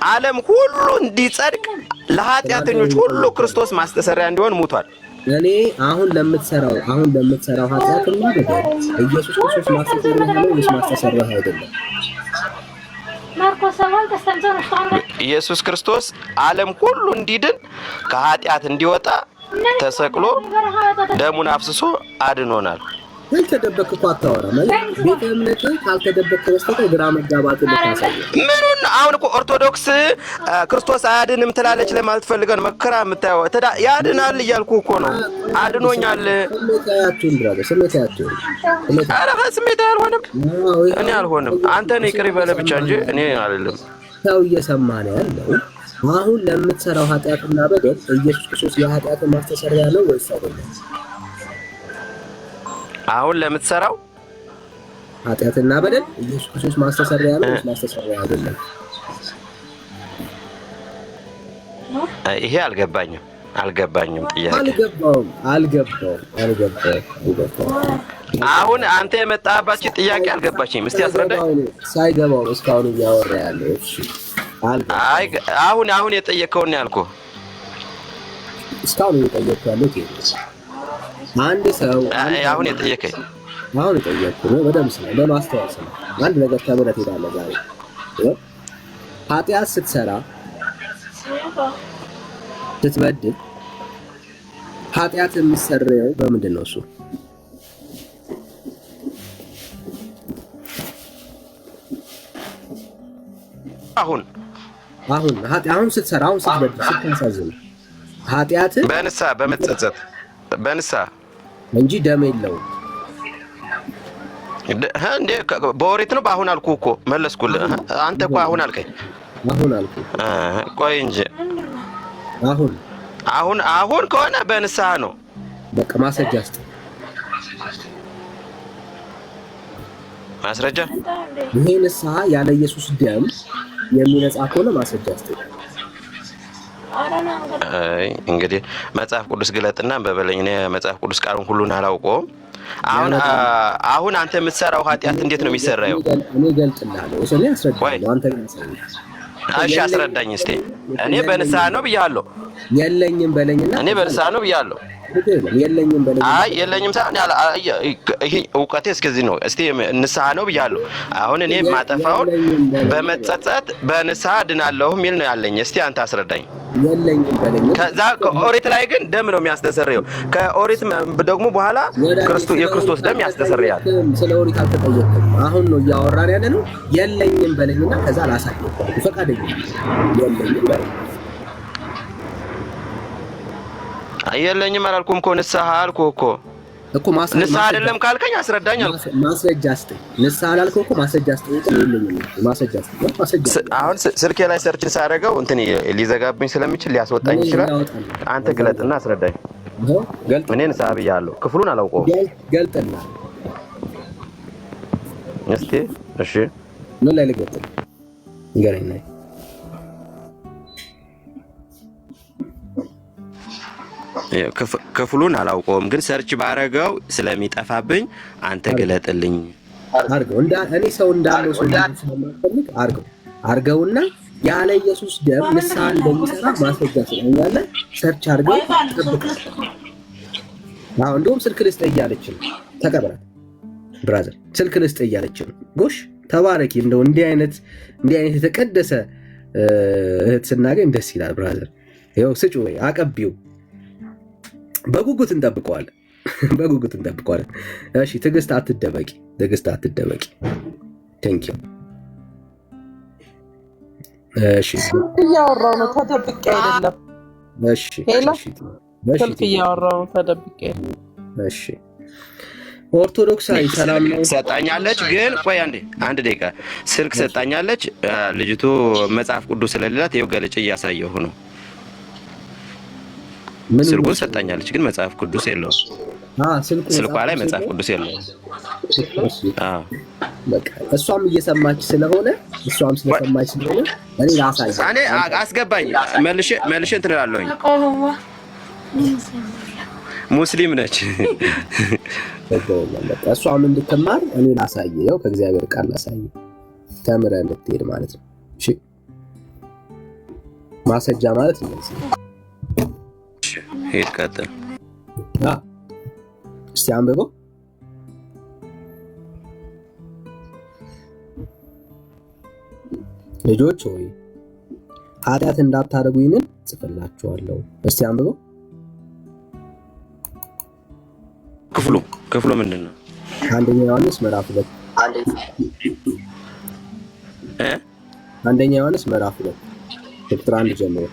ዓለም ሁሉ እንዲጸድቅ ለኃጢአተኞች ሁሉ ክርስቶስ ማስተሰሪያ እንዲሆን ሞቷል። እኔ አሁን ለምትሰራው ኃጢአትና በደል ኢየሱስ ክርስቶስ ማስተሰረህ ነው ወይስ ማስተሰረህ አይደለም? ኢየሱስ ክርስቶስ ዓለም ሁሉ እንዲድን ከኃጢአት እንዲወጣ ተሰቅሎ ደሙን አፍስሶ አድኖናል። ካልተደበክ እኮ አታወራም። ቤተ እምነት ካልተደበክ በስተቀር ግራ መጋባት ልታሳይ ምኑን? አሁን እኮ ኦርቶዶክስ ክርስቶስ አያድንም ትላለች ለማለት ፈልገን መከራ የምታየው ያድናል እያልኩ እኮ ነው። አድኖኛል። ስሜት አልሆንም። እኔ አልሆንም። አንተ ነህ ይቅር ይበለ ብቻ እንጂ እኔ አይደለም። ሰው እየሰማህ ነው ያለው። አሁን ለምትሰራው ኃጢአትና በደል ኢየሱስ ክርስቶስ የኃጢአትን ማስተሰሪያ ነው ወይስ አይደለም? አሁን ለምትሰራው ኃጢአትና በደል ኢየሱስ ክርስቶስ ማስተሰሪያ ነው ወይስ ማስተሰሪያ አይደለም? ይሄ አልገባኝም ጥያቄ አልገባውም። አሁን አንተ የመጣህባችሁ ጥያቄ አልገባችኝም። እስቲ አስረዳኝ። ሳይገባው እስካሁን እያወራ ያለው እሺ። አሁን የጠየቀውን ያልኩህ እስካሁን እየጠየቅኩህ ያለው አንድ ሰው አሁን የጠየቀኝ ነው። በደምብ ስለ ለማስተዋወስ ነው። አንድ ነገር ተምረህ ትሄዳለህ። ዛሬ ኃጢአት ስትሰራ ስትበድል ኃጢአት የሚሰረየው በምንድን ነው? እሱ አሁን ስትሰራ ስትበድል ስታሳዝን ኃጢአት በንስሐ በመጸጸት በንስሐ እንጂ ደም የለውም። እንዴ በወሬት ነው። በአሁን አልኩህ እኮ መለስኩልህ። አንተ እኮ አሁን አልከኝ። ቆይ እንጂ አሁን ከሆነ በንስሐ ነው። በቃ ማስረጃ እስቲ። ማስረጃ ይሄ ንስሐ ያለ ኢየሱስ ደም የሚነጻ ከሆነ ማስረጃ እስቲ። እንግዲህ መጽሐፍ ቅዱስ ግለጥና በበለኝ። እኔ መጽሐፍ ቅዱስ ቃሉን ሁሉን አላውቀውም። አሁን አንተ የምትሰራው ኃጢአት እንዴት ነው የሚሰራው? እኔ ገልጥልሃለሁ። እኔ አስረዳለሁ። አንተ ግን እሺ አስረዳኝ እስቲ። እኔ በንስሐ ነው ብያለሁ። የለኝም በለኝና እኔ በንስሐ ነው ብያለሁ። የለኝም በለኝ። የለኝም ሳይሆን ይሄ እውቀቴ እስከዚህ ነው። እስቲ ንስሐ ነው ብያለሁ። አሁን እኔ ማጠፋውን በመጸጸት በንስሐ ድናለሁ የሚል ነው ያለኝ። እስቲ አንተ አስረዳኝ። የለኝም በለኝ። ከዛ ከኦሪት ላይ ግን ደም ነው የሚያስተሰርየው። ከኦሪት ደግሞ በኋላ የክርስቶስ ደም ያስተሰርያል። ስለ ኦሪት አልተጠየቅም። አሁን ነው እያወራን ያለ ነው። የለኝም በለኝና ከዛ ላሳየው ፈቃደኛ የለኝም በለኝ። የለኝም አላልኩም እኮ ንስሐ አልኩህ እኮ ንስሐ አይደለም ካልከኝ አስረዳኝ አልኩህ። ማስረጃ አስጠኝ። ንስሐ አላልኩህ እኮ ማስረጃ አስጠኝ። የለኝም ማስረጃ አስጠኝ። አሁን ስልኬ ላይ ሰርችን ሳደርገው እንትን ሊዘጋብኝ ስለሚችል ሊያስወጣኝ ይችላል። አንተ ግለጥና አስረዳኝ። እኔ ንስሐ ብያለሁ። ክፍሉን አላውቀውም። ገልጥና እስቲ እሺ ምን ላይ ልገልጥ ንገረኝ። ክፍሉን አላውቀውም፣ ግን ሰርች ባረገው ስለሚጠፋብኝ አንተ ግለጥልኝ። አርገው እኔ ሰው እንዳለው ስለማፈልግ አርገውና ያለ ኢየሱስ ደም ንስሐ እንደሚሰራ ማስረጃ ስለኛለ ሰርች አርገው ጠብቅ። እንደውም ስልክ ልስጥ እያለች ነው። ተቀበላት ብራዘር፣ ስልክ ልስጥ እያለች ነው። ጎሽ ተባረኪ። እንደው እንዲህ አይነት የተቀደሰ እህት ስናገኝ ደስ ይላል ብራዘር። ይኸው ስጩ ወይ አቀቢው። በጉጉት እንጠብቀዋለን። እሺ ትዕግስት አትደበቂ። ቴንክ ዩ። እሺ እያወራሁ ነው፣ ተደብቄ አይደለም። እሺ ስልክ እያወራሁ ነው፣ ተደብቄ። እሺ ኦርቶዶክሳዊ ሰላም ነው ሰጣኛለች። ግን ቆይ አንድ ደቂቃ ስልክ ሰጣኛለች ልጅቱ። መጽሐፍ ቅዱስ ስለሌላት ይኸው ገልጬ እያሳየሁ ነው። ስልኩን ሰጣኛለች፣ ግን መጽሐፍ ቅዱስ የለውም። ስልኳ ላይ መጽሐፍ ቅዱስ የለውም። በቃ እሷም እየሰማች ስለሆነ እኔ ራሳይ እኔ አስገባኝ መልሼ እንትን እላለሁኝ። ሙስሊም ነች። እሷም እንድትማር እኔ ላሳየው፣ ከእግዚአብሔር ቃል ላሳየው፣ ተምረህ እንድትሄድ ማለት ነው። እሺ ማስረጃ ማለት ነው። ሄድ ቀጥል። እስቲ አንብበው። ልጆች ሆይ ኃጢአት እንዳታደርጉ ይህንን ጽፍላችኋለሁ። እስቲ አንብበው። ክፍሉ ምንድን ነው? አንደኛ ዮሐንስ ምዕራፍ 2 አንደኛ ዮሐንስ ምዕራፍ 2 ቁጥር 1 ጀምሮ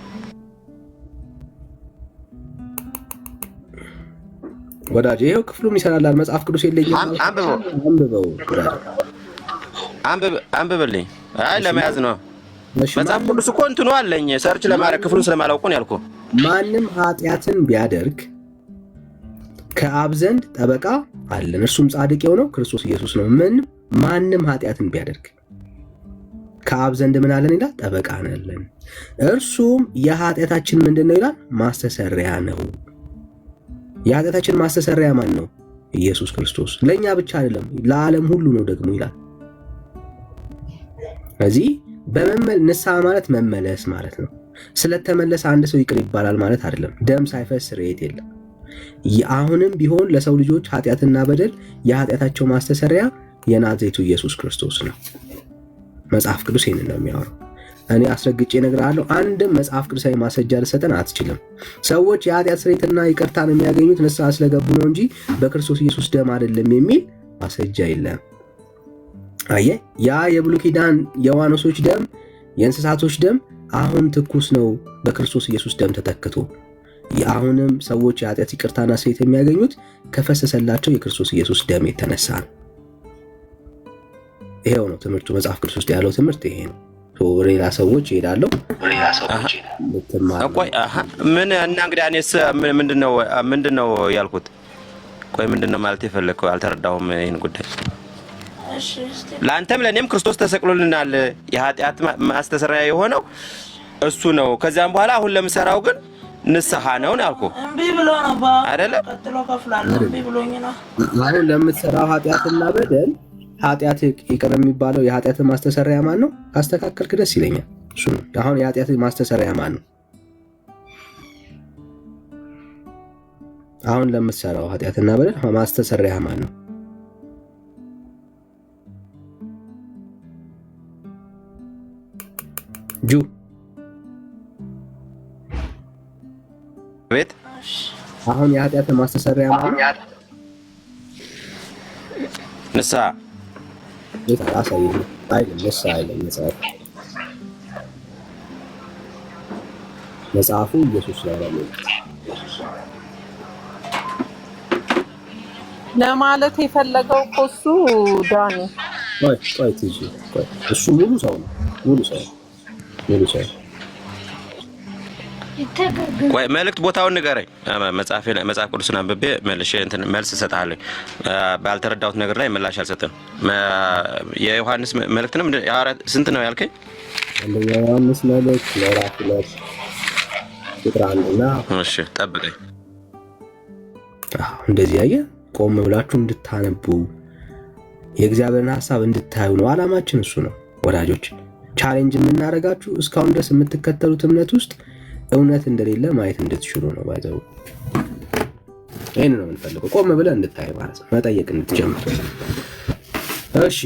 ወዳጄ ይኸው ክፍሉም ይሰራላል። መጽሐፍ ቅዱስ የለኝም። አንብበው አንብብልኝ። አይ ለመያዝ ነው። መጽሐፍ ቅዱስ እኮ እንትኑ አለኝ ሰርች ለማድረግ ክፍሉን ስለማላውቁ ነው ያልኩህ። ማንም ኃጢአትን ቢያደርግ ከአብ ዘንድ ጠበቃ አለን፣ እርሱም ጻድቅ የሆነው ክርስቶስ ኢየሱስ ነው። ማንም ኃጢአትን ቢያደርግ ከአብ ዘንድ ምን አለን ይላል? ጠበቃ አለን፣ እርሱም የኃጢአታችን ምንድን ነው ይላል? ማስተሰሪያ ነው። የኃጢአታችን ማስተሰሪያ ማን ነው? ኢየሱስ ክርስቶስ። ለእኛ ብቻ አይደለም ለዓለም ሁሉ ነው ደግሞ ይላል። ስለዚህ ንስሐ ማለት መመለስ ማለት ነው። ስለተመለሰ አንድ ሰው ይቅር ይባላል ማለት አይደለም። ደም ሳይፈስ ስርየት የለም። አሁንም ቢሆን ለሰው ልጆች ኃጢአትና በደል የኃጢአታቸው ማስተሰሪያ የናዝሬቱ ኢየሱስ ክርስቶስ ነው። መጽሐፍ ቅዱስ ይህንን ነው የሚያወራው። እኔ አስረግጬ እነግርሃለሁ፣ አንድም መጽሐፍ ቅዱሳዊ ማስረጃ ልሰጠን አትችልም። ሰዎች የኃጢአት ስርየትና ይቅርታን የሚያገኙት ንስሐ ስለገቡ ነው እንጂ በክርስቶስ ኢየሱስ ደም አይደለም የሚል ማስረጃ የለም። አየህ፣ ያ የብሉይ ኪዳን የዋኖሶች ደም፣ የእንስሳቶች ደም አሁን ትኩስ ነው በክርስቶስ ኢየሱስ ደም ተተክቶ። አሁንም ሰዎች የኃጢአት ይቅርታና ስርየት የሚያገኙት ከፈሰሰላቸው የክርስቶስ ኢየሱስ ደም የተነሳ ነው። ይሄው ነው ትምህርቱ። መጽሐፍ ቅዱስ ውስጥ ያለው ትምህርት ይሄ ነው። ሌላ ሰዎች ይሄዳሉ። ምን እና እንግዲህ እኔስ ምንድነው ያልኩት? ቆይ ምንድነው ማለት የፈለከው? አልተረዳሁም ይሄን ጉዳይ። ለአንተም ለእኔም ክርስቶስ ተሰቅሎልናል። የኃጢአት ማስተሰሪያ የሆነው እሱ ነው። ከዚያም በኋላ አሁን ለምሰራው ግን ንስሐ ነው ያልኩህ አይደለ? አሁን ለምትሰራው ኃጢአትና በደል ኃጢአት ይቅር የሚባለው የኃጢአት ማስተሰሪያ ማን ነው? ካስተካከልክ ደስ ይለኛል። እሱ ነው። አሁን የኃጢአት ማስተሰሪያ ማን ነው? አሁን ለምትሰራው ኃጢአትና በደል ማስተሰሪያ ማን ነው? ጁ ቤት አሁን የኃጢአት ማስተሰሪያ ማን ነው? ንስሐ መጽሐፉ ኢየሱስ ያለው ለማለት የፈለገው እኮ እሱ ዳኒ እሱ ሙሉ ሰው ነው። ሙሉ ሰው ቆይ መልእክት ቦታውን ንገረኝ። መጽሐፍ ቅዱስን አንብቤ መልስ እሰጥሃለሁ። ባልተረዳሁት ነገር ላይ ምላሽ አልሰጥም። የዮሐንስ መልእክት ነው ስንት ነው ያልከኝ? አንደኛ ዮሐንስ መልእክት ምዕራፍ 2 ቁጥር 1 እና እሺ ጠብቀኝ። እንደዚህ ያየ ቆም ብላችሁ እንድታነቡ የእግዚአብሔርን ሐሳብ እንድታዩ ነው። ዓላማችን እሱ ነው ወዳጆች። ቻሌንጅ የምናደርጋችሁ እስካሁን ድረስ የምትከተሉት እምነት ውስጥ እውነት እንደሌለ ማየት እንድትችሉ ነው። ባይዘው ይሄን ነው የምንፈልገው። ቆም ብለህ እንድታይ ማለት ነው፣ መጠየቅ እንድትጀምር። እሺ